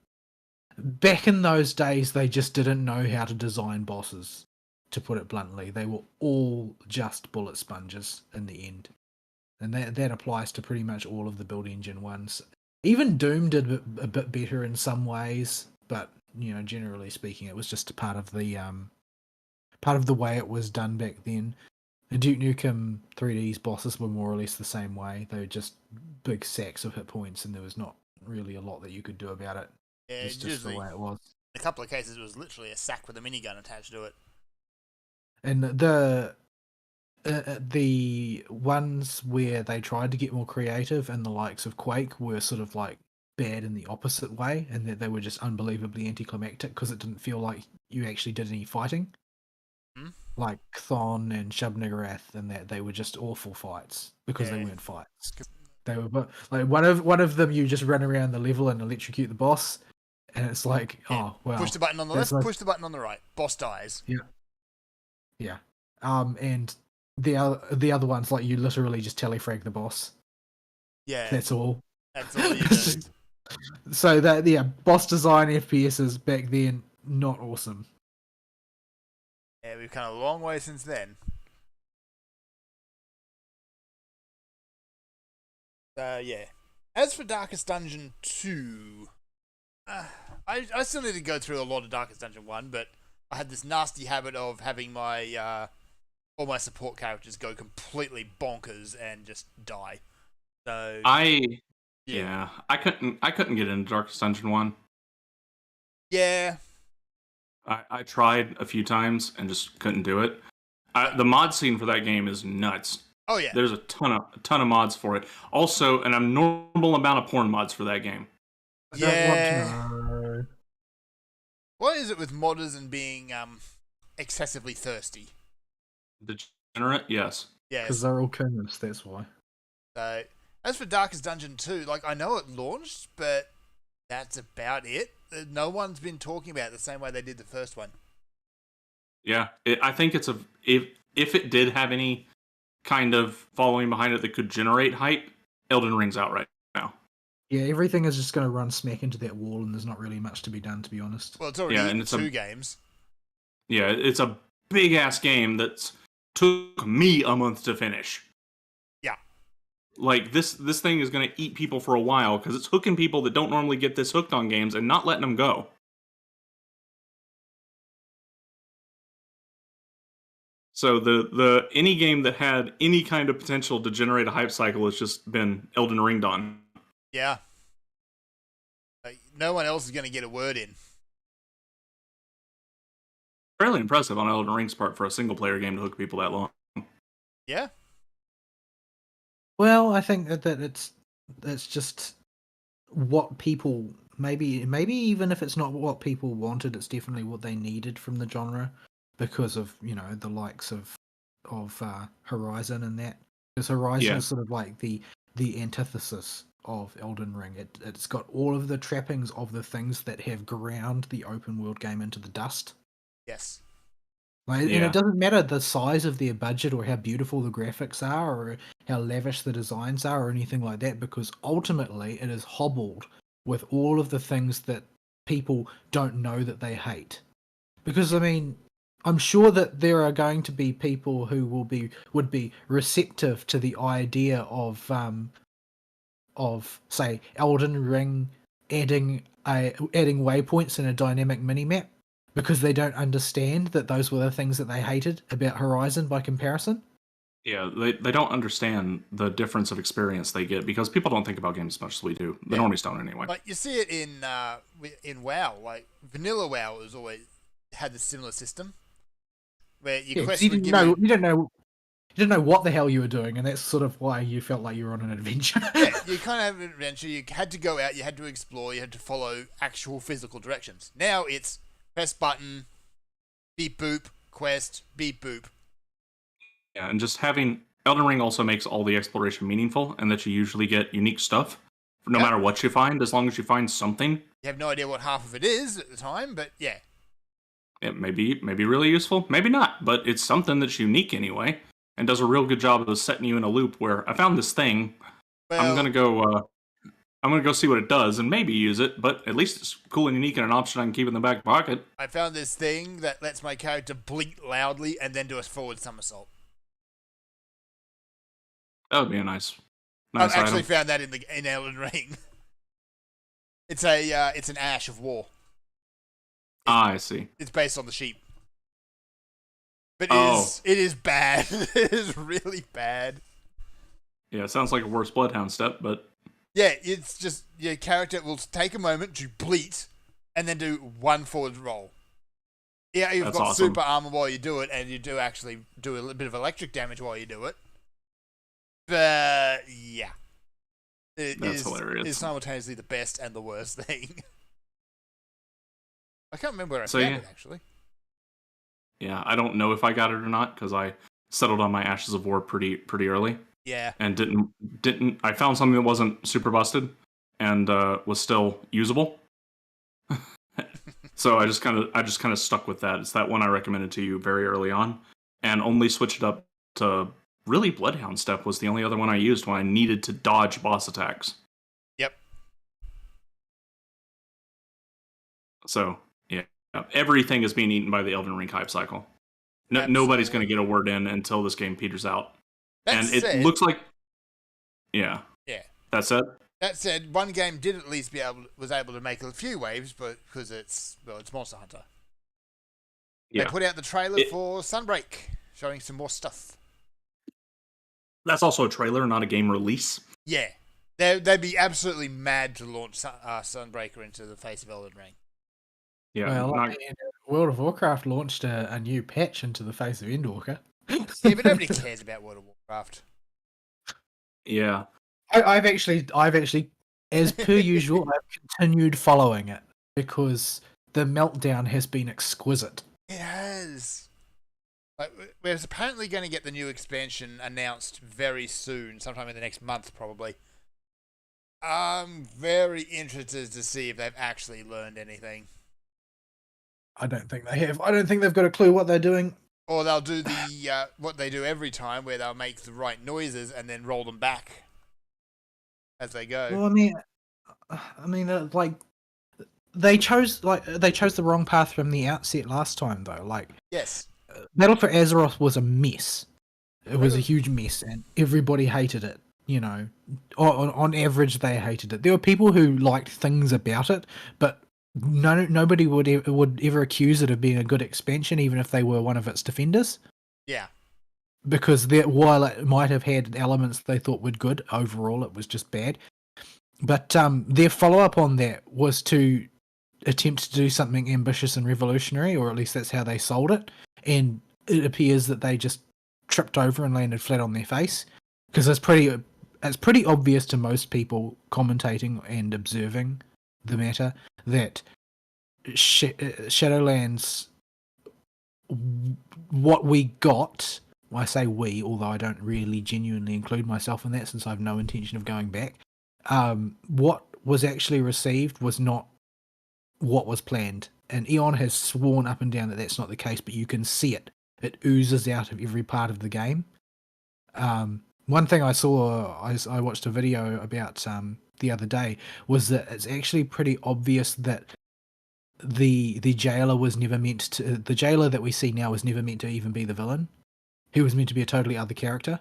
back in those days they just didn't know how to design bosses, to put it bluntly. They were all just bullet sponges in the end. And that applies to pretty much all of the build engine ones. Even Doom did a bit better in some ways, but generally speaking, it was just a part of the way it was done back then. The Duke Nukem 3D's bosses were more or less the same way. They were just big sacks of hit points, and there was not really a lot that you could do about it. Yeah, It's just the way it was. In a couple of cases, it was literally a sack with a minigun attached to it. And the ones where they tried to get more creative, and the likes of Quake, were sort of like bad in the opposite way, and that they were just unbelievably anticlimactic because it didn't feel like you actually did any fighting. Like Thon and Shub Niggurath, and that they were just awful fights because they weren't fights. They were like one of them, you just run around the level and electrocute the boss, and it's like, oh well. Push the button on the left, push the button on the right. Boss dies. Yeah. And the other ones, like, you literally just telefrag the boss. Yeah. That's all. That's all you do. So boss design FPSs back then, not awesome. Yeah, we've come a long way since then. Yeah. As for Darkest Dungeon 2, I still need to go through a lot of Darkest Dungeon 1, but I had this nasty habit of having my all my support characters go completely bonkers and just die. So I couldn't get into Darkest Dungeon 1. Yeah. I tried a few times and just couldn't do it. The mod scene for that game is nuts. Oh yeah. There's a ton of mods for it. Also, an abnormal amount of porn mods for that game. Yeah. What is it with modders and being excessively thirsty? Degenerate, yes. Yeah. Because they're all kings, that's why. So, as for Darkest Dungeon 2, like, I know it launched, but that's about it. No one's been talking about it the same way they did the first one. Yeah, I think it's a if it did have any kind of following behind it that could generate hype, Elden Ring's out right now. Yeah, everything is just going to run smack into that wall, and there's not really much to be done, to be honest. Well, it's already Yeah, and eaten it's two games. Yeah, it's a big ass game that took me a month to finish. Yeah. Like this thing is going to eat people for a while because it's hooking people that don't normally get this hooked on games and not letting them go. So the any game that had any kind of potential to generate a hype cycle has just been Elden Ring done. Yeah. Like, no one else is going to get a word in. Fairly impressive on Elden Ring's part for a single player game to hook people that long. Yeah. Well, I think that it's just what people maybe even if it's not what people wanted, it's definitely what they needed from the genre because of the likes of Horizon and that. Because Horizon Yeah. is sort of like the antithesis of Elden Ring. It's got all of the trappings of the things that have ground the open world game into the dust. Yes. Like, and Yeah. it doesn't matter the size of their budget or how beautiful the graphics are or how lavish the designs are or anything like that, because ultimately it is hobbled with all of the things that people don't know that they hate. Because I mean, I'm sure that there are going to be people who would be receptive to the idea of say Elden Ring adding waypoints in a dynamic minimap because they don't understand that those were the things that they hated about Horizon by comparison. Yeah, they don't understand the difference of experience they get because people don't think about games as much as we do. The normies don't anyway. Like you see it in WoW. Like vanilla WoW has always had the similar system where your quests would give you didn't know what the hell you were doing, and that's sort of why you felt like you were on an adventure. Yeah, you kind of have an adventure. You had to go out. You had to explore. You had to follow actual physical directions. Now it's press button, beep boop, quest, beep boop. Yeah, and just having Elden Ring also makes all the exploration meaningful, and that you usually get unique stuff, no matter what you find, as long as you find something. You have no idea what half of it is at the time, but yeah. It may be really useful, maybe not, but it's something that's unique anyway, and does a real good job of setting you in a loop where I found this thing. Well, I'm gonna go see what it does and maybe use it, but at least it's cool and unique and an option I can keep in the back pocket. I found this thing that lets my character blink loudly and then do a forward somersault. That would be a nice I've actually item. found that in Elden Ring. It's an Ash of War. I see. It's based on the sheep. But it is bad. It is really bad. Yeah, it sounds like a worse Bloodhound step, but Yeah, it's just your character will take a moment to bleat and then do one forward roll. Yeah, you've That's got awesome. super armor while you do it, and you do actually do a little bit of electric damage while you do it. But yeah, That's hilarious. It's simultaneously the best and the worst thing. I can't remember where I So, found yeah. it actually. yeah, I don't know if I got it or not because I settled on my Ashes of War pretty early Yeah, and didn't. I found something that wasn't super busted and was still usable. So I just kind of stuck with that. It's that one I recommended to you very early on, and only switched it up to really Bloodhound step was the only other one I used when I needed to dodge boss attacks. yep. So yeah, everything is being eaten by the Elden Ring hype cycle. Nobody's going to get a word in until this game peters out. That And it said, looks like, yeah. That's it. That said, one game did at least was able to make a few waves, but because it's Monster Hunter. Yeah, They put out the trailer for Sunbreak, showing some more stuff. that's also a trailer, not a game release. Yeah, they'd be absolutely mad to launch Sunbreaker into the face of Elden Ring. Yeah, Well, not, World of Warcraft launched a new patch into the face of Endwalker. Yeah, but nobody cares about World of Warcraft. yeah. I've actually, as per usual, I've continued following it because the meltdown has been exquisite. It has. Like, we're apparently going to get the new expansion announced very soon, sometime in the next month, probably. I'm very interested to see if they've actually learned anything. I don't think they have. I don't think they've got a clue what they're doing. Or they'll do the what they do every time, where they'll make the right noises and then roll them back as they go. Well, like they chose the wrong path from the outset last time, though. Like Yes. Battle for Azeroth was a mess. It was a huge mess, and everybody hated it. You know, on average, they hated it. There were people who liked things about it, but nobody would ever accuse it of being a good expansion, even if they were one of its defenders. Yeah. Because while it might have had elements they thought were good, overall it was just bad. But their follow-up on that was to attempt to do something ambitious and revolutionary, or at least that's how they sold it. And it appears that they just tripped over and landed flat on their face, because it's pretty obvious to most people commentating and observing the matter that Shadowlands, what we got, I say we, although I don't really genuinely include myself in that since I have no intention of going back, what was actually received was not what was planned. And Eon has sworn up and down that that's not the case, but you can see it. It oozes out of every part of the game. One thing I saw, I watched a video about the other day, was that it's actually pretty obvious that the jailer was never meant to. The jailer that we see now was never meant to even be the villain. He was meant to be a totally other character.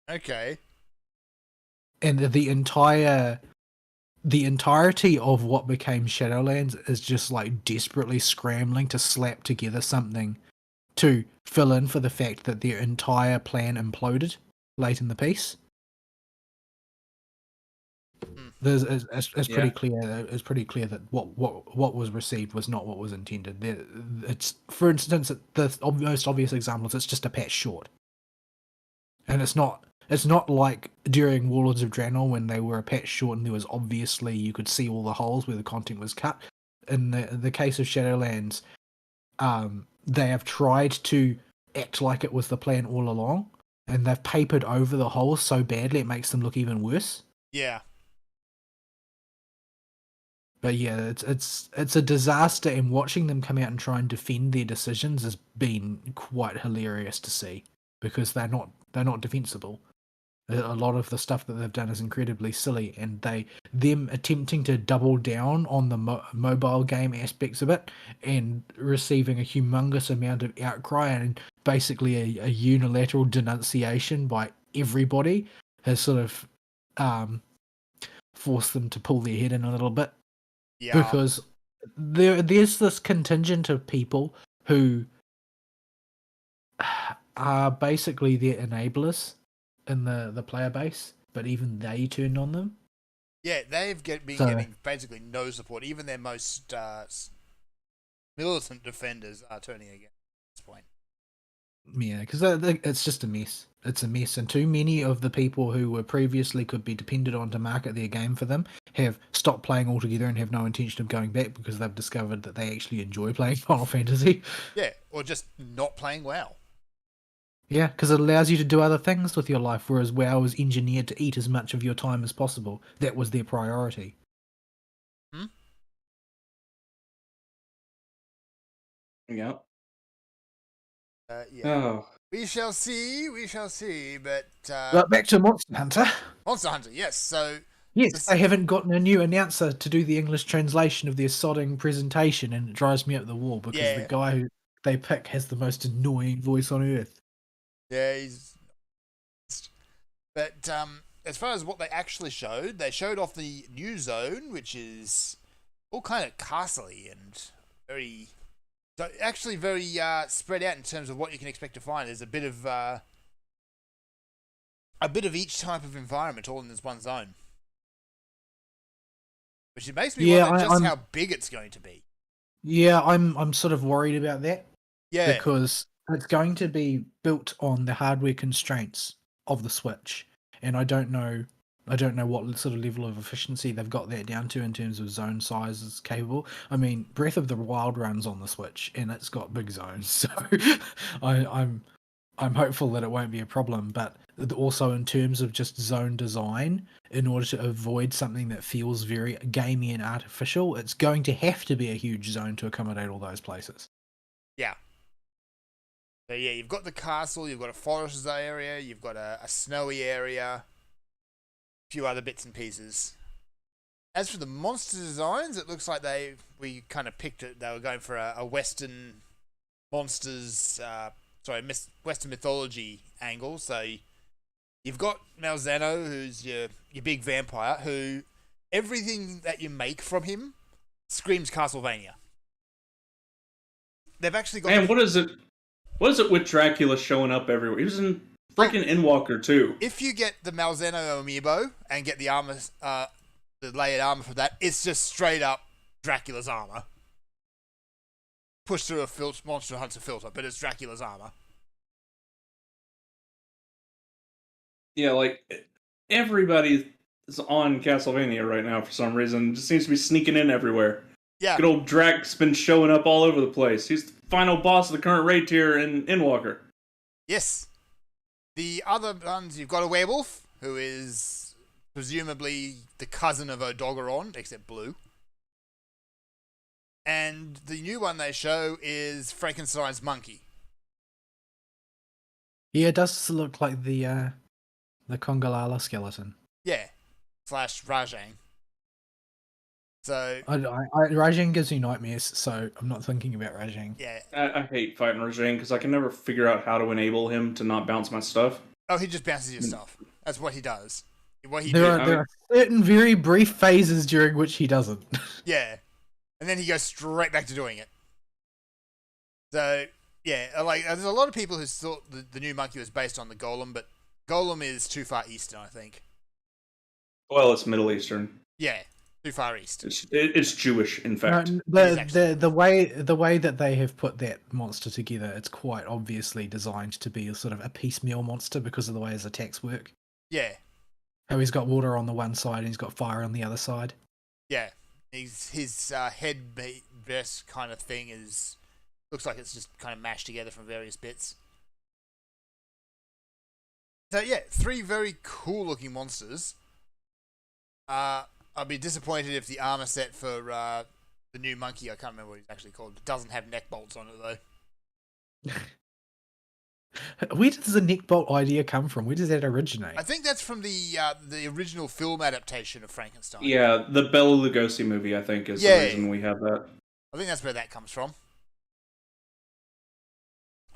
Okay. And the entirety of what became Shadowlands is just like desperately scrambling to slap together something to fill in for the fact that their entire plan imploded late in the piece. It's pretty clear. It's pretty clear that what was received was not what was intended. It's, for instance, the most obvious example is it's just a patch short, and it's not like during Warlords of Draenor when they were a patch short and there was obviously you could see all the holes where the content was cut. In the case of Shadowlands, they have tried to act like it was the plan all along, and they've papered over the holes so badly it makes them look even worse. Yeah. But yeah, it's a disaster, and watching them come out and try and defend their decisions has been quite hilarious to see, because they're not defensible. A lot of the stuff that they've done is incredibly silly, and them attempting to double down on the mobile game aspects of it and receiving a humongous amount of outcry and basically a unilateral denunciation by everybody has sort of forced them to pull their head in a little bit. Yeah. Because there's this contingent of people who are basically their enablers in the player base, but even they turned on them. Yeah, they've been getting basically no support. Even their most militant defenders are turning against at this point. Yeah, because it's just a mess. It's a mess, and too many of the people who were previously could be depended on to market their game for them have stopped playing altogether and have no intention of going back because they've discovered that they actually enjoy playing Final Fantasy. Yeah, or just not playing WoW. Yeah, because it allows you to do other things with your life, whereas WoW was engineered to eat as much of your time as possible. That was their priority. Yep. Yeah. Oh. We shall see, but back to Monster Hunter. Monster Hunter, yes. So yes, they haven't gotten a new announcer to do the English translation of their sodding presentation, and it drives me up the wall because the guy who they pick has the most annoying voice on earth. Yeah, but as far as what they actually showed, they showed off the new zone, which is all kind of castle-y and very spread out in terms of what you can expect to find. There's a bit of each type of environment all in this one zone, which it makes me wonder just how big it's going to be. Yeah, I'm sort of worried about that. Yeah, because it's going to be built on the hardware constraints of the Switch, and I don't know what sort of level of efficiency they've got that down to in terms of zone sizes capable. I mean, Breath of the Wild runs on the Switch, and it's got big zones, so I'm I'm hopeful that it won't be a problem, but also in terms of just zone design, in order to avoid something that feels very gamey and artificial, it's going to have to be a huge zone to accommodate all those places. Yeah. So yeah, you've got the castle, you've got a forest area, you've got a snowy area, a few other bits and pieces. As for the monster designs, it looks like we kind of picked it. They were going for a Western monsters, Western mythology angle. So you've got Malzeno, who's your big vampire, who everything that you make from him screams Castlevania. They've actually got. Man, what is it? What is it with Dracula showing up everywhere? He was in freaking Endwalker too. If you get the Malzeno amiibo and get the armor, the layered armor for that, it's just straight up Dracula's armor. Pushed through a Monster Hunter filter, but it's Dracula's armor. Yeah, like everybody is on Castlevania right now for some reason. Just seems to be sneaking in everywhere. Yeah. Good old Drac's been showing up all over the place. He's the final boss of the current raid tier in Endwalker. Yes. The other ones, you've got a werewolf, who is presumably the cousin of Odogaron, except blue. And the new one they show is Frankenstein's monkey. Yeah, it does look like the Congalala skeleton. Yeah. / Rajang. So Rajang gives me nightmares, so I'm not thinking about Rajang. yeah. I hate fighting Rajang because I can never figure out how to enable him to not bounce my stuff. Oh, he just bounces your stuff. That's what he does. There are certain very brief phases during which he doesn't. Yeah. And then he goes straight back to doing it. So, yeah, there's a lot of people who thought the new monkey was based on the Golem, but Golem is too far eastern, I think. Well, it's Middle Eastern. Yeah, too far east. It's Jewish, in fact. The way that they have put that monster together, it's quite obviously designed to be a sort of a piecemeal monster because of the way his attacks work. Yeah. How he's got water on the one side and he's got fire on the other side. Yeah. His head vest kind of thing looks like it's just kind of mashed together from various bits. So yeah, 3 very cool looking monsters. I'd be disappointed if the armor set for the new monkey, I can't remember what he's actually called, doesn't have neck bolts on it though. Where does the neck bolt idea come from? Where does that originate? I think that's from the original film adaptation of Frankenstein. Yeah, the Bela Lugosi movie, I think, is the reason we have that. I think that's where that comes from.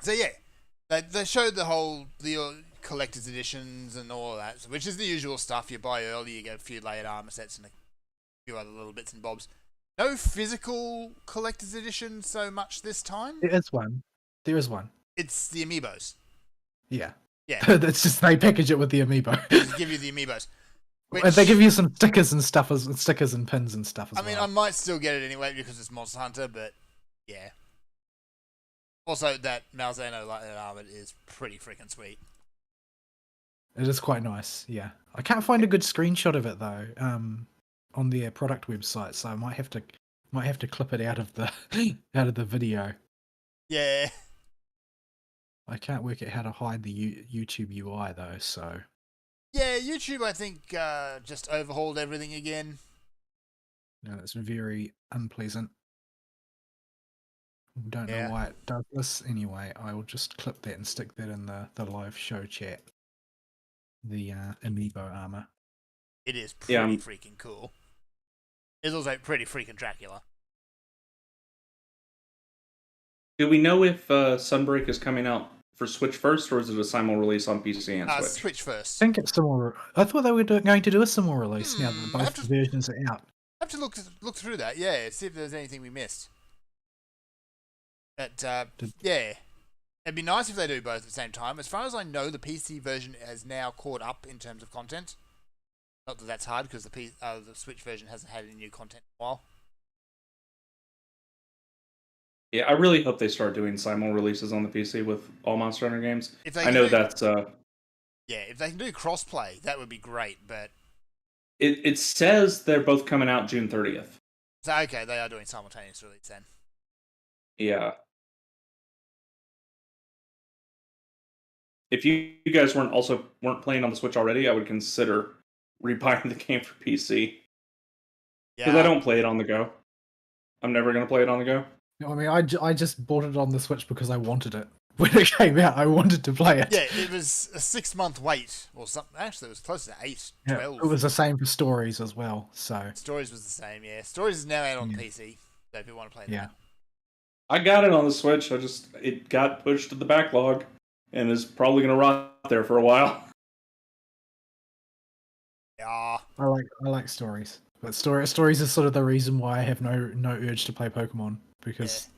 So yeah, they showed the collector's editions and all that, which is the usual stuff. You buy early, you get a few layered armor sets and a few other little bits and bobs. No physical collector's edition so much this time. There is one. There is one. It's the amiibos. Yeah. Yeah. That's just, they package it with the amiibo. Just give you the amiibos. And they give you some stickers and stuff, stickers and pins and stuff as well. I mean, I might still get it anyway because it's Monster Hunter, but yeah. Also, that Malzeno lighted armor is pretty freaking sweet. It is quite nice, yeah. I can't find a good screenshot of it though, on their product website, so I might have to clip it out of the video. Yeah. I can't work out how to hide the YouTube UI though, so. Yeah, YouTube I think just overhauled everything again. No, it's very unpleasant. Don't Yeah. know why it does this. Anyway, I will just clip that and stick that in the live show chat. The amiibo armor. It is pretty freaking cool. It's also pretty freaking Dracula. Do we know if Sunbreak is coming out for Switch first, or is it a simul release on PC and Switch? Switch first. I think it's similar. I thought they were going to do a similar release now that both versions are out. I have to look through that, yeah, see if there's anything we missed. But, yeah. It'd be nice if they do both at the same time. As far as I know, the PC version has now caught up in terms of content. Not that that's hard, because the Switch version hasn't had any new content in a while. Yeah, I really hope they start doing simul releases on the PC with all Monster Hunter games. I know that's... Yeah, if they can do crossplay, that would be great, but... It says they're both coming out June 30th. So, okay, they are doing simultaneous release then. Yeah. if you guys weren't playing on the Switch already, I would consider rebuying the game for PC because I don't play it on the go. I'm never gonna play it on the go. No, I mean, I just bought it on the Switch because I wanted it. When it came out, I wanted to play it. Yeah, it was a 6-month wait or something. Actually, it was close to 8, 12. It was the same for Stories as well. So Stories was the same, yeah. Stories is now out on Yeah. PC, so if you want to play yeah, that. I got it on the Switch. It got pushed to the backlog, and is probably gonna rot there for a while. Yeah. I like Stories, but Stories is sort of the reason why I have no urge to play Pokemon, because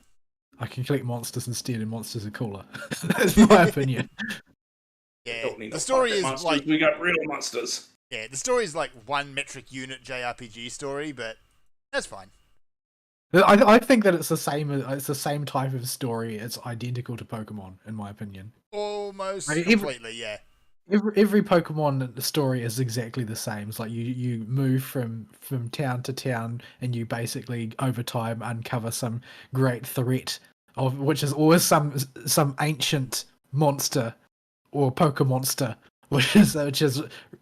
I can collect monsters instead, and monsters are cooler. That's my opinion. Yeah. Don't need The no story pocket is monsters. like We got real monsters. yeah, the story is like 1 metric unit JRPG story, but that's fine. I think that it's the same type of story. It's identical to Pokemon, in my opinion. Almost Right, completely, yeah. Every Pokemon story is exactly the same. It's like you move from town to town, and you basically over time uncover some great threat of which is always some ancient monster or Pokemonster, which is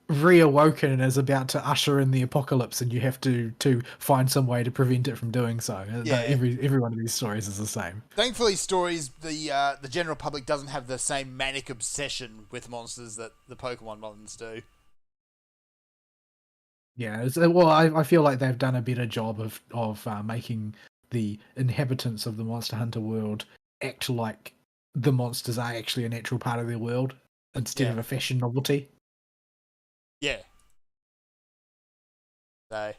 reawoken and is about to usher in the apocalypse, and you have to find some way to prevent it from doing so. Yeah. Every one of these stories is the same. Thankfully, stories the general public doesn't have the same manic obsession with monsters that the Pokemon ones do. Yeah, well, I feel like they've done a better job of making the inhabitants of the Monster Hunter world act like the monsters are actually a natural part of their world instead Yeah. of a fashion novelty. Yeah. So.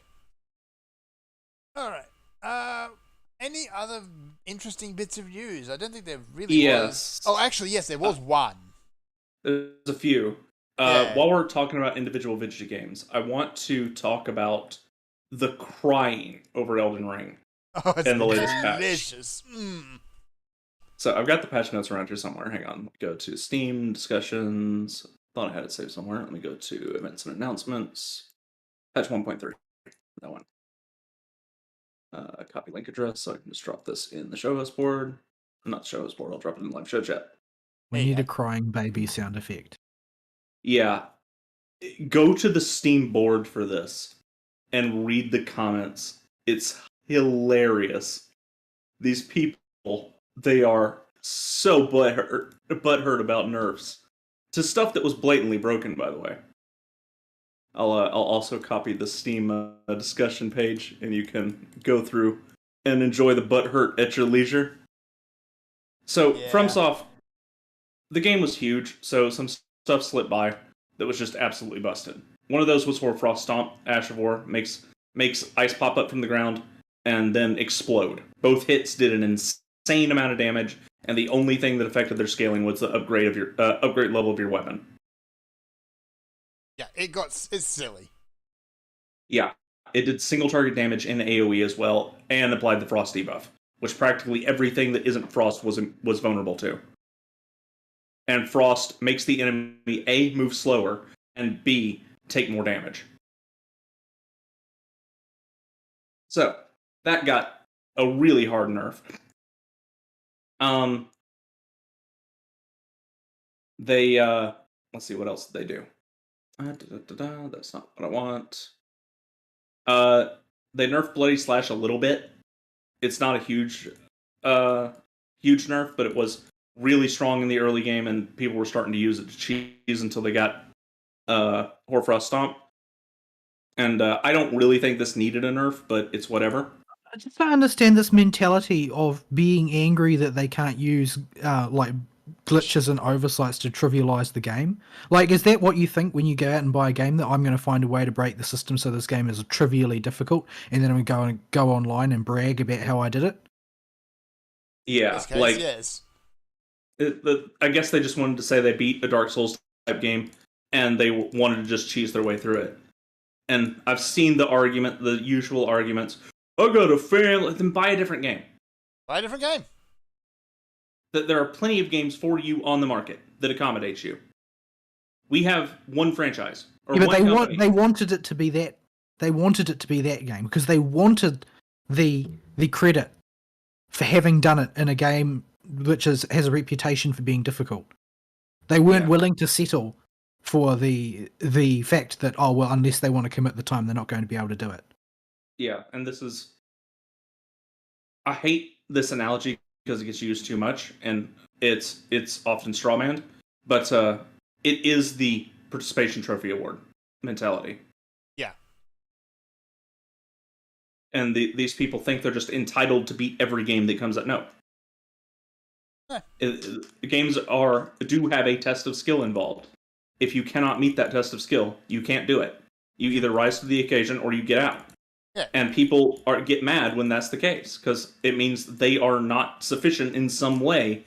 Alright. Any other interesting bits of news? I don't think there really Yes. was. Oh, actually, yes, there was one. There's a few. Yeah. While we're talking about individual video games, I want to talk about the crying over Elden Ring. Oh, it's And the latest patch. delicious. Mm. So I've got the patch notes around here somewhere. Hang on. Go to Steam discussions. Thought I had it saved somewhere. Let me go to events and announcements. Patch 1.3. That one. Copy link address, so I can just drop this in the show host board. Not show host board. I'll drop it in the live show chat. We There you need a go. crying baby sound effect. Yeah. Go to the Steam board for this and read the comments. It's hilarious. These people, they are so butthurt about nerfs to stuff that was blatantly broken, by the way. I'll also copy the Steam discussion page, and you can go through and enjoy the butthurt at your leisure. So, Yeah. FromSoft, the game was huge, so some stuff slipped by that was just absolutely busted. One of those was Hoarfrost Stomp. Ash of War makes ice pop up from the ground and then explode. Both hits did an insane amount of damage, and the only thing that affected their scaling was the upgrade of your upgrade level of your weapon. Yeah, it's silly. Yeah, it did single target damage in AoE as well, and applied the Frost debuff, which practically everything that isn't Frost was vulnerable to. And Frost makes the enemy A, move slower, and B, take more damage. So, that got a really hard nerf. They, let's see, what else did they do? That's not what I want. They nerfed Bloody Slash a little bit. It's not a huge nerf, but it was really strong in the early game, and people were starting to use it to cheese until they got Hoarfrost Stomp. And I don't really think this needed a nerf, but it's whatever. I just don't understand this mentality of being angry that they can't use like glitches and oversights to trivialize the game. Like, is that what you think when you go out and buy a game, that I'm going to find a way to break the system so this game is trivially difficult, and then I'm going to go online and brag about how I did it? Yeah, This case, like yes. I guess they just wanted to say they beat a Dark Souls type game, and they wanted to just cheese their way through it. And I've seen the usual arguments. I got a fan. Let them buy a different game. Buy a different game. That there are plenty of games for you on the market that accommodate you. We have one franchise. Or Yeah, but one company. they wanted it to be that. They wanted it to be that game because they wanted the credit for having done it in a game which has a reputation for being difficult. They weren't Yeah. willing to settle for the fact that, oh well, unless they want to commit the time, they're not going to be able to do it. Yeah, and this is. I hate this analogy because it gets used too much, and it's often strawmanned. But it is the participation trophy award mentality. Yeah. And these people think they're just entitled to beat every game that comes out. No. Games do have a test of skill involved. If you cannot meet that test of skill, you can't do it. You either rise to the occasion or you get out. Yeah. And people get mad when that's the case, because it means they are not sufficient in some way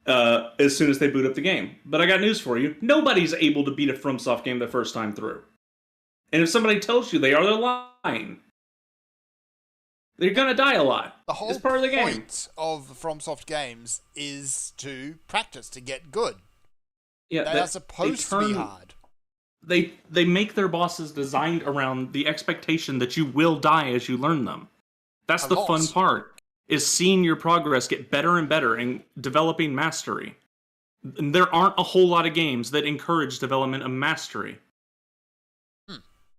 as soon as they boot up the game. But I got news for you. Nobody's able to beat a FromSoft game the first time through. And if somebody tells you they are, they're lying. They're going to die a lot. The whole it's part of the game. point of FromSoft games is to practice, to get good. Yeah, They are supposed to be hard. They make their bosses designed around the expectation that you will die as you learn them. That's the fun part, is seeing your progress get better and better and developing mastery. And there aren't a whole lot of games that encourage development of mastery.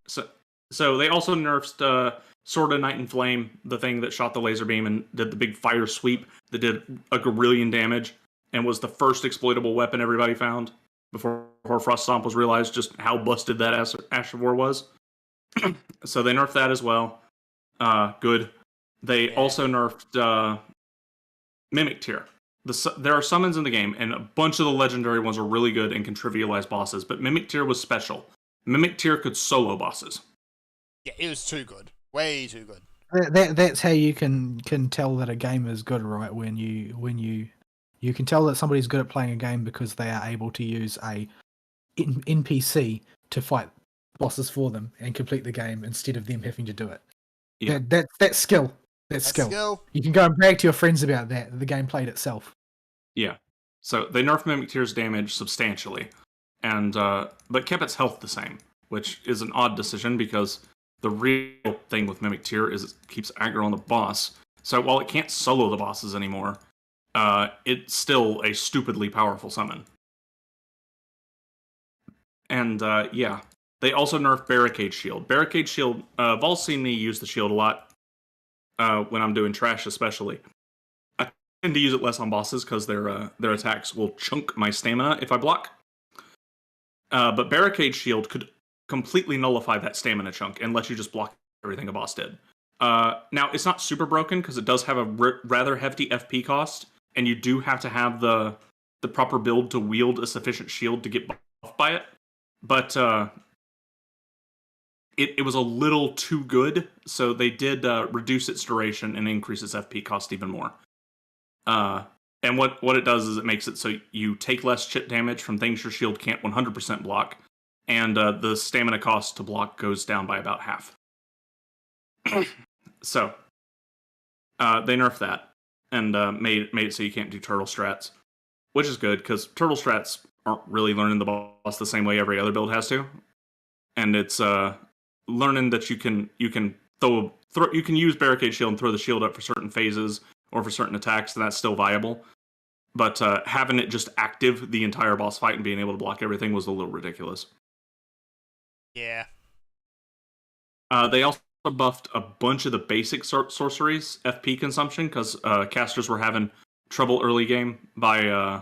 So they also nerfed Sword of Night and Flame, the thing that shot the laser beam and did the big fire sweep that did a gazillion damage and was the first exploitable weapon everybody found before Frost Stomp was realized just how busted that Ash of War was. So they nerfed that as well. Good. They also nerfed Mimic Tier. There are summons in the game, and a bunch of the legendary ones are really good and can trivialize bosses, but Mimic Tier was special. Mimic Tier could solo bosses. Yeah, it was too good. Way too good. That's how you can tell that a game is good, right? When you can tell that somebody's good at playing a game because they are able to use a NPC to fight bosses for them and complete the game instead of them having to do it. Yeah. That's skill. That's skill. You can go and brag to your friends about that. The game played itself. Yeah. So they nerfed Mimic Tier's damage substantially, and but kept its health the same, which is an odd decision because the real thing with Mimic Tier is it keeps aggro on the boss. So while it can't solo the bosses anymore, it's still a stupidly powerful summon. And yeah, they also nerfed Barricade Shield. Barricade Shield, Vol's seen me use the shield a lot when I'm doing trash, especially. I tend to use it less on bosses because their attacks will chunk my stamina if I block. But Barricade Shield could completely nullify that stamina chunk and let you just block everything a boss did. Now, it's not super broken because it does have a rather hefty FP cost, and you do have to have the proper build to wield a sufficient shield to get buffed by it. But it was a little too good, so they did reduce its duration and increase its FP cost even more. And what it does is it makes it so you take less chip damage from things your shield can't 100% block, and the stamina cost to block goes down by about half. So they nerfed that and made it so you can't do turtle strats, which is good because turtle strats aren't really learning the boss the same way every other build has to, and it's learning that you can use Barricade Shield and throw the shield up for certain phases or for certain attacks, and that's still viable. But having it just active the entire boss fight and being able to block everything was a little ridiculous. Yeah. They also buffed a bunch of the basic sorceries FP consumption because casters were having trouble early game by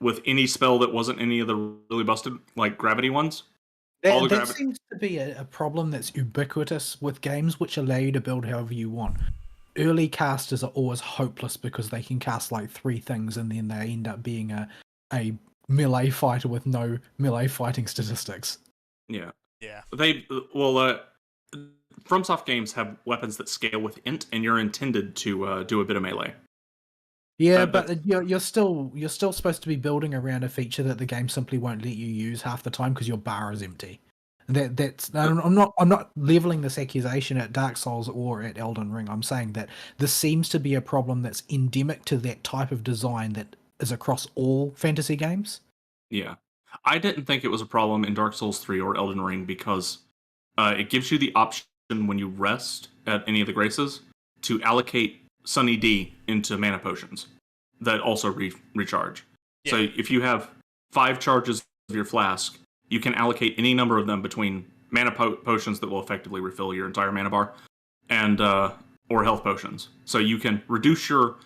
with any spell that wasn't any of the really busted like gravity ones. That seems to be a problem that's ubiquitous with games which allow you to build however you want. Early casters are always hopeless because they can cast like 3 things and then they end up being a melee fighter with no melee fighting statistics. Yeah. FromSoft games have weapons that scale with int, and you're intended to do a bit of melee. Yeah, but you're still supposed to be building around a feature that the game simply won't let you use half the time because your bar is empty. I'm not leveling this accusation at Dark Souls or at Elden Ring. I'm saying that this seems to be a problem that's endemic to that type of design that is across all fantasy games. Yeah. I didn't think it was a problem in Dark Souls 3 or Elden Ring because it gives you the option when you rest at any of the graces to allocate Sunny D into mana potions that also recharge. Yeah. So if you have 5 charges of your flask, you can allocate any number of them between mana potions that will effectively refill your entire mana bar, and or health potions. So you can reduce your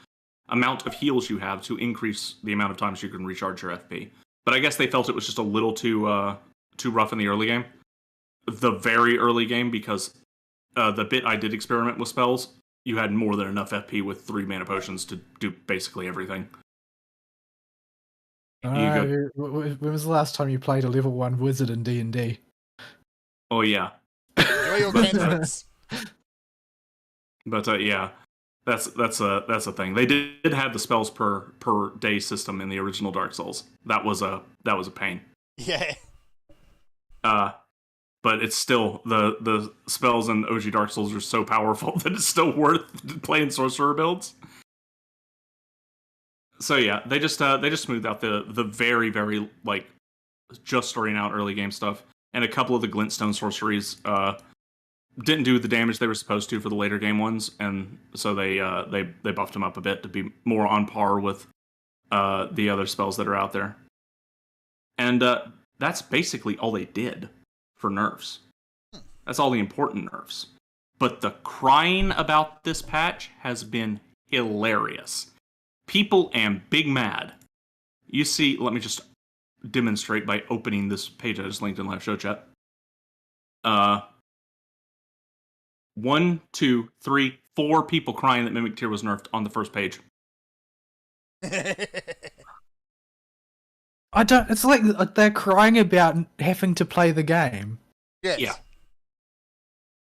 amount of heals you have to increase the amount of times you can recharge your FP. But I guess they felt it was just a little too rough in the early game. The very early game, because the bit I did experiment with spells, you had more than enough FP with 3 mana potions to do basically everything. When was the last time you played a level 1 wizard in D&D? Oh yeah. Enjoy your cantrips. But yeah, that's a thing. They did have the spells per day system in the original Dark Souls. That was a pain. Yeah. But it's still the spells in OG Dark Souls are so powerful that it's still worth playing sorcerer builds. So yeah, they just smoothed out the very, very like just starting out early game stuff, and a couple of the glintstone sorceries didn't do the damage they were supposed to for the later game ones, and so they buffed them up a bit to be more on par with the other spells that are out there. And that's basically all they did for nerfs. That's all the important nerfs. But the crying about this patch has been hilarious. People am big mad. You see, let me just demonstrate by opening this page I just linked in live show chat. 1, 2, 3, 4 people crying that Mimic Tear was nerfed on the first page. It's like they're crying about having to play the game. Yes. Yeah.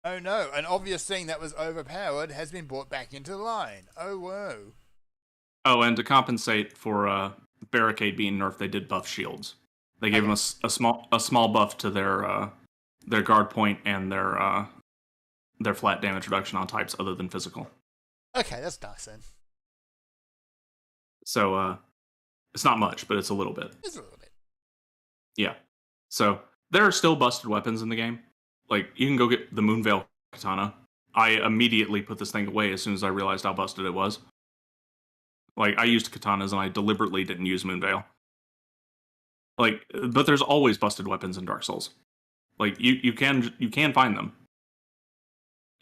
Oh no, an obvious thing that was overpowered has been brought back into line. Oh whoa. Oh, and to compensate for Barricade being nerfed, they did buff shields. They gave them a small buff to their guard point and their flat damage reduction on types other than physical. Okay, that's nice then. So it's not much, but it's a little bit. It's a little bit. Yeah. So there are still busted weapons in the game. Like, you can go get the Moonveil Katana. I immediately put this thing away as soon as I realized how busted it was. Like, I used katanas and I deliberately didn't use Moonveil. Like, but there's always busted weapons in Dark Souls. Like, you can find them.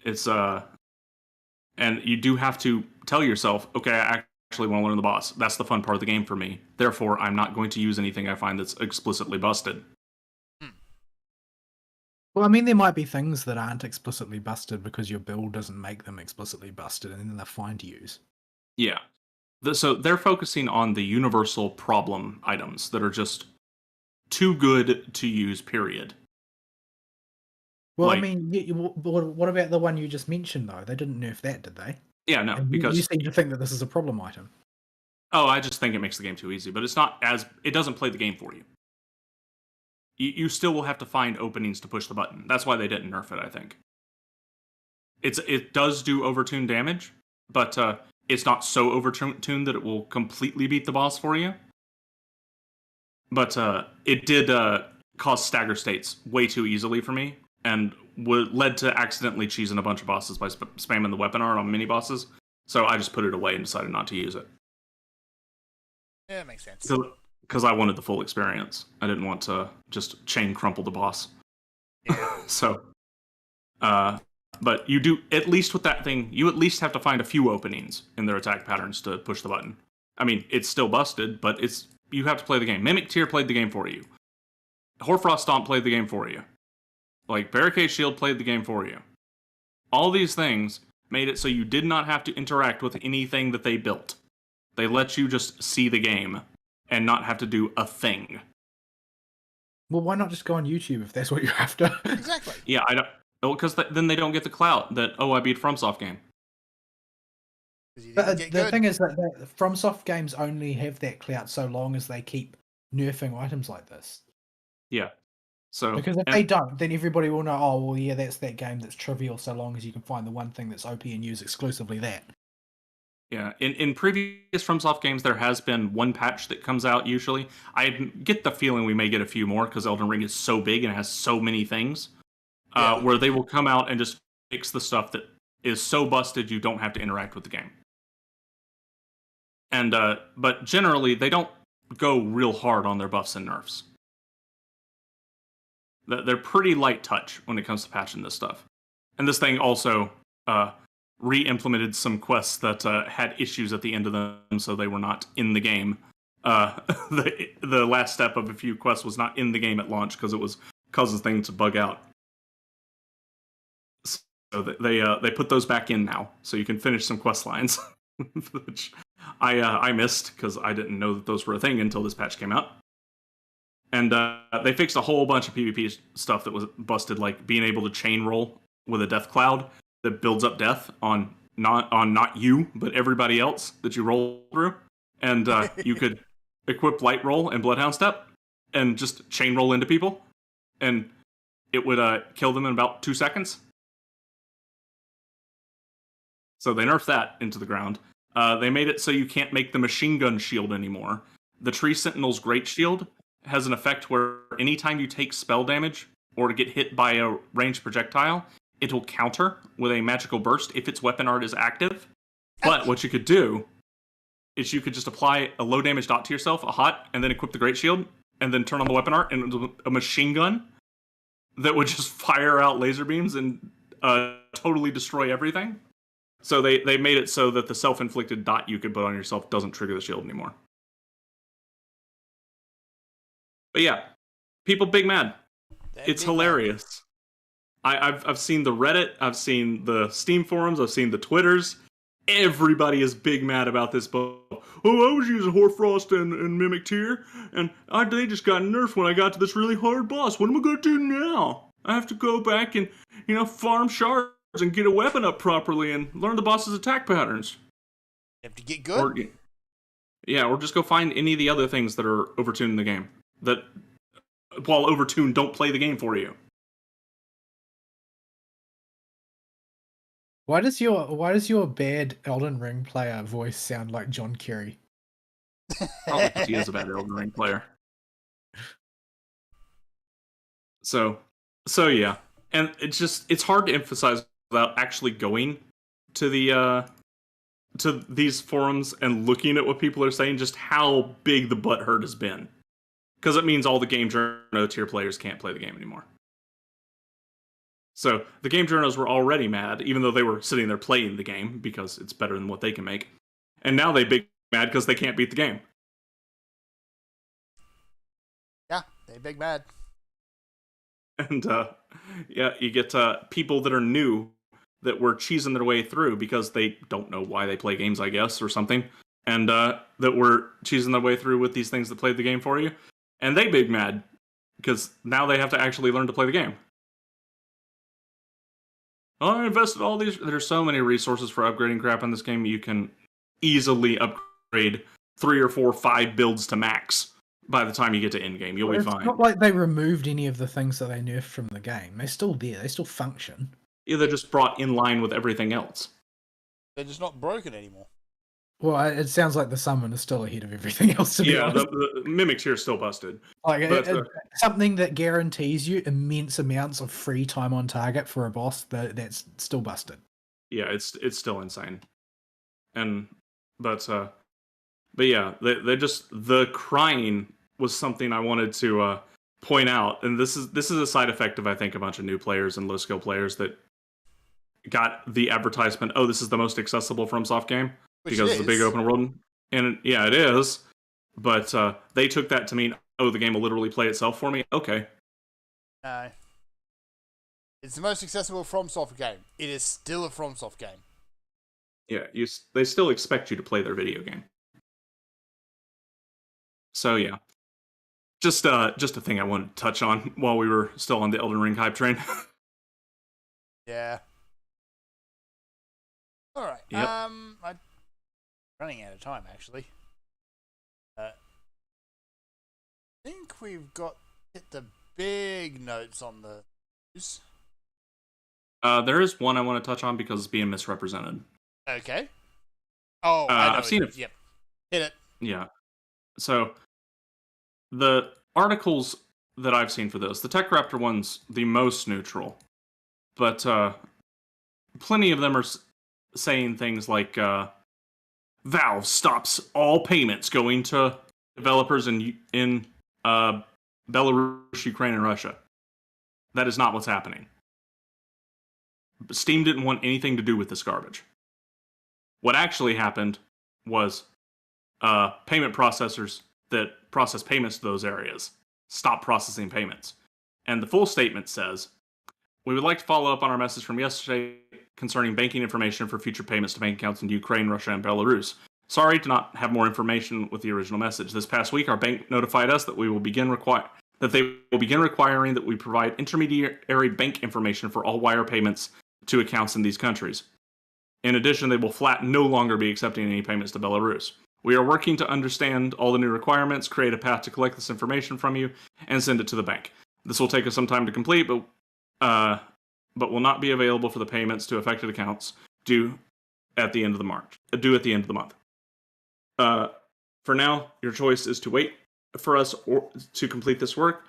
It's and you do have to tell yourself, okay, I actually want to learn the boss. That's the fun part of the game for me. Therefore, I'm not going to use anything I find that's explicitly busted. Well, I mean, there might be things that aren't explicitly busted because your build doesn't make them explicitly busted, and then they're fine to use. Yeah. So they're focusing on the universal problem items that are just too good to use, period. Well, Like, I mean, what about the one you just mentioned, though? They didn't nerf that, did they? yeah, no, And because you seem to think that this is a problem item. oh, I just think it makes the game too easy, but it's not it doesn't play the game for you. You still will have to find openings to push the button. That's why they didn't nerf it, I think. It does do overtuned damage, but it's not so overtuned that it will completely beat the boss for you. But it did cause stagger states way too easily for me, and led to accidentally cheesing a bunch of bosses by spamming the weapon art on mini bosses. So I just put it away and decided not to use it. Yeah, that makes sense. Because I wanted the full experience. I didn't want to just chain crumple the boss. Yeah. So, but you do, at least with that thing, you at least have to find a few openings in their attack patterns to push the button. I mean, it's still busted, but you have to play the game. Mimic Tear played the game for you. Hoarfrost Stomp played the game for you. Like, Barricade Shield played the game for you. All these things made it so you did not have to interact with anything that they built. They let you just see the game and not have to do a thing. Well, why not just go on YouTube if that's what you're after? Exactly. Yeah, I don't. Well, because then they don't get the clout that, oh, I beat FromSoft game. 'Cause you But didn't get the good. thing is that FromSoft games only have that clout so long as they keep nerfing items like this. Yeah. So Because if they don't, then everybody will know, oh, well, yeah, that's that game that's trivial so long as you can find the one thing that's OP and use exclusively that. yeah, in previous FromSoft games, there has been one patch that comes out usually. I get the feeling we may get a few more because Elden Ring is so big and has so many things, where they will come out and just fix the stuff that is so busted you don't have to interact with the game. And but generally, they don't go real hard on their buffs and nerfs. They're pretty light touch when it comes to patching this stuff. And this thing also re-implemented some quests that had issues at the end of them, so they were not in the game. The last step of a few quests was not in the game at launch because it was causing things to bug out. So they put those back in now, so you can finish some quest lines, which I missed because I didn't know that those were a thing until this patch came out. And they fixed a whole bunch of PvP stuff that was busted, like being able to chain roll with a death cloud that builds up death on not you, but everybody else that you roll through. And you could equip light roll and bloodhound step and just chain roll into people, and it would kill them in about 2 seconds. So they nerfed that into the ground. They made it so you can't make the machine gun shield anymore. The Tree Sentinel's Great Shield has an effect where anytime you take spell damage or to get hit by a ranged projectile, it will counter with a magical burst if its weapon art is active. But what you could do is you could just apply a low damage dot to yourself, a hot, and then equip the Great Shield, and then turn on the weapon art, and it was a machine gun that would just fire out laser beams and totally destroy everything. So they made it so that the self-inflicted dot you could put on yourself doesn't trigger the shield anymore. But yeah, people big mad. It's hilarious. I've seen the Reddit, I've seen the Steam forums, I've seen the Twitters. Everybody is big mad about this book. Oh, I was using Hoarfrost and Mimic Tier, and they just got nerfed when I got to this really hard boss. What am I going to do now? I have to go back and, farm shards and get a weapon up properly and learn the boss's attack patterns. You have to get good? Or just go find any of the other things that are overtuned in the game. That, while overtuned, don't play the game for you. Why does your bad Elden Ring player voice sound like John Kerry? Probably because he is a bad Elden Ring player. So yeah, and it's hard to emphasize without actually going to the to these forums and looking at what people are saying, just how big the butthurt has been. Because it means all the Game Journo tier players can't play the game anymore. So the Game Journos were already mad, even though they were sitting there playing the game, because it's better than what they can make. And now they big mad because they can't beat the game. Yeah, they big mad. And yeah, you get people that are new that were cheesing their way through because they don't know why they play games, I guess, or something. And that were cheesing their way through with these things that played the game for you. And they big mad because now they have to actually learn to play the game. Oh, I invested all these. There's so many resources for upgrading crap in this game. You can easily upgrade 3 or 4 or 5 builds to max by the time you get to endgame. You'll be fine. It's not like they removed any of the things that they nerfed from the game. They're still there. They still function. Yeah, they're just brought in line with everything else. They're just not broken anymore. Well, it sounds like the summon is still ahead of everything else. To be honest. The Mimics here is still busted. Like something that guarantees you immense amounts of free time on target for a boss that's still busted. Yeah, it's still insane. But yeah, they just, the crying was something I wanted to point out, and this is a side effect of, I think, a bunch of new players and low skill players that got the advertisement. Oh, this is the most accessible FromSoft game. Because it's a big open world. And yeah, it is. But they took that to mean, oh, the game will literally play itself for me? Okay. No. It's the most accessible FromSoft game. It is still a FromSoft game. Yeah, they still expect you to play their video game. So yeah. Just a thing I wanted to touch on while we were still on the Elden Ring hype train. Yeah. Alright. Yep. Running out of time, actually. I think we've hit the big notes on the news. There is one I want to touch on because it's being misrepresented. Okay. Oh, I know I've seen it. Yep. Hit it. Yeah. So, the articles that I've seen for this, the TechRaptor one's the most neutral. But plenty of them are saying things like, Valve stops all payments going to developers in Belarus, Ukraine, and Russia. That is not what's happening. Steam didn't want anything to do with this garbage. What actually happened was payment processors that process payments to those areas stopped processing payments. And the full statement says, we would like to follow up on our message from yesterday concerning banking information for future payments to bank accounts in Ukraine, Russia, and Belarus. Sorry to not have more information with the original message. This past week, our bank notified us that they will begin requiring that we provide intermediary bank information for all wire payments to accounts in these countries. In addition, they will no longer be accepting any payments to Belarus. We are working to understand all the new requirements, create a path to collect this information from you, and send it to the bank. This will take us some time to complete, but will not be available for the payments to affected accounts due at the end of the month. For now, your choice is to wait for us to complete this work,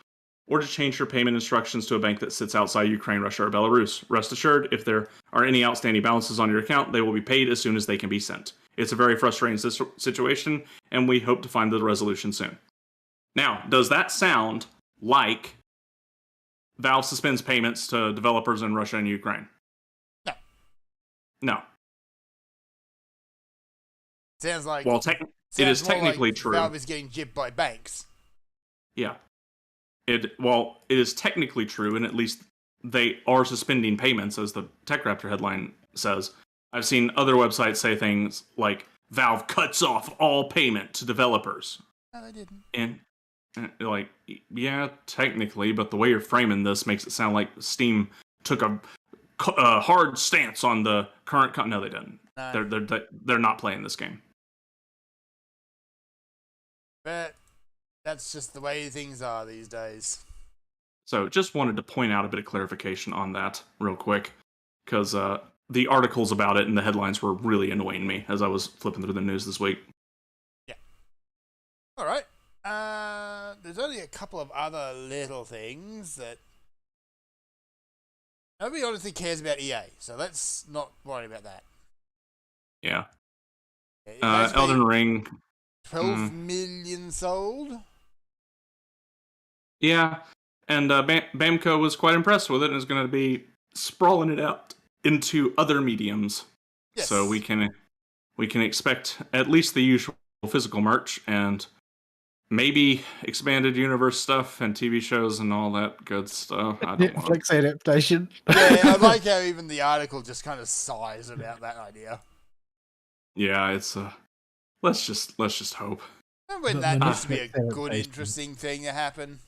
or to change your payment instructions to a bank that sits outside Ukraine, Russia, or Belarus. Rest assured, if there are any outstanding balances on your account, they will be paid as soon as they can be sent. It's a very frustrating situation, and we hope to find the resolution soon. Now, does that sound like Valve suspends payments to developers in Russia and Ukraine? No. No. Sounds like... Well, it is technically true. Valve is getting gypped by banks. Yeah. It is technically true, and at least they are suspending payments, as the TechRaptor headline says. I've seen other websites say things like, Valve cuts off all payment to developers. No, they didn't. And yeah, technically, but the way you're framing this makes it sound like Steam took a hard stance on the current... No, they didn't. No. They're not playing this game. But that's just the way things are these days. So just wanted to point out a bit of clarification on that real quick, because the articles about it and the headlines were really annoying me as I was flipping through the news this week. Yeah. All right. There's only a couple of other little things that nobody honestly cares about EA, so let's not worry about that. Yeah. Elden Ring. 12 million sold? Yeah, and Bamco was quite impressed with it and is going to be sprawling it out into other mediums. Yes. So we can expect at least the usual physical merch and maybe expanded universe stuff and TV shows and all that good stuff. Netflix adaptation. Yeah, I like how even the article just kind of sighs about that idea. Yeah, it's let's just hope. And when that used to be a good, interesting thing to happen.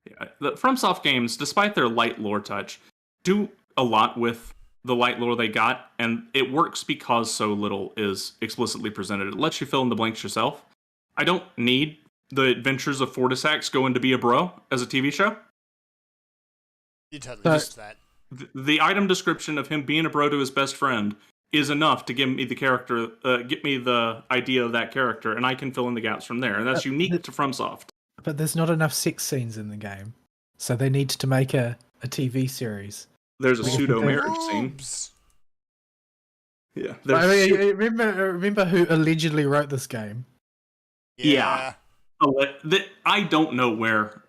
Yeah, the FromSoft games, despite their light lore touch, do a lot with the light lore they got, and it works because so little is explicitly presented. It lets you fill in the blanks yourself. I don't need the adventures of Fortisax going to be a bro as a TV show. You totally missed that. The item description of him being a bro to his best friend is enough to give me the character, get me the idea of that character, and I can fill in the gaps from there. And that's unique to FromSoft. But there's not enough sex scenes in the game, so they need to make a TV series. There's a pseudo marriage scene. Yeah. Remember who allegedly wrote this game? Yeah. I don't know where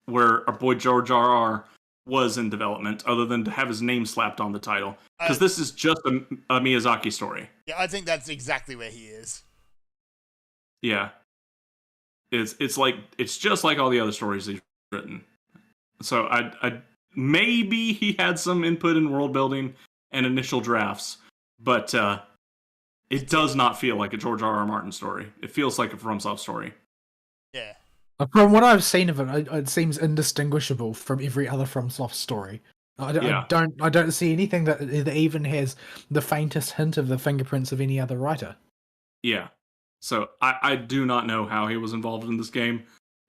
our boy George R.R. was in development, other than to have his name slapped on the title. Because this is just a Miyazaki story. Yeah, I think that's exactly where he is. Yeah. It's just like all the other stories he's written. So I maybe he had some input in world building and initial drafts, but it does not feel like a George R.R. Martin story. It feels like a FromSoft story. Yeah. From what I've seen of it seems indistinguishable from every other FromSoft story. I don't see anything that even has the faintest hint of the fingerprints of any other writer. Yeah. So I do not know how he was involved in this game,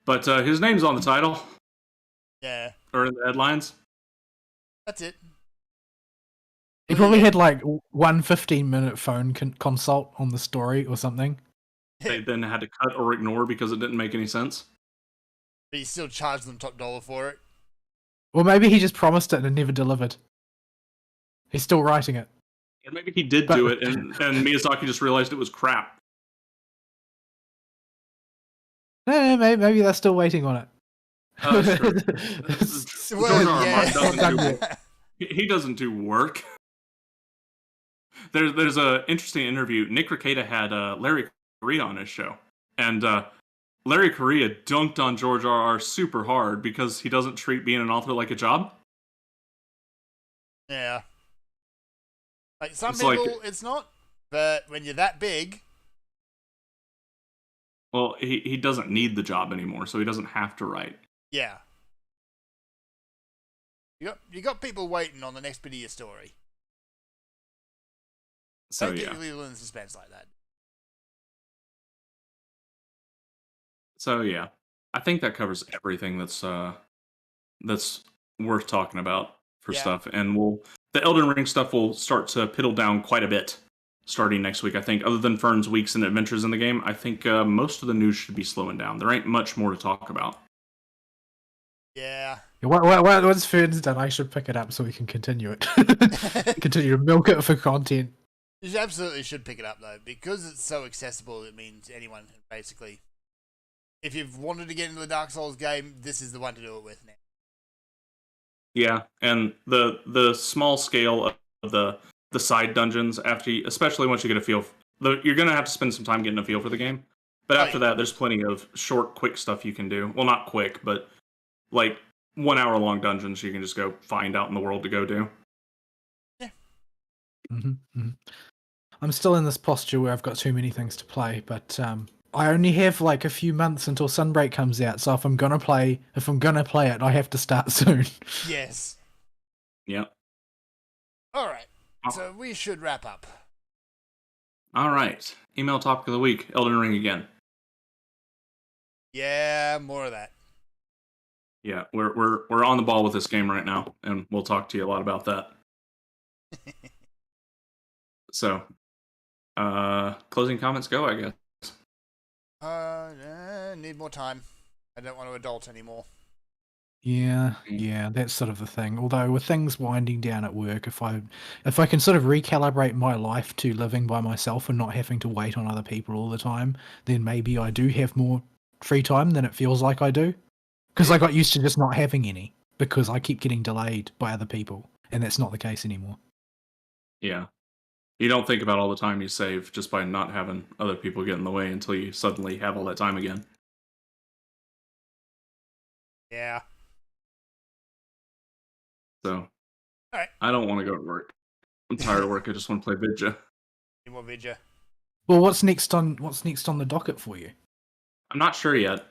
but his name's on the title. Yeah. Or in the headlines. That's it. He probably had like one 15-minute phone consult on the story or something. They then had to cut or ignore because it didn't make any sense. But he still charged them top dollar for it. Or maybe he just promised it and never delivered. He's still writing it. Or maybe he did do it and Miyazaki just realized it was crap. Maybe they're still waiting on it. Oh, that's true. George Well, R. R. yeah. Martin doesn't he doesn't do work. There's a interesting interview. Nick Rekieta had Larry Correia on his show, and Larry Correia dunked on George R. R. super hard because he doesn't treat being an author like a job. Yeah. Like some It's people, like- it's not. But when you're that big, Well, he doesn't need the job anymore, so he doesn't have to write. yeah. You got people waiting on the next bit of your story. So Don't yeah. get people in suspense like that. So yeah, I think that covers everything that's worth talking about for Yeah. stuff, and the Elden Ring stuff will start to piddle down quite a bit starting next week. I think, other than Fern's weeks and adventures in the game, I think most of the news should be slowing down. There ain't much more to talk about. Yeah. Once Fern's done, I should pick it up so we can continue it. Continue to milk it for content. You absolutely should pick it up though, because it's so accessible. It means anyone can basically. If you've wanted to get into the Dark Souls game, this is the one to do it with now. Yeah, and the small scale of the side dungeons especially once you get a feel, you're gonna have to spend some time getting a feel for the game. But after that, there's plenty of short, quick stuff you can do. Well, not quick, but like 1 hour long dungeons you can just go find out in the world to go do. I'm still in this posture where I've got too many things to play, but I only have like a few months until Sunbreak comes out. So if I'm gonna play it, I have to start soon. Yes. Yeah. All right. So we should wrap up. All right. Email topic of the week: Elden Ring again. Yeah, more of that. Yeah, we're on the ball with this game right now, and we'll talk to you a lot about that. So, closing comments go, I guess. Need more time. I don't want to adult anymore. Yeah, that's sort of the thing. Although with things winding down at work, if I can sort of recalibrate my life to living by myself and not having to wait on other people all the time, then maybe I do have more free time than it feels like I do. Because I got used to just not having any because I keep getting delayed by other people, and that's not the case anymore. Yeah. You don't think about all the time you save just by not having other people get in the way until you suddenly have all that time again. Yeah. So, Alright. I don't want to go to work. I'm tired of work. I just want to play Vidya. Need more Vidya. Well, what's next on the docket for you? I'm not sure yet.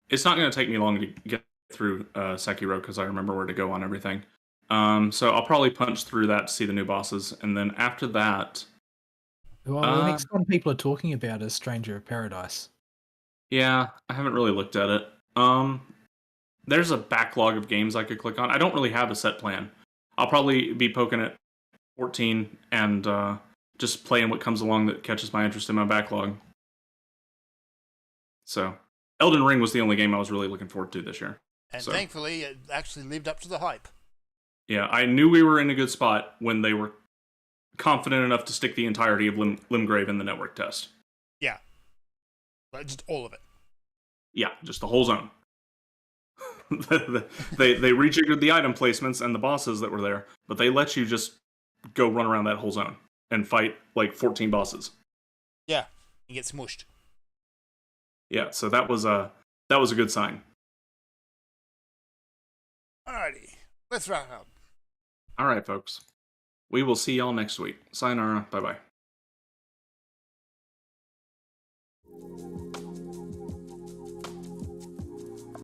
It's not going to take me long to get through Sekiro because I remember where to go on everything. So I'll probably punch through that to see the new bosses, and then after that, Well, the next one people are talking about is Stranger of Paradise. yeah, I haven't really looked at it. There's a backlog of games I could click on. I don't really have a set plan. I'll probably be poking at 14 and just playing what comes along that catches my interest in my backlog. So, Elden Ring was the only game I was really looking forward to this year. And So. thankfully, it actually lived up to the hype. Yeah, I knew we were in a good spot when they were confident enough to stick the entirety of Limgrave in the network test. Yeah. But just all of it. Yeah, just the whole zone. they rejiggered the item placements and the bosses that were there, but they let you just go run around that whole zone and fight like 14 bosses. Yeah. You get smushed. Yeah, so that was a good sign. Alrighty. Let's wrap up. All right, folks. We will see y'all next week. Sayonara. Bye-bye.